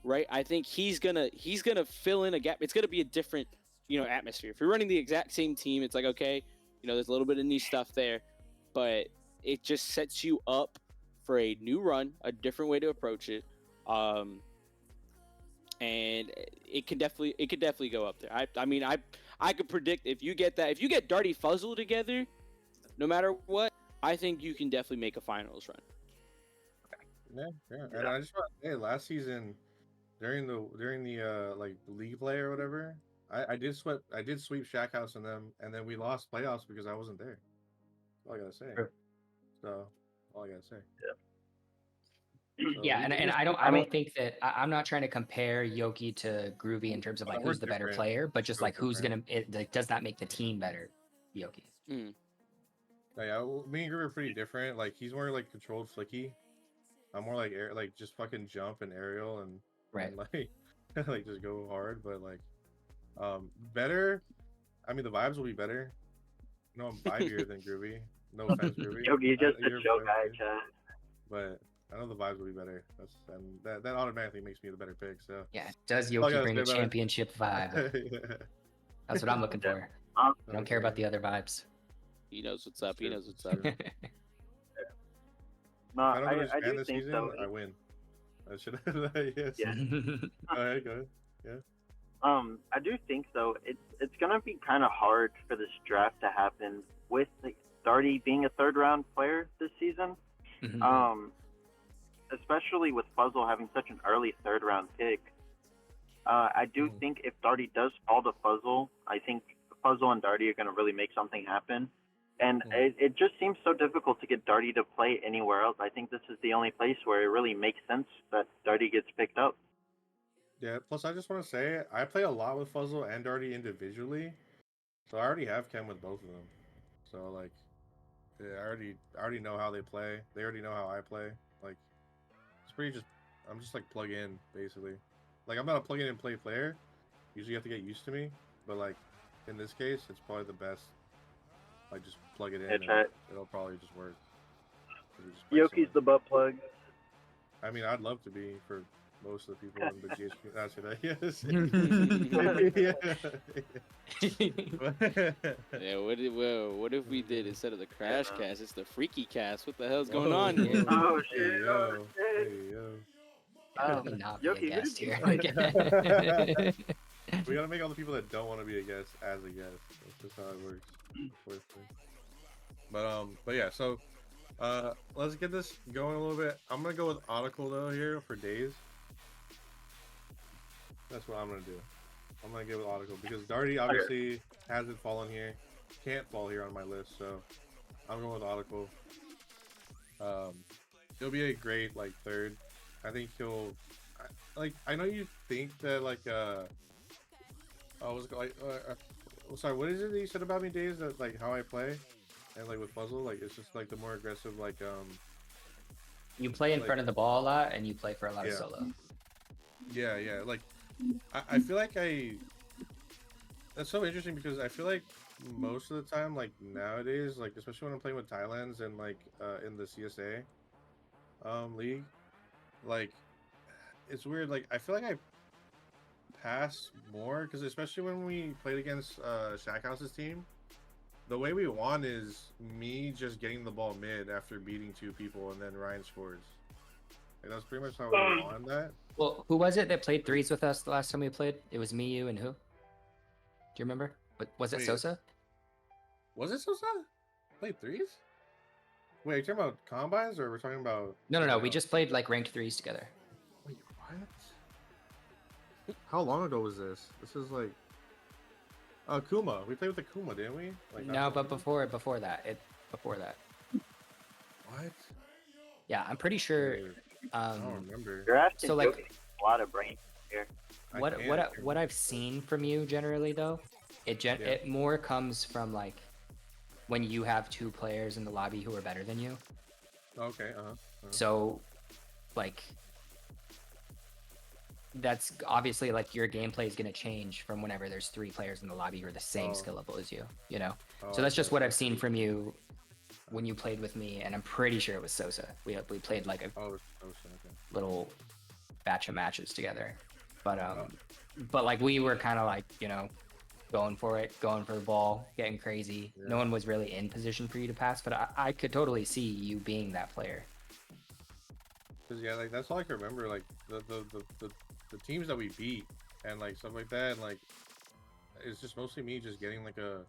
right? I think he's gonna fill in a gap. It's gonna be a different, atmosphere. If you're running the exact same team, it's like, okay, there's a little bit of niche stuff there, but it just sets you up for a new run, a different way to approach it. And it could definitely go up there. I could predict if you get Darty Fuzzle together, no matter what, I think you can definitely make a finals run. Yeah. And I just want to say, last season, during the like league play or whatever, I did sweep Shack House and them, and then we lost playoffs because I wasn't there. That's all I gotta say. Sure. So, all I gotta say. Yeah. So Yeah, and I don't think that I'm not trying to compare Yoki to Groovy in terms of like who's the better player, but just like who's does that make the team better, Yoki? Yeah, me and Groovy are pretty different. Like he's more like controlled flicky. I'm more like air, like just fucking jump and aerial and like like just go hard. But like better. I mean the vibes will be better. No, I'm vibier than Groovy. No offense, Groovy. Yogi, just a chill guy, chat. But I know the vibes will be better. That automatically makes me the better pick. So yeah, does Yoki bring a championship vibe? That's what I'm looking for. I don't care about the other vibes. He knows what's up. No, I do this think season, so. I win. I should. Yes. Yeah. Go ahead. Yeah. I do think so. It's gonna be kind of hard for this draft to happen with Darty being a third round player this season. Especially with Fuzzle having such an early third round pick. I do think if Darty does fall to Fuzzle, I think Fuzzle and Darty are gonna really make something happen. And it just seems so difficult to get Darty to play anywhere else. I think this is the only place where it really makes sense that Darty gets picked up. Yeah. Plus, I just want to say I play a lot with Fuzzle and Darty individually, so I already have chem with both of them. So like, yeah, I already know how they play. They already know how I play. Like, it's pretty just. I'm just like plug in basically. Like I'm not a plug in and play player. Usually you have to get used to me, but like in this case, it's probably the best. Like just plug it in, and it'll probably just work. Yoki's the butt plug. I mean, I'd love to be for most of the people in the GHQ. That's that. Yes. Yeah, what if we did instead of the CrashCast, it's the Freaky Cast? What the hell's going on here? Oh Hey shit! yo, Oh shit! hey yo. Let me not be a Yoki, guest here. We gotta make all the people that don't want to be a guest as a guest. That's just how it works. Unfortunately. But yeah. So, let's get this going a little bit. I'm gonna go with Audicle though here for days. That's what I'm gonna do. I'm gonna go with Audicle because Darty obviously hasn't fallen here, can't fall here on my list. So, I'm going with Audicle. He'll be a great like third. I think he'll like. I know you think that like sorry. What is it that you said about me, Days? That like how I play, and like with Puzzle, like it's just like the more aggressive like You play in front of the ball a lot, and you play for a lot of solo. Yeah, yeah. Like I feel like that's so interesting because I feel like most of the time, like nowadays, like especially when I'm playing with Thailands and like in the CSA league, like it's weird. Like I feel like I pass more because especially when we played against Shackhouse's team, the way we won is me just getting the ball mid after beating two people and then Ryan scores. Like, that's pretty much how we won that. Well, who was it that played threes with us the last time we played? It was me, you, and who? Do you remember? Was it Wait. Sosa? Was it Sosa? Played threes? Wait, are you talking about combines or we're talking about? No. We just played like ranked threes together. Wait, what? How long ago was this? This is like. Kuma. We played with the Kuma, didn't we? Like, No, but before that. What? Yeah, I'm pretty sure. I don't remember. You're asking So, like, a lot of brain here. What I've seen from you generally though, it more comes from like when you have two players in the lobby who are better than you. Okay. So, like, that's obviously like your gameplay is going to change from whenever there's three players in the lobby who are the same skill level as you. You know. So that's just what I've seen from you when you played with me, and I'm pretty sure it was Sosa. We played like a little batch of matches together, but like we were kind of like, you know, going for the ball, getting crazy. No one was really in position for you to pass, but I could totally see you being that player. Cause like that's all I can remember. Like the teams that we beat and like stuff like that, and like it's just mostly me just getting like a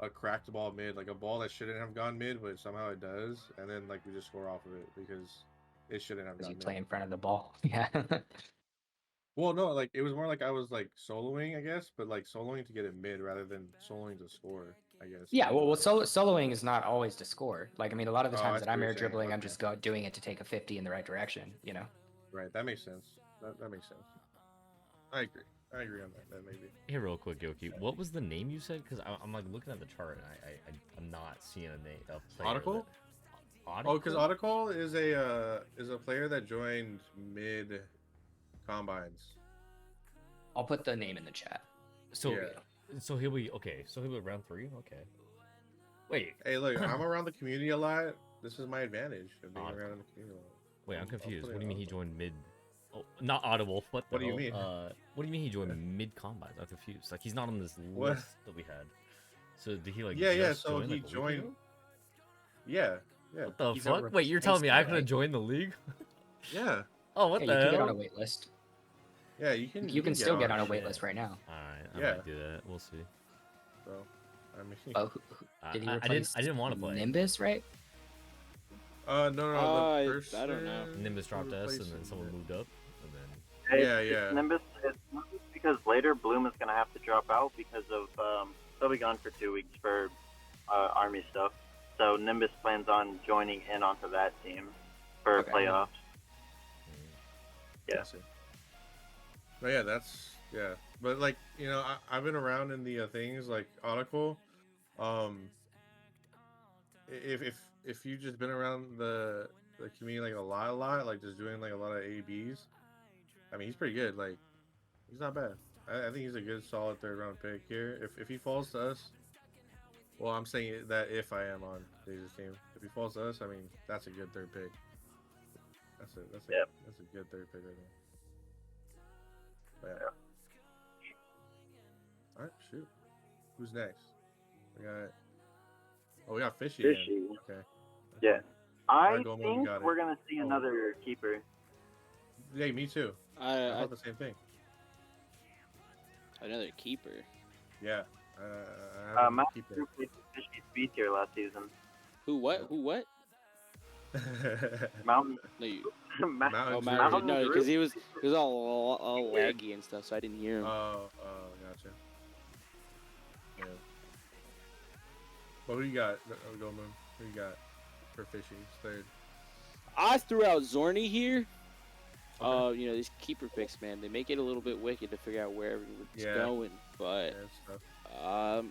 cracked ball mid, like a ball that shouldn't have gone mid, but somehow it does, and then like we just score off of it because it shouldn't have gone you mid. Play in front of the ball. Yeah. Well, no, like it was more like I was like soloing, I guess, but like soloing to get it mid rather than soloing to score, I guess. Yeah, well, soloing is not always to score. Like, I mean, a lot of the times that I'm air saying. dribbling, Okay. I'm just doing it to take a 50 in the right direction, you know? Right, that makes sense. That makes sense. I agree on that maybe. Hey, real quick, Yoki, what was the name you said? Because I'm like looking at the chart and I'm not seeing a name. Audicle? Oh, because Audicle is a player that joined mid combines. I'll put the name in the chat. So he'll be okay. So he'll be round 3. Okay. Wait. Hey, look, I'm around the community a lot. This is my advantage of being around the community a lot. Wait, I'm confused. What do you mean he joined mid? Oh, not Audible. What do you mean? What do you mean he joined mid combines? I'm confused. Like he's not on this list that we had. So did he like? Yeah. So he joined. Yeah. What the fuck? Wait, you're telling me I could have joined the league? Yeah. Oh, what the hell? You can get on a wait list. Yeah, you can. You can still get on a wait list right now. All right, I might do that. We'll see. So, I mean, did he replace I didn't want to play Nimbus, right? No. The first, I don't know. Nimbus dropped S, and then someone moved up, and then. It's Nimbus because later Bloom is gonna have to drop out because of they'll be gone for 2 weeks for army stuff. So Nimbus plans on joining in onto that team for playoffs. Yeah. But yeah, but like I've been around in the things like article. If you just been around the community like a lot, like just doing like a lot of ABs. I mean, he's pretty good. Like, he's not bad. I think he's a good, solid third round pick here. If he falls to us, well, I'm saying that if I am on Dave's team, if he falls to us, I mean that's a good third pick. That's a good third pick right there. But yeah. All right, shoot. Who's next? We got Fishy. Again. Okay. Yeah. I Goldman, think we're gonna see another keeper. Yeah, me too. I thought the same thing. Another keeper. Yeah. Matt Drew played Fishy's B tier last season. Who what? Mountain. No, you. Mountain. No, because he was all laggy and stuff, so I didn't hear him. Oh, gotcha. Yeah. Well, who you got, Goldman? Who you got for Fishy? Third. I threw out Zorny here. Okay. These keeper picks, man, they make it a little bit wicked to figure out where everyone's going. But I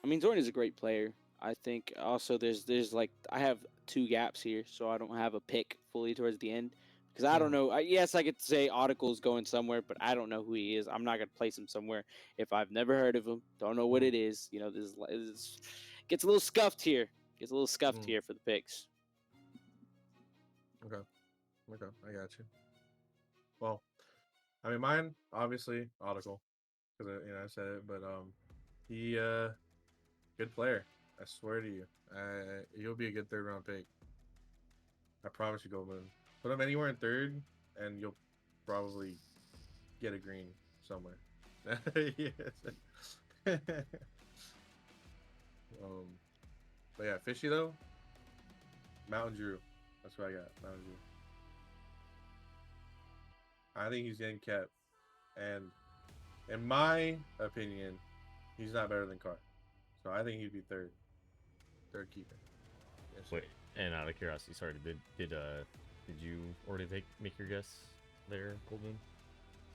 mean, Zorny's a great player. I think also there's like I have 2 gaps here, so I don't have a pick fully towards the end because I don't know. Yes, I could say Audicle's going somewhere, but I don't know who he is. I'm not gonna place him somewhere if I've never heard of him. Don't know what it is. This gets a little scuffed here. Gets a little scuffed here for the picks. Okay, I got you. Well, I mean, mine obviously Audicle because I said it, but he good player. I swear to you, he'll be a good third round pick. I promise you, Goldman. Put him anywhere in third, and you'll probably get a green somewhere. But yeah, Fishy though. Mountain Drew. That's what I got. Mountain Drew. I think he's getting kept, and in my opinion, he's not better than Carr. So I think he'd be third keeper. Yes. Wait, and out of curiosity, sorry, did you already make your guess there, Goldman?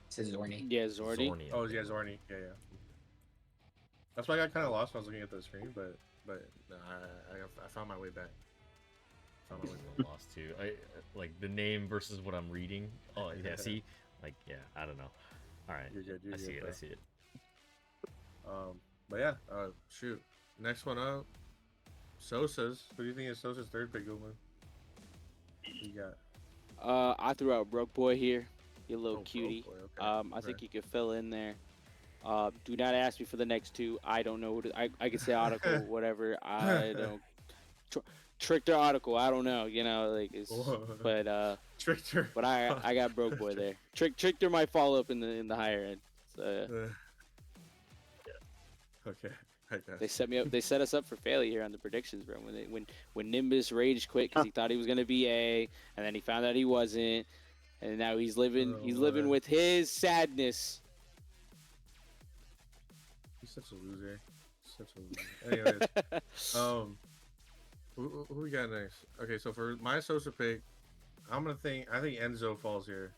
This is Zorny. Yeah, Zorny. Oh yeah, Zorny. Yeah. That's why I got kind of lost when I was looking at the screen, but I found my way back. Lost too. I like the name versus what I'm reading. Oh yeah, see, I don't know. All right, you're good. I see it. But yeah, shoot. Next one up, Sosa's. Who do you think is Sosa's third pick, Goldman? You got? I threw out Broke Boy here. You little cutie. Okay. I think you could fill in there. Do not ask me for the next 2. I don't know what I could say Audicle, whatever. I don't. Tricked or Audicle, I don't know. But Trickster. But I got Broke Boy there. Trickster might fall up in the higher end. So, Okay. They set me up. They set us up for failure here on the predictions, bro. When Nimbus rage quit because he thought he was gonna be A, and then he found out he wasn't, and now he's living. He's living with his sadness. He's such a loser. Anyways, who we got next? Okay, so for my Sosa pick, I think Enzo falls here.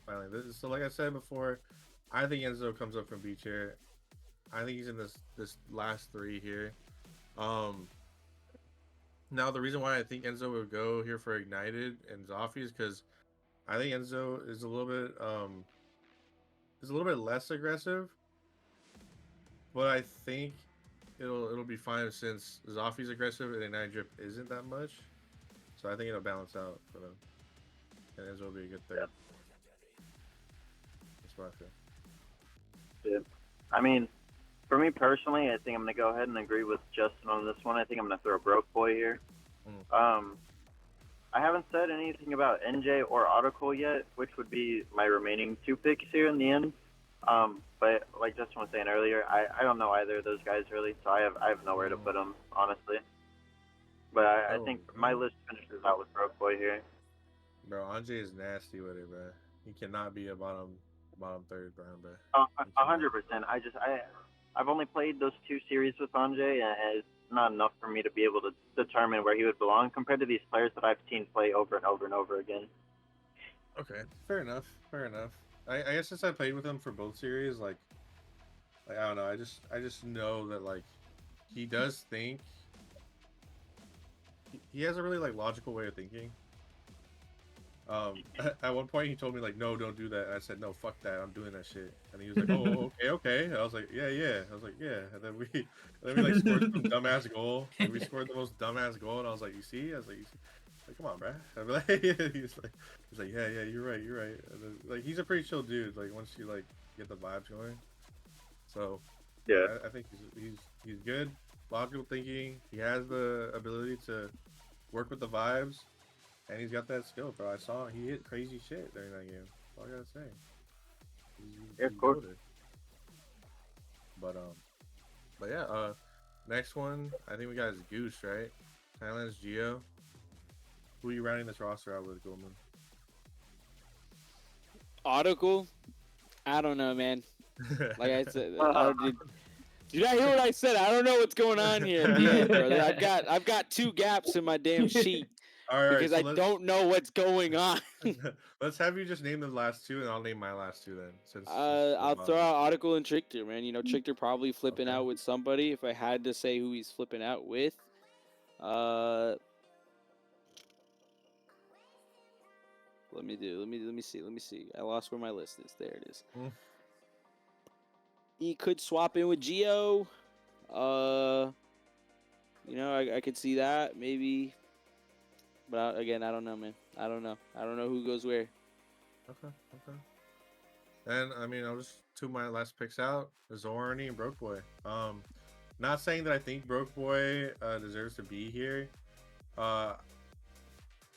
Finally, so like I said before, I think Enzo comes up from B tier. I think he's in this last 3 here. Now the reason why I think Enzo would go here for Ignited and Zoffy is because I think Enzo is a little bit less aggressive, but I think it'll be fine since Zoffy's aggressive and Ignite Drip isn't that much. So I think it'll balance out for them, and Enzo will be a good third. That's what I feel. Yeah. I mean, for me personally, I think I'm going to go ahead and agree with Justin on this one. I think I'm going to throw Broke Boy here. I haven't said anything about NJ or Article yet, which would be my remaining 2 picks here in the end. But like Justin was saying earlier, I don't know either of those guys really, so I have nowhere to put them, honestly. But I think my list finishes out with Broke Boy here. Bro, Anjay is nasty with it, bro. He cannot be a bottom third round, bro. 100%. I've only played those 2 series with Anjay, and it's not enough for me to be able to determine where he would belong compared to these players that I've seen play over and over and over again. Okay, fair enough. I guess since I played with him for both series, like I don't know, I just know that like he does think. He has a really like logical way of thinking. At one point he told me like, no, don't do that. And I said, no, fuck that. I'm doing that shit. And he was like, oh, okay, okay. And I was like, yeah. I was like, yeah. And then we like scored some dumbass goal. Like we scored the most dumbass goal. And I was like, you see? I was like, you see? Like, come on, bruh. I'm like, he's like, yeah, you're right. And then, like, he's a pretty chill dude. Like once you like get the vibes going. So Yeah. I think he's good. Logical thinking. He has the ability to work with the vibes. And he's got that skill, bro. I saw he hit crazy shit during that game. That's all I gotta say. Yeah, of course. Goated. But yeah. Next one, I think we got is Goose, right? Thailand's Geo. Who are you rounding this roster out with, Goldman? Article? I don't know, man. Like I said, did I hear what I said? I don't know what's going on here at the end, brother. I've got 2 gaps in my damn sheet. All right, because so I don't know what's going on. Let's have you just name the last 2, and I'll name my last 2 then. Since I'll throw out Article and Trickter, man. You know, Trickter probably flipping out with somebody. If I had to say who he's flipping out with, let me see. I lost where my list is. There it is. He could swap in with Geo. You know, I could see that maybe. But again, I don't know, man. I don't know who goes where. Okay. And I mean, I'll just 2 my last picks out: Zorni and Broke Boy. Not saying that I think Broke Boy deserves to be here, or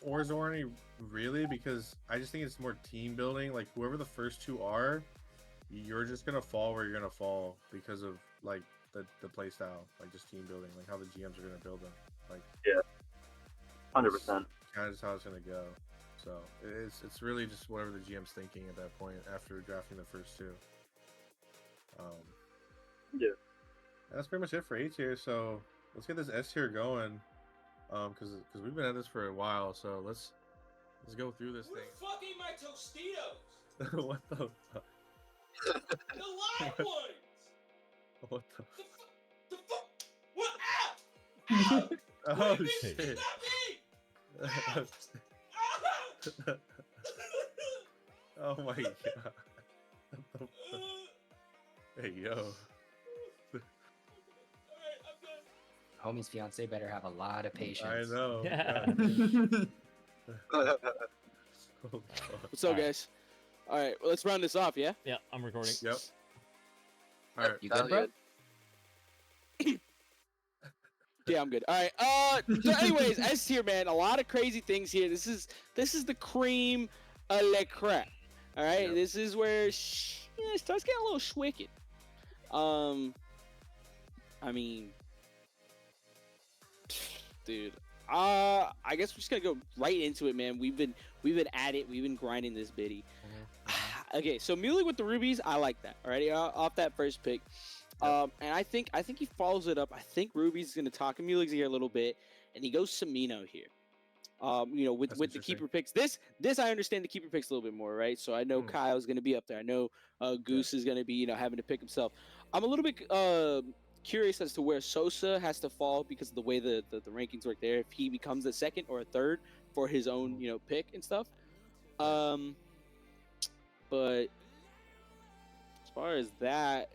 Zorni really, because I just think it's more team building. Like whoever the first 2 are, you're just gonna fall where you're gonna fall because of like the play style, like just team building, like how the GMs are gonna build them. Like 100%. Kind of just how it's gonna go. So it's really just whatever the GM's thinking at that point after drafting the first 2. Yeah. That's pretty much it for A tier. So let's get this S tier going. Because we've been at this for a while. So let's go through this thing. Fucking my Tostitos. What the fuck? The live ones. What the? The fuck? What? Ow! Oh Wait, shit! it's not me! Oh my god! Hey yo! Homie's fiance better have a lot of patience. I know. Yeah. What's up, guys? All right, well, let's round this off, yeah? Yeah, I'm recording. Yep. All right. You good, bro? Yeah, I'm good. All right. So anyways, S tier, man. A lot of crazy things here. This is the cream of la crap. All right. Yep. This is where it starts getting a little schwicked. I mean, dude. I guess we're just gonna go right into it, man. We've been at it. We've been grinding this biddy. Okay, so Mulek with the rubies, I like that. Alrighty, off that first pick. And I think he follows it up. I think Ruby's gonna talk Mulek's here a little bit, and he goes Samino here. You know, with the keeper picks. This I understand the keeper picks a little bit more, right? So I know Kyle's gonna be up there. I know Goose is gonna be, you know, having to pick himself. I'm a little bit curious as to where Sosa has to fall because of the way the rankings work there. If he becomes a 2nd or a 3rd for his own, you know, pick and stuff. But as far as that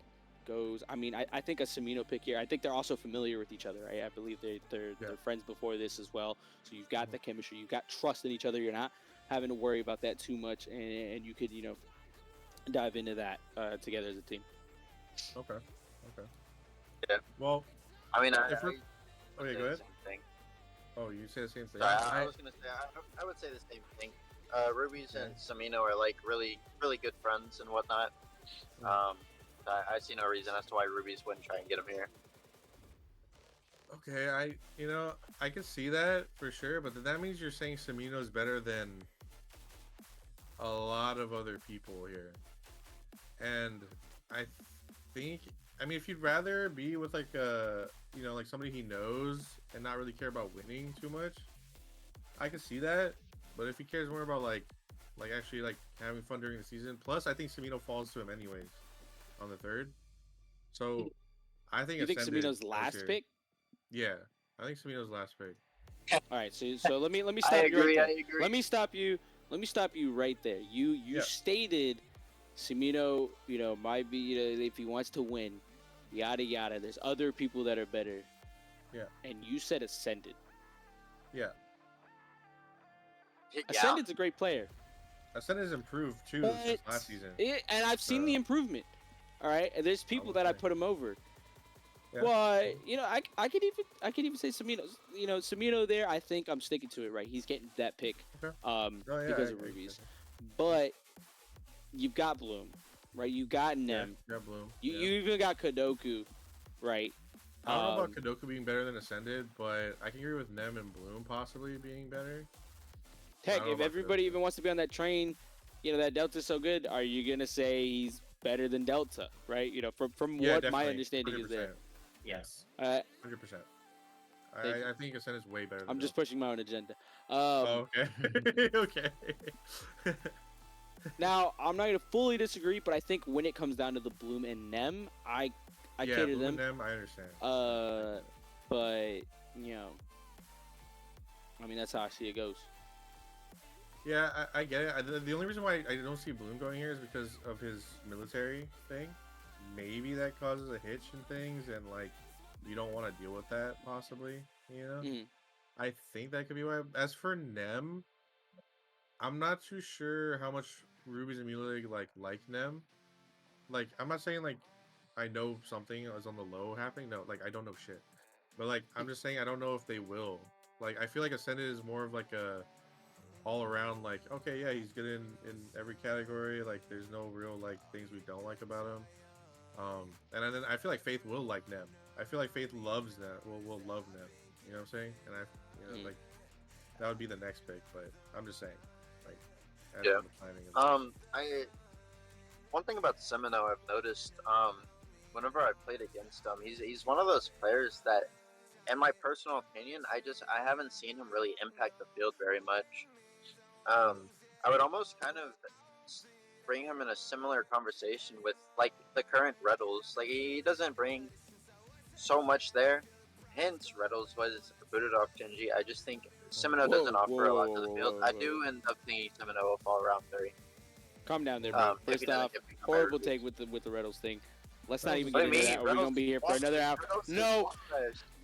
goes, I mean, I think a Samino pick here. I think they're also familiar with each other. Right? I believe they're friends before this as well. So you've got the chemistry, you've got trust in each other. You're not having to worry about that too much, and you could, you know, dive into that together as a team. Okay. Yeah. Well, I mean, go say ahead. the same thing. Oh, you say the same thing. Sorry, I was gonna say I would say the same thing. Rubies and Samino are like really good friends and whatnot. I see no reason as to why Rubies wouldn't try and get him here. Okay, I can see that for sure, but then that means you're saying Samino is better than a lot of other people here. And I think, I mean, if you'd rather be with like like somebody he knows and not really care about winning too much, I can see that. But if he cares more about like like actually like having fun during the season. Plus, I think Semino falls to him anyways on the 3rd. So I think you think Ascended Semino's last here. pick? Yeah, I think Semino's last pick. All right, so let me I stop you right agree. there. I agree. Let me stop you right there. You stated Semino, might be, if he wants to win, yada yada. There's other people that are better. Yeah. And you said Ascended. Yeah. Ascended's a great player. Ascended's improved too since last season. And I've seen the improvement. All right, and there's people that I put him over. Yeah. But I could even say Semino's. Semino there. I think I'm sticking to it. Right, he's getting that pick. Okay. Because of rubies. But you've got Bloom, right? You got Nem. Yeah, Bloom. You even got Kadoku, right? I don't know about Kadoku being better than Ascended, but I can agree with Nem and Bloom possibly being better. Heck, if everybody even wants to be on that train, that Delta's so good, are you gonna say he's better than Delta, right? From what my understanding 100%. Is there. Yes. 100%. I think Ascended's way better than I'm just pushing my own agenda. Okay. Okay. Now, I'm not going to fully disagree, but I think when it comes down to the Bloom and Nem, I cater Bloom them. And Nem, I understand. But, that's how I see it goes. Yeah, I get it. The only reason why I don't see Bloom going here is because of his military thing. Maybe that causes a hitch and things, and like you don't want to deal with that possibly. I think that could be why. As for Nem, I'm not too sure how much Rubies and Mule like Nem. Like I'm not saying like I know something is on the low happening. No, like I don't know shit. But like I'm just saying I don't know if they will. Like I feel like Ascended is more of like a all around like okay yeah he's good in every category. Like there's no real like things we don't like about him. And then I feel like Faith will like Nem. I feel like Faith loves Nem. Will love Nem. You know what I'm saying? And like that would be the next pick. But I'm just saying like the timing of one thing about Semino I've noticed whenever I played against him, he's one of those players that, in my personal opinion, I haven't seen him really impact the field very much. I would almost kind of bring him in a similar conversation with like the current Reddles. Like he doesn't bring so much there. Hence, Reddles was booted off Genji. I just think Semino doesn't offer a lot to the field. I do end up thinking Semino will fall around 30. Calm down there, bro. First off, horrible take with the Reddles thing. Let's not even get into that, or we're gonna be here for another hour. No.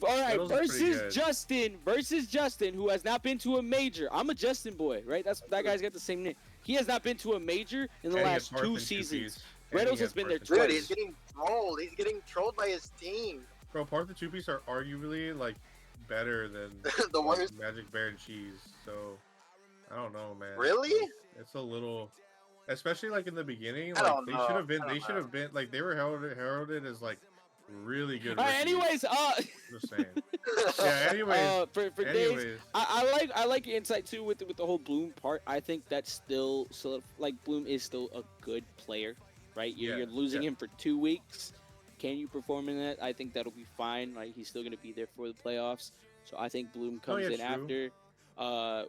All right, versus Justin, who has not been to a major. I'm a Justin boy, right? That guy's got the same name. He has not been to a major in the last 2 seasons. Reddles has been there twice. Dude, he's getting trolled. He's getting trolled by his team. Bro, Part the 2-piece are arguably like better than the worst Magic Bear and Cheese. So I don't know, man. Really? It's a little, especially like in the beginning. Like they should have been. They should have been like they were heralded as like really good. Anyways, just saying. Yeah. Anyways, for days, I like your insight too with the whole Bloom part. I think that's still like Bloom is still a good player, right? You're losing him for 2 weeks. Can you perform in that? I think that'll be fine. Like he's still going to be there for the playoffs. So I think Bloom comes in after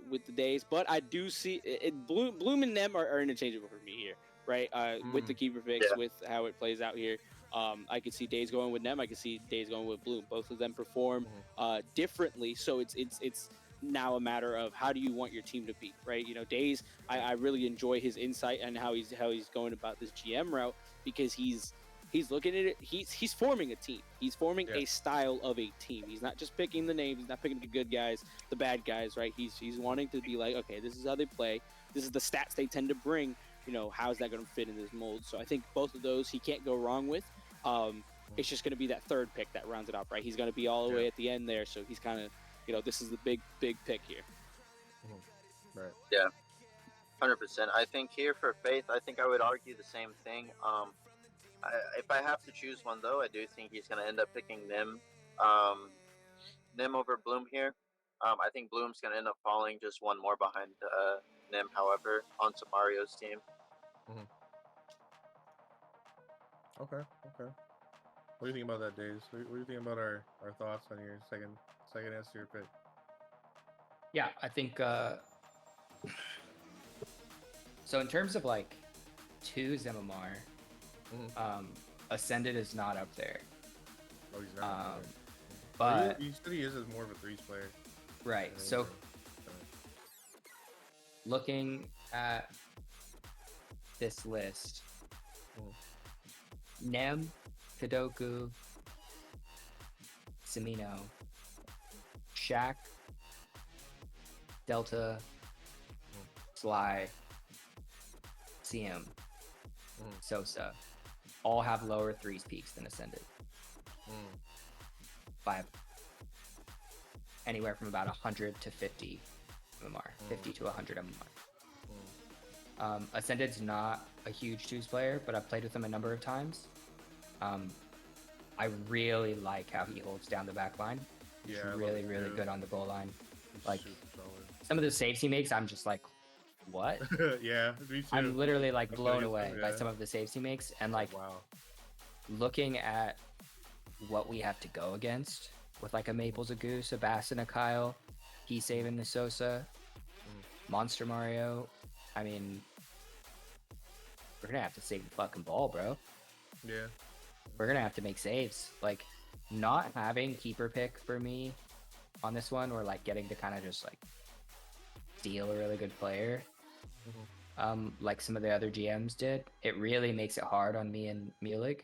with the days. But I do see Bloom and Nem are interchangeable for me here, right? With the keeper picks, with how it plays out here. I could see Days going with Nem. I could see Days going with Bloom. Both of them perform differently. So it's now a matter of how do you want your team to be, right? Days. I really enjoy his insight and how he's going about this GM route because he's looking at it. He's forming a team. He's forming a style of a team. He's not just picking the names. He's not picking the good guys, the bad guys, right? He's wanting to be like, okay, this is how they play. This is the stats they tend to bring. How's that going to fit in this mold? So I think both of those he can't go wrong with. It's just going to be that third pick that rounds it up, right? He's going to be all the way at the end there. So he's kind of, this is the big pick here. Right. Yeah. 100%. I think here for Faith, I think I would argue the same thing. If I have to choose one, though, I do think he's going to end up picking Nem. Nem over Bloom here. I think Bloom's going to end up falling just one more behind Nem, however, onto Mario's team. Okay. What do you think about that, Days? What do you think about our thoughts on your second answer to your pick? Yeah, I think So in terms of like 2's MMR, Ascended is not up there. Oh, he's not. But he said he is more of a 3's player. Right. So looking at this list, Nem, Kadoku, Samino, Shaq, Delta, Sly, CM, Sosa, all have lower 3's peaks than Ascended. By anywhere from about 100 to 50 MMR, 50 to 100 MMR. Ascended's not a huge 2's player, but I've played with him a number of times. I really like how he holds down the back line. He's really good on the goal line. Like some of the saves he makes, I'm just like, what? Yeah, me too. I'm literally like blown away by some of the saves he makes, and like looking at what we have to go against with like a Maples, a Goose, a Bass, and a Kyle, he saving the Sosa, Monster Mario. I mean, we're gonna have to save the fucking ball, bro. Yeah. We're gonna have to make saves. Like, not having keeper pick for me on this one, or like getting to kind of just like steal a really good player, like some of the other GMs did, it really makes it hard on me and Mulig.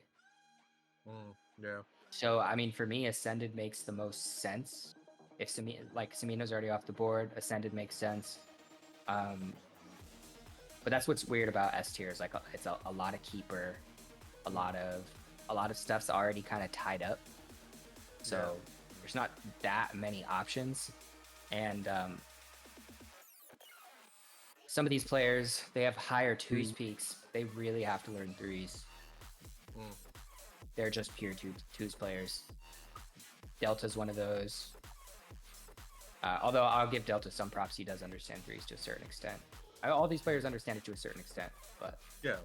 Yeah. So I mean, for me, Ascended makes the most sense. If Samino's already off the board, Ascended makes sense. But that's what's weird about S tier is like it's a lot of keeper, a lot of stuff's already kind of tied up. So there's not that many options, and some of these players, they have higher 2's peaks. They really have to learn 3's. They're just pure 2's players. Delta's one of those. Although I'll give Delta some props, he does understand 3's to a certain extent. All these players understand it to a certain extent, but yeah.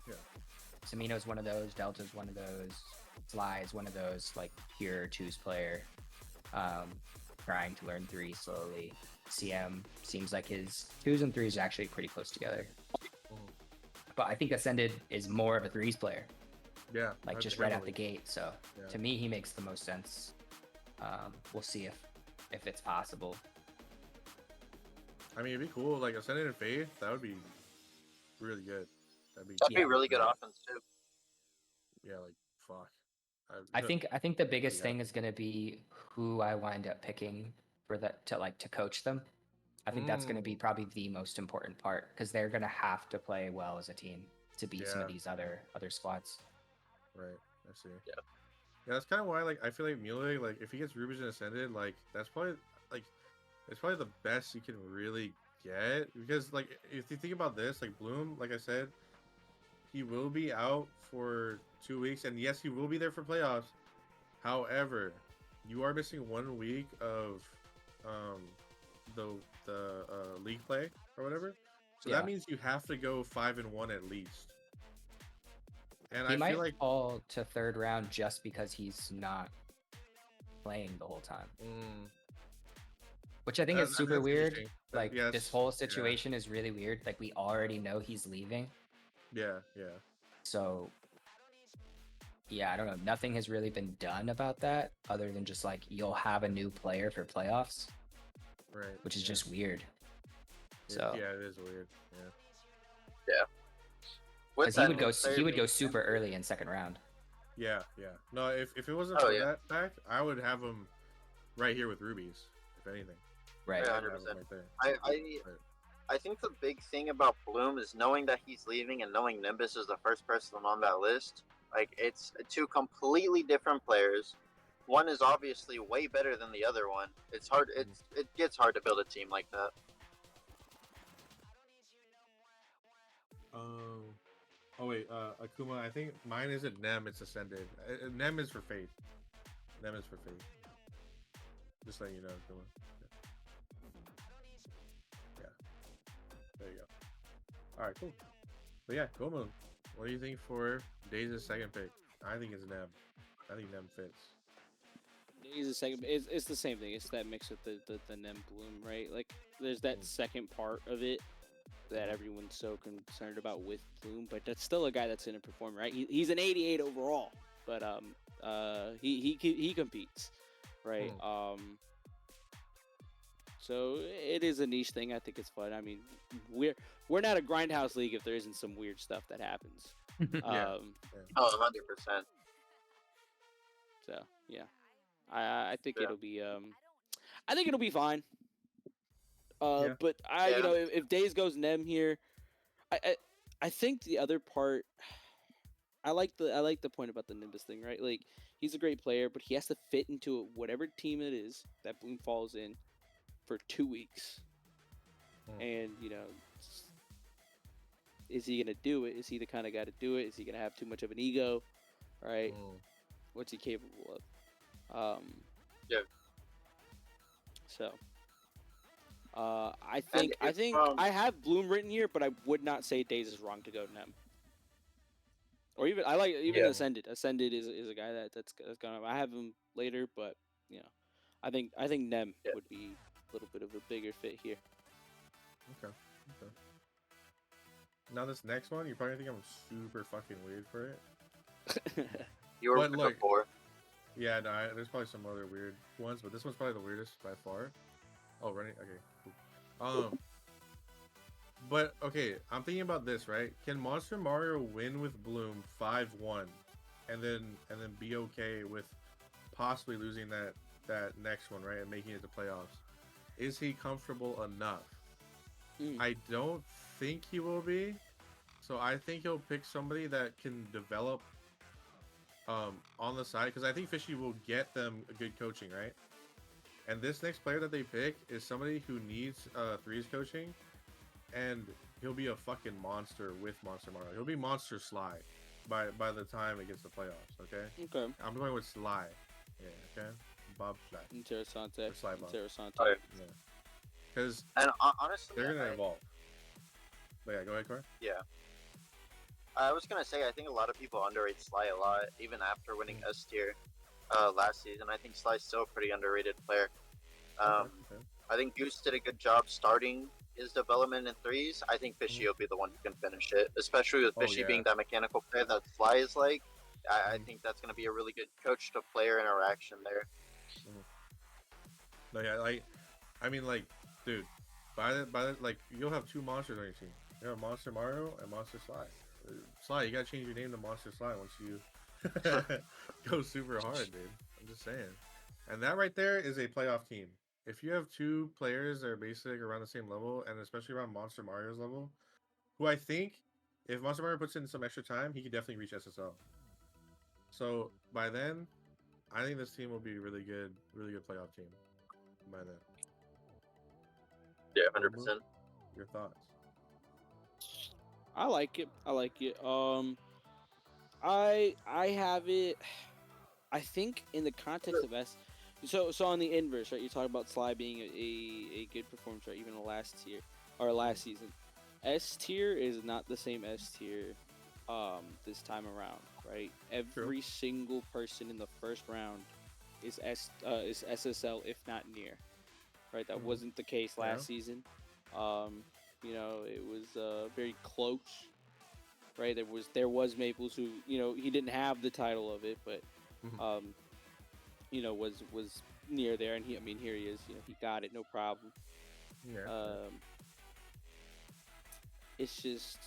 Samino's one of those. Delta's one of those. Sly is one of those like pure 2's player, trying to learn 3 slowly. CM seems like his 2's and 3's are actually pretty close together. But I think Ascended is more of a 3's player. Yeah. Like just right out the gate. So to me, he makes the most sense. We'll see if it's possible. I mean, it'd be cool. Like Ascended and Faith, that would be really good. That'd be really good offense too. Yeah, like fuck. I think the biggest thing is gonna be who I wind up picking for that to coach them. I think that's gonna be probably the most important part, because they're gonna have to play well as a team to beat some of these other squads. Right. I see. Yeah. Yeah, that's kind of why, like, I feel like Mulig, like, if he gets Rubies and Ascended, like, that's probably, like, it's probably the best you can really get. Because, like, if you think about this, like, Bloom, like I said, he will be out for 2 weeks, and yes, he will be there for playoffs. However, you are missing 1 week of the league play or whatever. So that means you have to go 5-1 at least. And he I might feel like fall to 3rd round just because he's not playing the whole time. Which I think is super weird. Like, this whole situation is really weird. Like, we already know he's leaving. Yeah. So, yeah, I don't know. Nothing has really been done about that other than just, like, you'll have a new player for playoffs. Right. Which is just weird. So yeah, it is weird. Yeah. Because he would go super early in 2nd round. Yeah. No, if it wasn't for that fact, I would have him right here with Rubies, if anything. Right. 100%. I think the big thing about Bloom is knowing that he's leaving and knowing Nimbus is the first person on that list. Like, it's 2 completely different players. One is obviously way better than the other one. It's hard. It gets hard to build a team like that. Oh wait, Akuma, I think mine isn't Nem, it's Ascended. Nem is for Faith. Nem is for Faith. Just letting you know, Akuma. Yeah. There you go. Alright, cool. But yeah, Gomu, what do you think for Days' 2nd pick? I think it's Nem. I think Nem fits. Days' 2nd, it's the same thing. It's that mix with the Nem Bloom, right? Like, there's that second part of it. that everyone's so concerned about with Bloom, but that's still a guy that's going to perform, right? He's an 88 overall, but he competes, right? So it is a niche thing. I think it's fun. I mean, we're not a grindhouse league if there isn't some weird stuff that happens. Oh, 100%. So yeah, I think it'll be I think it'll be fine. But you know, if Days goes Nem here, I think the other part, I like the point about the Nimbus thing, right? Like, he's a great player, but he has to fit into whatever team it is that Bloom falls in for 2 weeks. And, you know, is he going to do it? Is he the kind of guy to do it? Is he going to have too much of an ego? Right? What's he capable of? So, I think I have Bloom written here, but I would not say Days is wrong to go Nem. Or even Ascended. Ascended is a guy that's gonna. I have him later, but you know, I think Nem would be a little bit of a bigger fit here. Okay. Now this next one, you probably think I'm super fucking weird for it. You were before. Yeah, no, there's probably some other weird ones, but this one's probably the weirdest by far. Oh, running. Okay, cool. But okay, I'm thinking about this, right? Can Monster Mario win with Bloom 5-1, and then be okay with possibly losing that next one, right, and making it to playoffs? Is he comfortable enough? I don't think he will be. So I think he'll pick somebody that can develop on the side, because I think Fishy will get them a good coaching, right? And this next player that they pick is somebody who needs threes coaching, and he'll be a fucking monster with Monster Mario. He'll be Monster Sly by the time it gets to playoffs. Okay. I'm going with Sly. Yeah. Okay. Bob Sly. Interessante. Sly Bob. Interessante. Yeah. Because honestly, they're gonna evolve. But yeah, go ahead, Corey. Yeah. I was gonna say, I think a lot of people underrate Sly a lot, even after winning S tier last season. I think Sly's still a pretty underrated player. I think Goose did a good job starting his development in threes. I think Fishy will be the one who can finish it, especially with Fishy being that mechanical player that Sly is like. I think that's gonna be a really good coach to player interaction there. No, yeah, I mean, dude, by the like, you'll have two monsters on your team. You have Monster Mario and Monster Sly. Sly, you gotta change your name to Monster Sly once you go super hard, dude. I'm just saying. And that right there is a playoff team. If you have two players that are basically around the same level, and especially around Monster Mario's level, who I think, if Monster Mario puts in some extra time, he could definitely reach SSL. So by then, I think this team will be really good playoff team. By then. Yeah, 100%. Your thoughts? I like it. I have it. I think in the context of S, so on the inverse, right? You talk about Sly being a good performance, right? Even the last tier or last season, S tier is not the same S tier this time around, right? Every single person in the first round is SSL, if not near, right? That wasn't the case last season. You know, it was very close, right? There was Maples who, you know, he didn't have the title of it, but you know, was near there, and here he is. You know, he got it, no problem. It's just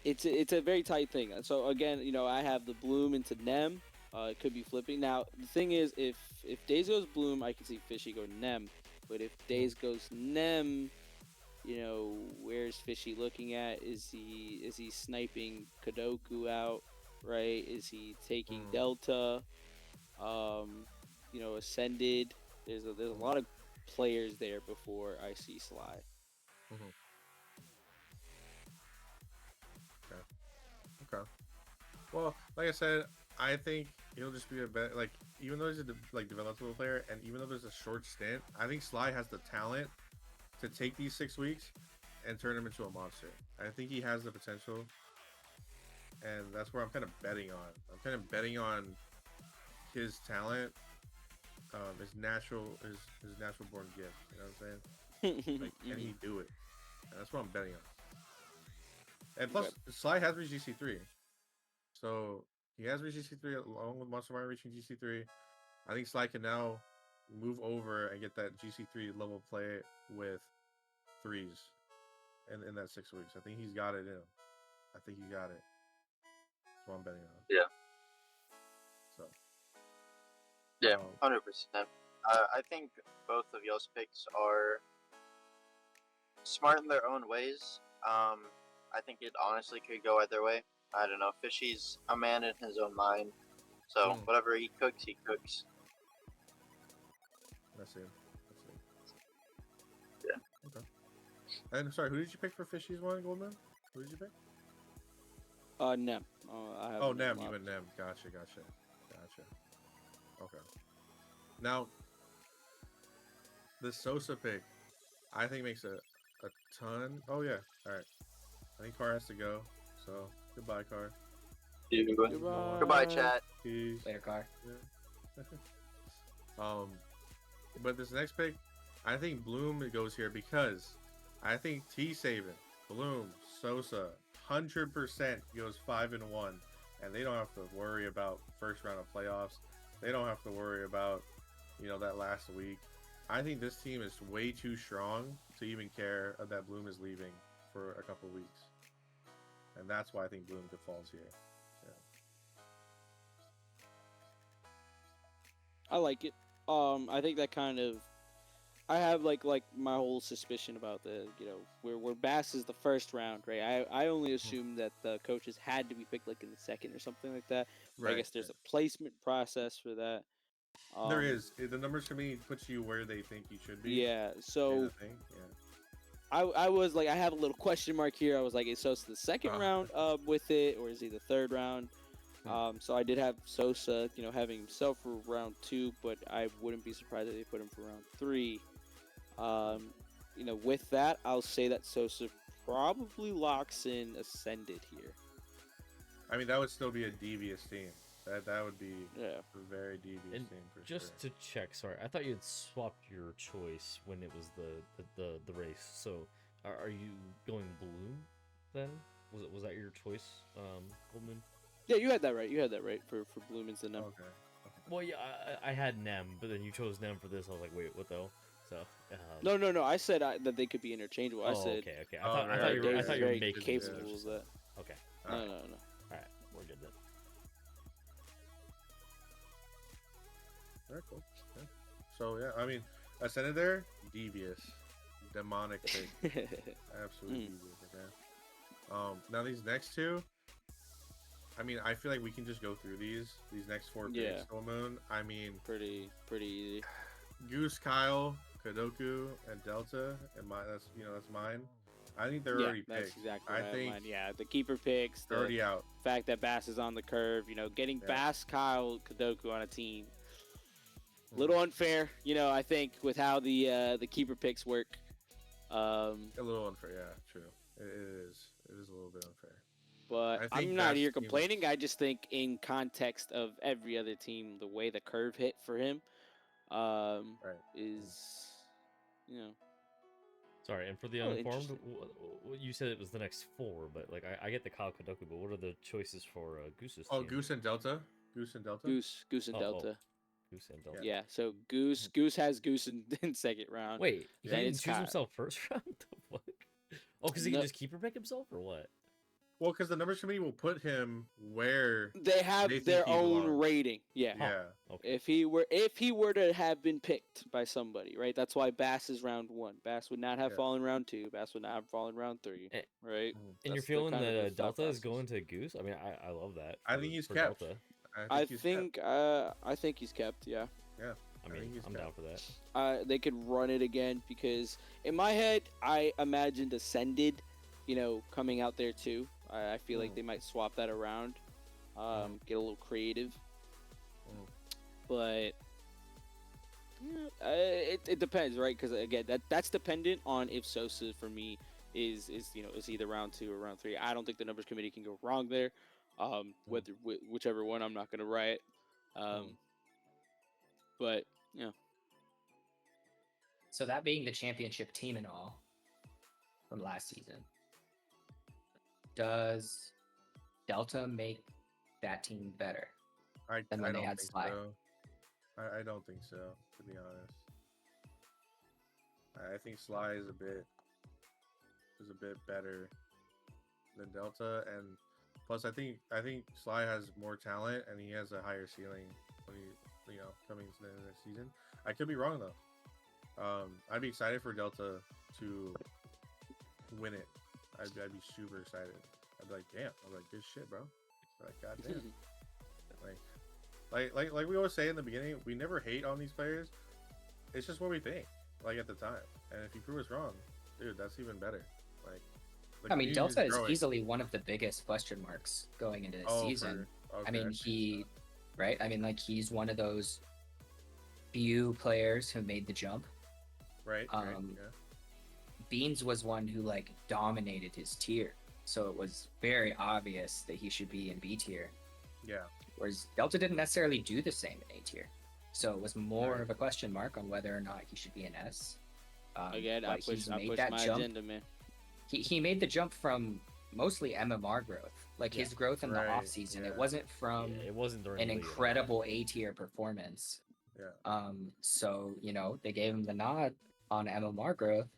it's a very tight thing. So again, you know, I have the Bloom into Nem. It could be flipping. Now the thing is, if Days goes Bloom, I can see Fishy go Nem. But if Days goes Nem, you know, where's Fishy looking at? Is he sniping Kadoku out? Right? Is he taking Delta? You know, Ascended. There's a lot of players there before I see Sly. Okay. Well, like I said, I think he'll just be a better, like, even though he's a developable player, and even though there's a short stint, I think Sly has the talent to take these 6 weeks and turn him into a monster. I think he has the potential, and that's where I'm kind of betting on. I'm kind of betting on his talent, his natural born gift. You know what I'm saying? Like, can he do it? And that's what I'm betting on. And plus, Sly has reached GC3. So he has reached GC3 along with Monster Mario reaching GC3. I think Sly can now move over and get that GC3 level play with threes in that 6 weeks. I think he's got it in him. I think he got it. That's what I'm betting on. Yeah. So. Yeah, 100%. I think both of y'all's picks are smart in their own ways. I think it honestly could go either way. I don't know. Fishy's a man in his own mind. So whatever he cooks, he cooks. That's it. Yeah. Okay. And I'm sorry, who did you pick for Fishy's one, Goldman? Who did you pick? Nem. Nem. You went Nem. Gotcha. Okay. Now, the Sosa pick, I think makes a ton. Oh yeah. All right. I think Car has to go. So goodbye, Car. Goodbye, chat. Peace. Later, Car. Yeah. But this next pick, I think Bloom goes here because I think T-Saban, Bloom, Sosa, 100% goes 5-1, and they don't have to worry about first round of playoffs. They don't have to worry about, that last week. I think this team is way too strong to even care that Bloom is leaving for a couple weeks. And that's why I think Bloom falls here. Yeah. I like it. I think that kind of, I have like my whole suspicion about the, where Bass is the first round, right? I only assumed that the coaches had to be picked like in the second or something like that. Right. I guess there's a placement process for that. There is. The numbers committee puts you where they think you should be. Yeah. So I was like, I have a little question mark here. I was like, is Sosa the second round with it, or is he the third round? So I did have Sosa, having himself for round 2, but I wouldn't be surprised if they put him for round 3. With that, I'll say that Sosa probably locks in Ascended here. I mean, that would still be a devious team. That would be a very devious team for just to check, sorry, I thought you had swapped your choice when it was the race. So are you going Bloom then? Was that your choice, Goldman? Yeah, you had that right for Bloom and Nem. Okay. Well, yeah, I had Nem, but then you chose Nem for this. I was like, wait, what the hell? So no. I said that they could be interchangeable. I said okay. I thought you were making capable of that. Okay. No. All right, we're good then. All right, cool. Yeah. So yeah, I mean, Ascended there, devious, demonic pick, absolutely devious. Okay. Now these next two. I mean, I feel like we can just go through these next 4 picks. Full Moon. I mean, pretty easy. Goose, Kyle, Kadoku, and Delta, and that's mine. I think they're already picked. That's exactly I think mine. Yeah, the keeper picks. They're already out. Fact that Bass is on the curve. Getting Bass, Kyle, Kadoku on a team. A little unfair, I think, with how the keeper picks work. A little unfair, yeah, true. It is. It is a little bit unfair. But I'm not here complaining. I just think in context of every other team, the way the curve hit for him is, Sorry, and for the uninformed, you said it was the next 4, but like I get the Kyle Kadoku, but what are the choices for Goose's team? Goose and Delta. Goose and Delta. Goose and Delta. Yeah, so Goose has Goose in second round. Wait, he didn't choose himself first round? The fuck? Oh, because he can just keeper pick himself, or what? Well, because the numbers committee will put him where they have their own rating. Yeah. Okay. If he were to have been picked by somebody, right? That's why Bass is round 1. Bass would not have fallen round 2. Bass would not have fallen round 3. Right. And you're feeling that Delta is going to Goose? I mean, I love that. I think he's kept. Delta. I think he's kept. Yeah. Yeah. I mean, I'm down for that. They could run it again because in my head, I imagined Ascended, coming out there too. I feel like they might swap that around, get a little creative. But it depends, right? Because again, that's dependent on if Sosa for me is either round 2 or round 3. I don't think the numbers committee can go wrong there. Whichever one, I'm not going to riot. But So that being the championship team and all from last season, does Delta make that team better than when they had Sly? So. I don't think so, to be honest. I think Sly is a bit better than Delta, and plus I think Sly has more talent and he has a higher ceiling when he coming to the end of the season. I could be wrong though. I'd be excited for Delta to win it. I'd be super excited. I'd be like, damn. I'm like, good shit, bro. Like, goddamn. Like we always say in the beginning, we never hate on these players. It's just what we think, like at the time. And if you prove us wrong, dude, that's even better. Like, I mean, Delta is easily one of the biggest question marks going into this season. I mean, right? I mean, like he's one of those few players who made the jump. Right. Yeah. Beans was one who like dominated his tier, so it was very obvious that he should be in B tier. Yeah. Whereas Delta didn't necessarily do the same in A tier. So it was more of a question mark on whether or not he should be an S. Again, I push my jump. agenda, man. He made the jump from mostly MMR growth. Like his growth in the off season. It wasn't from it wasn't an incredible A tier performance. Yeah. So, they gave him the nod on MMR growth.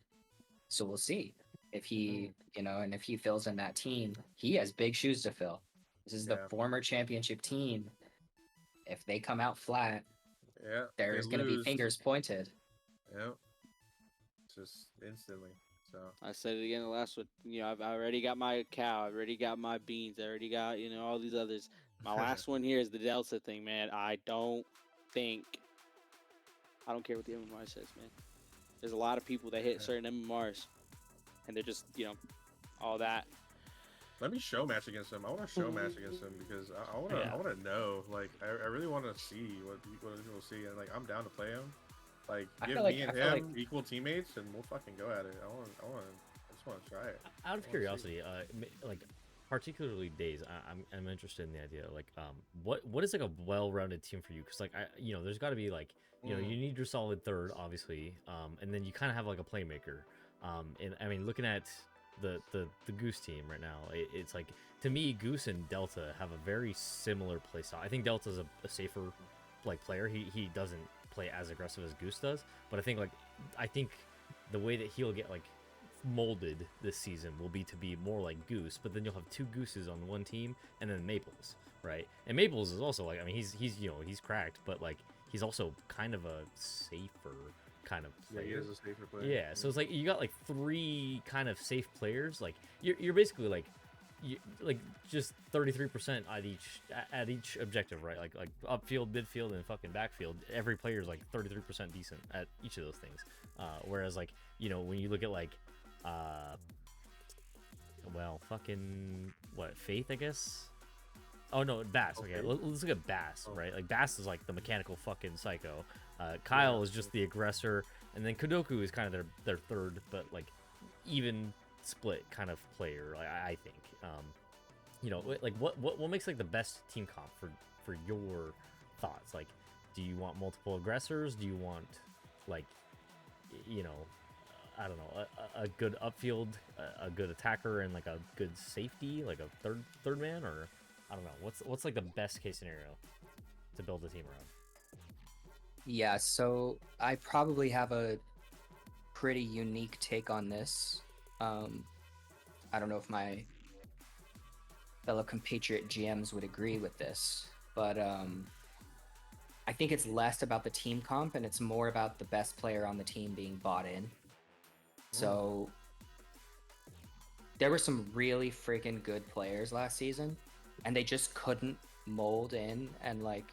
So we'll see if he, and if he fills in that team, he has big shoes to fill. This is the former championship team. If they come out flat, there's going to be fingers pointed. Yep. Just instantly. So I said it again the last one. I've already got my cow. I've already got my beans. I already got, all these others. My last one here is the Delta thing, man. I don't care what the MMR says, man. There's a lot of people that hit certain MMRs, and they're just, all that. Let me show match against him. I want to show match against him because I want to know. Like, I really want to see what people see, and like I'm down to play him. Like, give me and him equal teammates, and we'll fucking go at it. I just want to try it. Out of curiosity, like particularly Days, I'm interested in the idea. Like, what is like a well-rounded team for you? Because like there's got to be like you need your solid third, obviously, and then you kind of have like a playmaker. And I mean, looking at the Goose team right now, it's like, to me, Goose and Delta have a very similar play style. I think Delta's a safer like player. He doesn't play as aggressive as Goose does, but I think the way that he'll get like molded this season will be to be more like Goose, but then you'll have two Gooses on one team and then Maples, right? And Maples is also like, I mean, he's cracked, but like he's also kind of a safer kind of player. Yeah, he is a safer player. Yeah, so it's like you got like three kind of safe players. Like you're basically like just 33% at each objective, right? Like upfield, midfield, and fucking backfield. Every player is like 33% decent at each of those things. Whereas like when you look at like Faith, I guess. Oh no, Bass. Okay, let's look at Bass, right? Like Bass is like the mechanical fucking psycho. Kyle is just the aggressor, and then Kodoku is kind of their third, but like even split kind of player. Like I think, like what makes like the best team comp for your thoughts? Like, do you want multiple aggressors? Do you want like, I don't know, a good upfield, a good attacker, and like a good safety, like a third man, or I don't know. What's like the best case scenario to build a team around? Yeah, so I probably have a pretty unique take on this. I don't know if my fellow compatriot GMs would agree with this, but I think it's less about the team comp and it's more about the best player on the team being bought in. So there were some really freaking good players last season, and they just couldn't mold in and like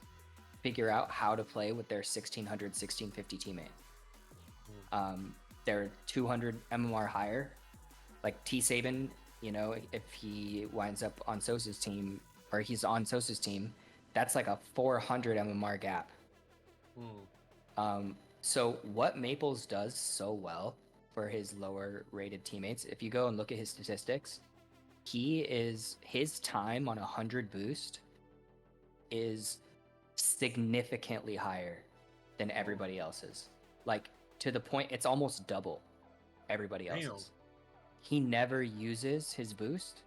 figure out how to play with their 1600, 1650 teammate. They're 200 MMR higher. Like T Sabin, if he winds up on Sosa's team, or he's on Sosa's team, that's like a 400 MMR gap. So what Maples does so well for his lower rated teammates, if you go and look at his statistics, his time on 100 boost is significantly higher than everybody else's. Like to the point it's almost double everybody else's. Damn. He never uses his boost,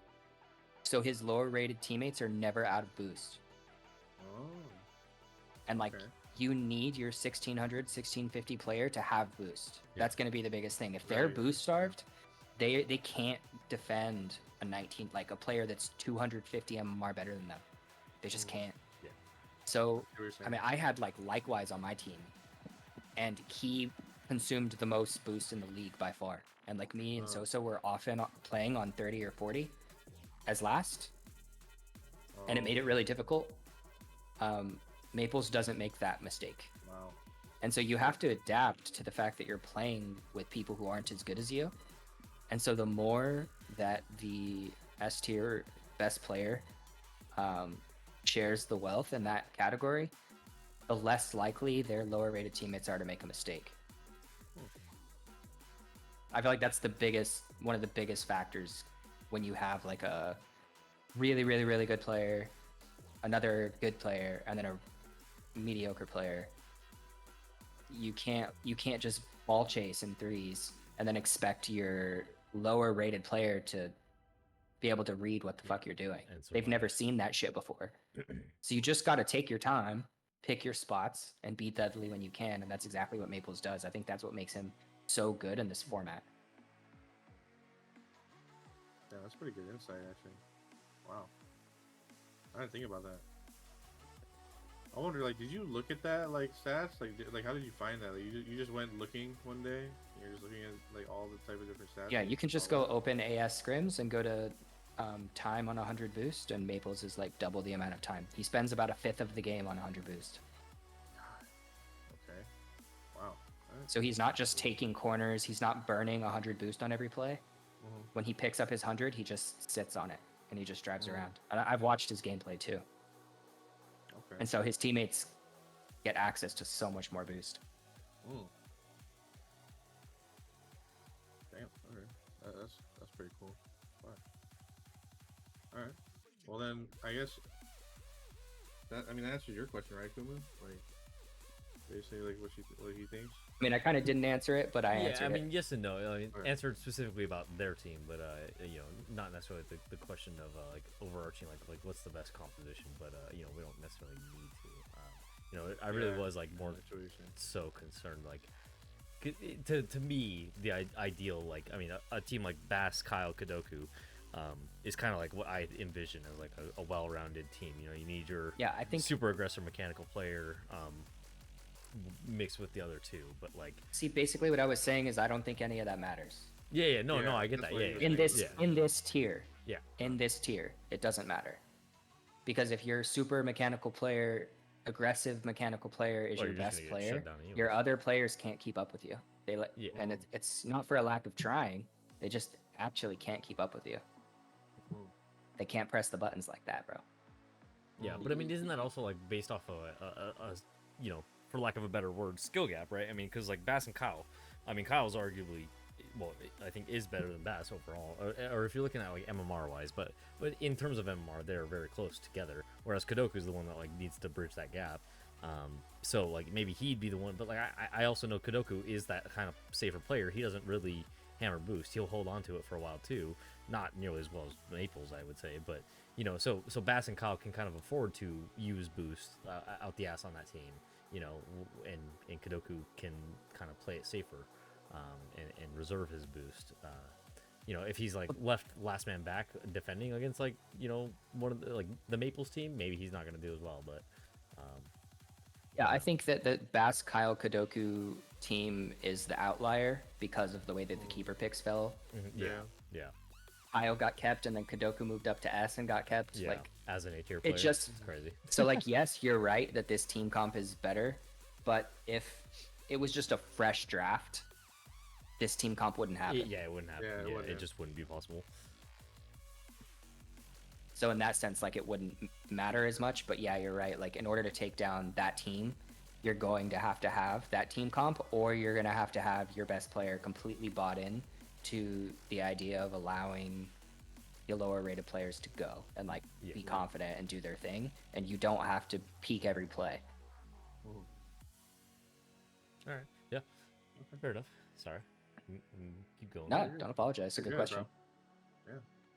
so his lower rated teammates are never out of boost. Oh. And like Okay. you need your 1600, 1650 player to have boost. Yeah. That's going to be the biggest thing. If they're Right. boost starved, they can't defend a 19, like a player that's 250 MMR better than them. They just can't. Yeah. So I see what you're I mean, I had like Likewise on my team, and he consumed the most boost in the league by far. And like me and Sosa were often playing on 30 or 40 as last, and it made it really difficult. Maples doesn't make that mistake. Wow. And so you have to adapt to the fact that you're playing with people who aren't as good as you. And so the more that the S tier best player shares the wealth in that category, the less likely their lower rated teammates are to make a mistake. I feel like that's one of the biggest factors when you have like a really, really, really good player, another good player, and then a mediocre player. You can't just ball chase in threes and then expect your lower rated player to be able to read what the fuck you're doing. They've never seen that shit before. So you just got to take your time, pick your spots, and be deadly when you can. And that's exactly what Maples does. I think that's what makes him so good in this format. Yeah, that's pretty good insight, actually. Wow. I didn't think about that. I wonder, like, did you look at that, like, stats? Like how did you find that? Like, you just went looking one day? You're just looking at, like, all the type of different stats? Yeah, you can just go open AS scrims and go to time on 100 boost, and Maples is, like, double the amount of time. He spends about a fifth of the game on 100 boost. Okay. Wow. Right. So he's not just taking corners. He's not burning 100 boost on every play. When he picks up his 100, he just sits on it, and he just drives around. And I've watched his gameplay, too. Okay. And so his teammates get access to so much more boost. Damn. Okay. That's pretty cool. All right. Well then, I guess that answers your question, right, Kuma? Like, basically, like what he thinks. I mean, I kind of didn't answer it, but I answered I mean, it. yes and no. I mean, Right. answered specifically about their team, but not necessarily the question of like overarching, like what's the best composition. But we don't necessarily need to. I really was like more so concerned, like to me the ideal, like, I mean, a team like Bass, Kyle, Kadoku. Is kind of like what I envision as like a well-rounded team. You need your I think super aggressive mechanical player mixed with the other two, but like, see, basically what I was saying is I don't think any of that matters. No, I get that. In this tier, yeah, in this tier, it doesn't matter, because if your super mechanical player, aggressive mechanical player is your best player, your other players can't keep up with you. And it's not for a lack of trying. They just actually can't keep up with you. They can't press the buttons like that, bro. Yeah, but I mean, isn't that also like based off of a for lack of a better word, skill gap, right? I mean, because like Bass and Kyle, I mean, Kyle's arguably, well, I think is better than Bass overall, or if you're looking at like MMR wise, but in terms of MMR, they're very close together. Whereas Kadoku's the one that like needs to bridge that gap. So like maybe he'd be the one, but like I also know Kadoku is that kind of safer player. He doesn't really hammer boost. He'll hold on to it for a while too, not nearly as well as Maples, I would say, but so Bass and Kyle can kind of afford to use boost out the ass on that team, and Kadoku can kind of play it safer, and reserve his boost. If he's like left last man back defending against like one of the Maples team, maybe he's not going to do as well, but I think that the Bass, Kyle, Kadoku team is the outlier because of the way that the keeper picks fell. Yeah. Kyle got kept, and then Kadoku moved up to S and got kept. Yeah, like as an A-tier player, it's just it's crazy. So like, yes, you're right that this team comp is better, but if it was just a fresh draft, this team comp wouldn't happen. It wouldn't happen. It just wouldn't be possible. So in that sense, like, it wouldn't matter as much. But yeah, you're right. Like, in order to take down that team, you're going to have that team comp, or you're going to have your best player completely bought in to the idea of allowing your lower rated players to go and like be confident and do their thing, and you don't have to peak every play. All right. Yeah. Fair enough. Sorry. Keep going. No, don't apologize. It's a good question. Bro.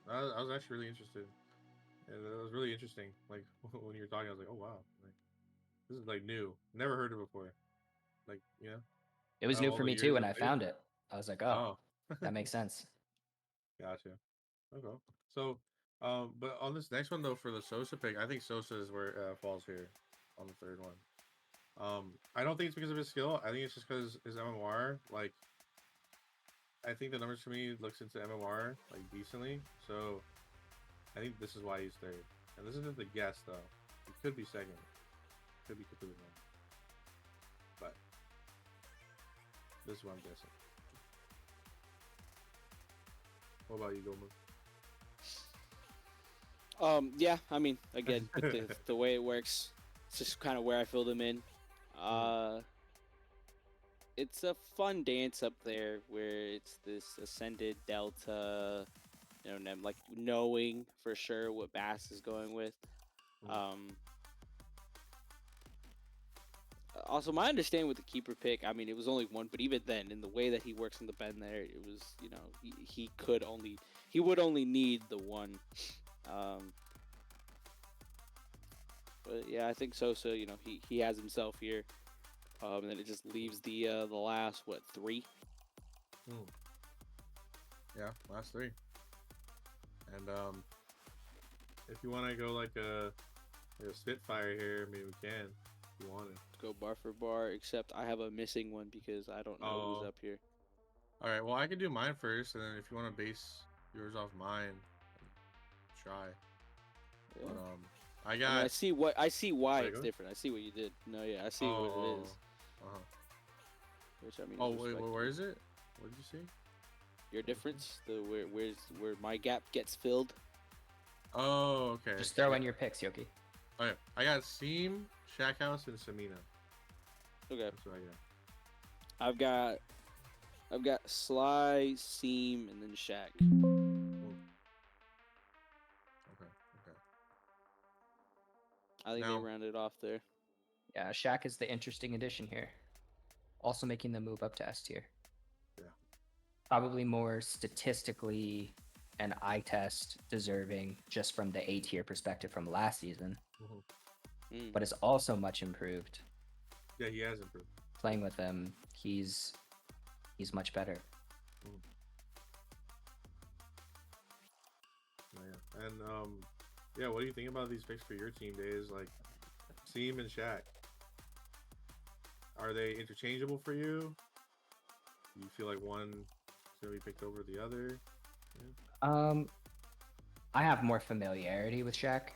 Yeah, I was actually really interested. And it was really interesting. Like when you were talking, I was like, oh wow, like this is like new. Never heard it before. Like It was out of new all for the me years too when I I played. found it. I was like, oh, that makes sense. Gotcha. Okay. So, but on this next one though, for the Sosa pick, I think Sosa is where falls here on the third one. I don't think it's because of his skill. I think it's just because his MMR. Like, I think the numbers for me looks into MMR like decently. So, I think this is why he's third. And this isn't the guess though. He could be second. Could be completely wrong. But this is what I'm guessing. What about you, Gomer? Yeah, I mean, again, with the way it works, it's just kind of where I fill them in. It's a fun dance up there where it's this ascended delta, like knowing for sure what Bass is going with. Also, my understanding with the keeper pick, I mean, it was only one, but even then, in the way that he works in the bend there, it was, he would only need the one. But yeah, I think Sosa, he has himself here. And then it just leaves the last, 3? Yeah, last 3. And if you want to go like a Spitfire here, maybe we can. If you want it. Let's go bar for bar, except I have a missing one because I don't know who's up here. All right, well, I can do mine first, and then if you want to base yours off mine, try. Yeah. But I got. I see why it's different. I see what you did. No, yeah, I see what it is. Which I mean. Oh wait, where is it? What did you see? Your difference, where my gap gets filled. Oh, okay. Just throw in your picks, Yoki. Okay, I got Seam, Shack House, and Samina. Okay. That's what I got. I've got Sly, Seam, and then Shaq. Okay. I think they rounded off there. Yeah, Shaq is the interesting addition here. Also making the move up to S tier. Yeah. Probably more statistically and eye test deserving just from the A tier perspective from last season. But is also much improved. Yeah, he has improved. Playing with him, he's much better. Yeah. And yeah, what do you think about these picks for your team, Days? Like Seam and Shaq. Are they interchangeable for you? Do you feel like one is gonna be picked over the other? Yeah. I have more familiarity with Shaq.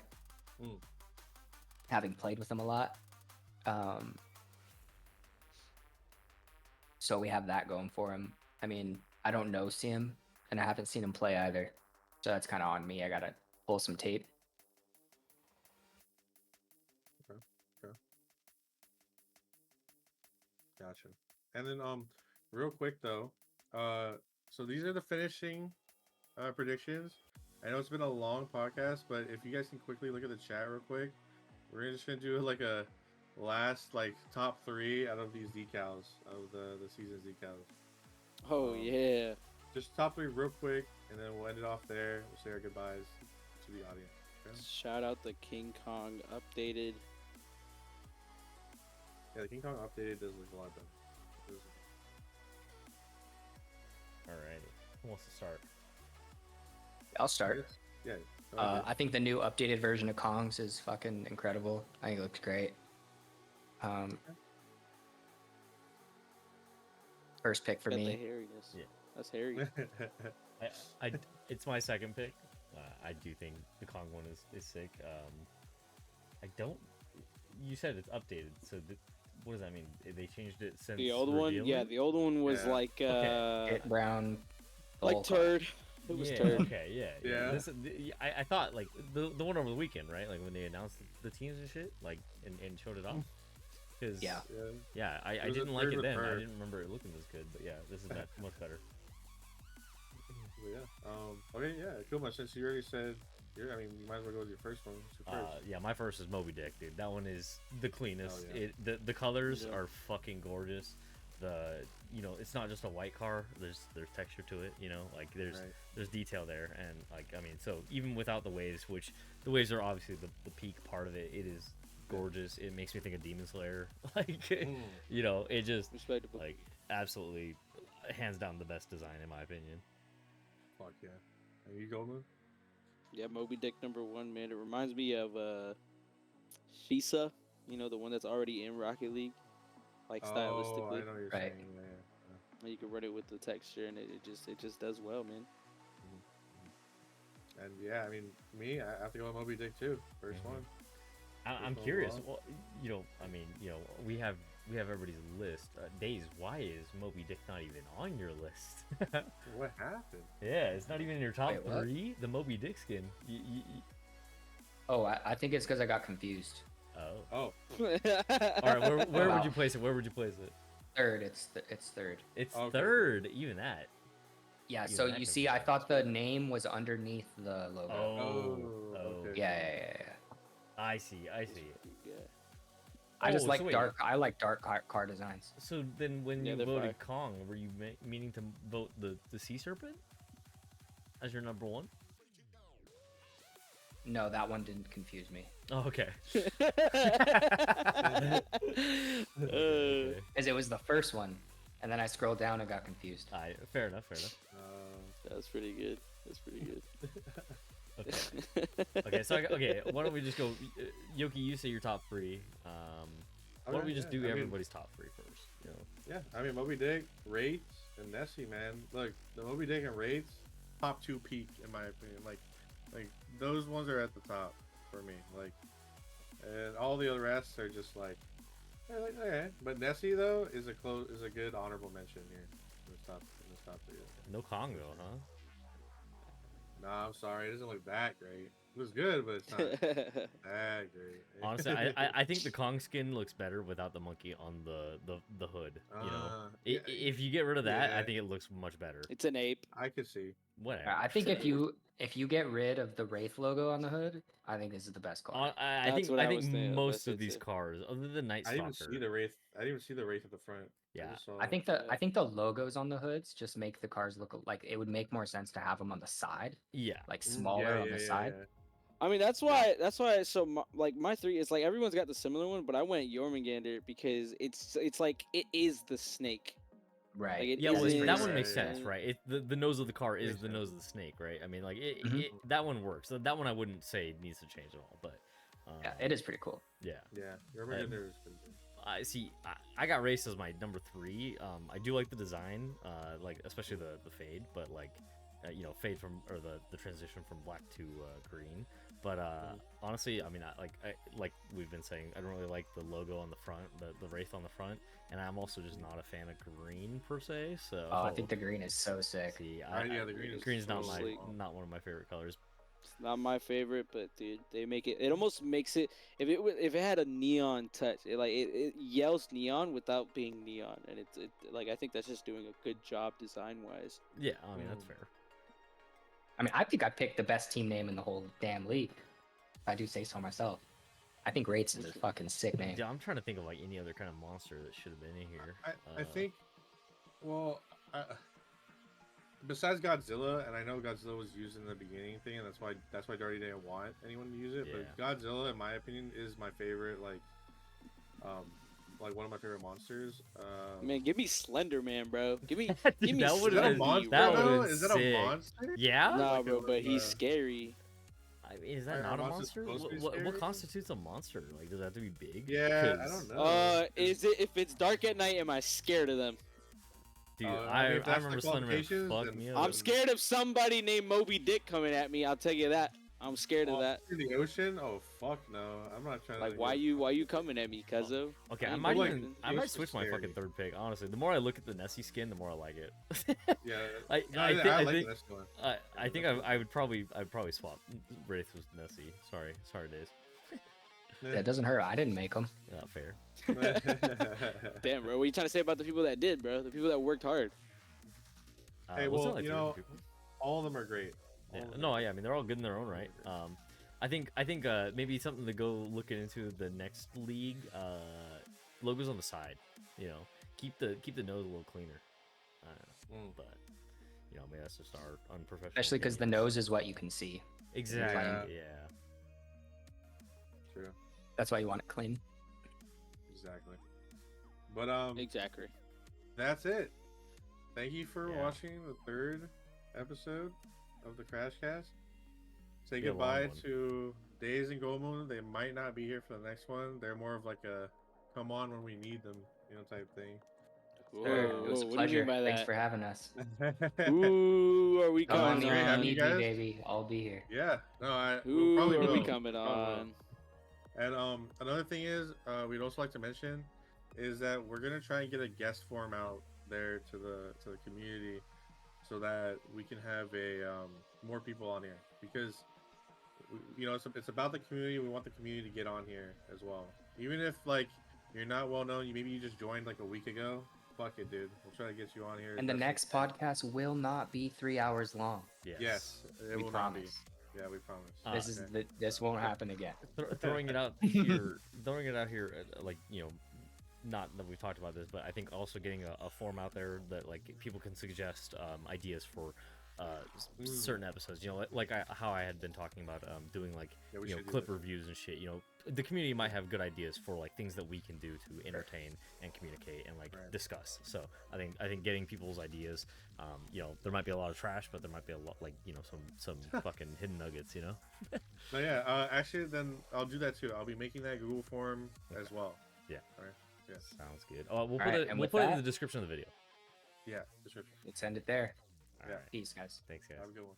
Having played with him a lot. So we have that going for him. I mean, I don't know Seam, and I haven't seen him play either. So that's kind of on me. I gotta pull some tape. Okay. Gotcha. And then real quick though, so these are the finishing predictions. I know it's been a long podcast, but if you guys can quickly look at the chat real quick, we're just gonna do like a last top 3 out of these decals of the season's decals. Oh yeah. Just top 3 real quick, and then we'll end it off there. We'll say our goodbyes to the audience. Okay? Shout out the King Kong updated. Yeah, the King Kong updated does look a lot better. Alrighty. Who wants to start? I'll start. Yeah. I think the new updated version of Kongs is fucking incredible. I think it looks great. First pick for Got me. The hairiness. Yeah, that's hairy. It's my second pick. I do think the Kong one is sick. I don't. You said it's updated, so what does that mean? They changed it since the old one. Yeah, the old one was like Get brown, like turd. It was turd. Okay, yeah. I thought like the one over the weekend, right? Like when they announced the teams and shit, like and showed it off. Because I didn't like it then. I didn't remember it looking this good, but yeah, this is much better. Okay, yeah, cool. Much since you already said, I mean, you might as well go with your first one. Yeah, my first is Moby Dick, dude. That one is the cleanest. Yeah. The colors are fucking gorgeous. the it's not just a white car. There's texture to it. Like there's detail there, and like I mean, so even without the waves, which the waves are obviously the peak part of it, it is gorgeous. It makes me think of Demon Slayer. Like it just like absolutely hands down the best design in my opinion. Fuck yeah. Are you Goldman? Yeah, Moby Dick #1, man. It reminds me of Fisa, the one that's already in Rocket League, like stylistically. Oh, I know what you're saying. Yeah. You can run it with the texture, and it just does well, man. And yeah, I mean, me, I have to go with Moby Dick too. First one. I'm curious. Well, I mean, we have everybody's list. Days, why is Moby Dick not even on your list? What happened? Yeah, it's not even in your top Wait, what? 3. The Moby Dick skin. Oh, I think it's because I got confused. Oh. All right, where would you place it? Where would you place it? Third, it's third. It's Okay. third, even that. Yeah, Even so that you see, I thought the name was underneath the logo. Oh, Okay. Yeah. I see. Yeah. I just Oh, like so wait. dark. I like dark car designs. So then, when Yeah, you they're voted fire. Kong, were you meaning to vote the Sea Serpent as your #1? No, that one didn't confuse me. Oh, okay. Because it was the first one, and then I scrolled down and got confused. Fair enough. That's pretty good. Okay, so why don't we just go? Yoki, you say your top 3. Why don't we just do everybody's top 3 first? Yeah, I mean, Moby Dick, Wraiths, and Nessie, man. Look, the Moby Dick and Wraiths, top 2 peak, in my opinion. Like those ones are at the top for me. Like, and all the other rest are just like, okay. But Nessie though is a good honorable mention here in this top 3. No Kong though, huh? Nah, I'm sorry, it doesn't look that great. It looks good, but it's not that great. Honestly, I think the Kong skin looks better without the monkey on the hood. If you get rid of that, I think it looks much better. It's an ape. I could see. Whatever. I think if you get rid of the Wraith logo on the hood, I think this is the best car. I think most of these cars, other than Night I Stalker, didn't even see the Wraith. I didn't even see the Wraith at the front. Yeah. I think the logos on the hoods just make the cars look like it would make more sense to have them on the side. Yeah. Like smaller on the side. Yeah. I mean, that's why. So my 3 is like everyone's got the similar one, but I went Jormungandr because it's like it is the snake. Right. Like, Yeah, well, that one Yeah, makes yeah. sense, right? The nose of the car is Makes the sense. nose of the snake, right? I mean, like Mhm. that one works. That one I wouldn't say needs to change at all, but Yeah, it is pretty cool. yeah. Yeah, you remember there was. I see. I got Race as my #3. I do like the design, like especially the fade, but like fade from or the transition from black to green. But honestly, I mean, like we've been saying, I don't really like the logo on the front, the Wraith on the front, and I'm also just not a fan of green per se. So Oh, I think the green is so sick. See, The green is green's not so my sleek. not one of my favorite colors. It's not my favorite, but dude, they make it. It almost makes it. If it had a neon touch, it yells neon without being neon, and it like I think that's just doing a good job design wise. Yeah, I mean that's fair. I mean, I think I picked the best team name in the whole damn league. If I do say so myself. I think Rates is a fucking sick name. Yeah, I'm trying to think of like any other kind of monster that should have been in here. I think, well, besides Godzilla, and I know Godzilla was used in the beginning thing, and that's why Darty didn't want anyone to use it. Yeah. But Godzilla, in my opinion, is my favorite. Like one of my favorite monsters. Man, give me Slender Man, bro. Give me Dude, give me that Is would've that a been- monster? that though? would've been Is that a sick. monster? Yeah. Nah, Like bro, but he's uh, scary. I mean, is that Are not a monsters monster? supposed to be What scary? constitutes a monster? Like, does it have to be big? Yeah, I 'Cause, don't know. Is it if it's dark at night? Am I scared of them? Dude, I mean, if I that's remember the Slenderman qualifications, fucked then me I'm up. I'm scared of somebody named Moby Dick coming at me. I'll tell you that. I'm scared of that. In the ocean? Oh fuck no! I'm not trying Like, to. why you coming at me, cuzzo? Okay, I ain't might like- even, I Ghost might is switch my scary. fucking 3rd pick. Honestly, the more I look at the Nessie skin, the more I like it. Yeah, I I like think this one. I think I'd probably swap Wraith with Nessie. Sorry, Days. Yeah, it doesn't hurt. I didn't make them. Not fair. Damn, bro. What are you trying to say about the people that did, bro? The people that worked hard. Hey, wasn't it well, like you 300 know, people? all of them are great. All Yeah. of them No, are yeah, I mean they're all good in their own right. I think maybe something to go looking into the next league. Logos on the side, keep the nose a little cleaner. But you know, maybe that's just our unprofessional. Especially because the opinion. nose is what you can see. Exactly. Yeah. True. That's why you want it clean. Exactly. But Exactly. that's it. Thank you for Yeah. watching the 3rd episode of the CrashCast. Say Be a long goodbye one. to Days and Gomu. They might not be here for the next one. They're more of like a come on when we need them, type thing. Sure, it was a What do you pleasure. mean by Thanks that? for having us. Who are we Come on, coming great you having on? you need me, guys. baby. I'll be here. Yeah, no, we'll Who probably are will. we coming Probably will. on? And another thing is, we'd also like to mention is that we're gonna try and get a guest form out there to the community, so that we can have a more people on here, because it's about the community. We want the community to get on here as well, even if like you're not well known. Maybe you just joined like a week ago. Fuck it, dude. We'll try to get you on here. And the next podcast will not be 3 hours long. Yes, it we will promise. not be. Yeah, we promise. This won't happen again. Throwing it out here, like not that we've talked about this, but I think also getting a form out there that like people can suggest ideas for certain episodes. How I had been talking about doing like clip reviews and shit. The community might have good ideas for like things that we can do to entertain and communicate and like discuss. So I think getting people's ideas, there might be a lot of trash, but there might be a lot like some fucking hidden nuggets. No, yeah. Actually, then I'll do that too. I'll be making that Google form as well. Yeah. All right. Yeah. Sounds good. We'll Right, put it in the description of the video. Yeah. Description. Let's end it there. Yeah. Peace, guys. Thanks, guys. Have a good one.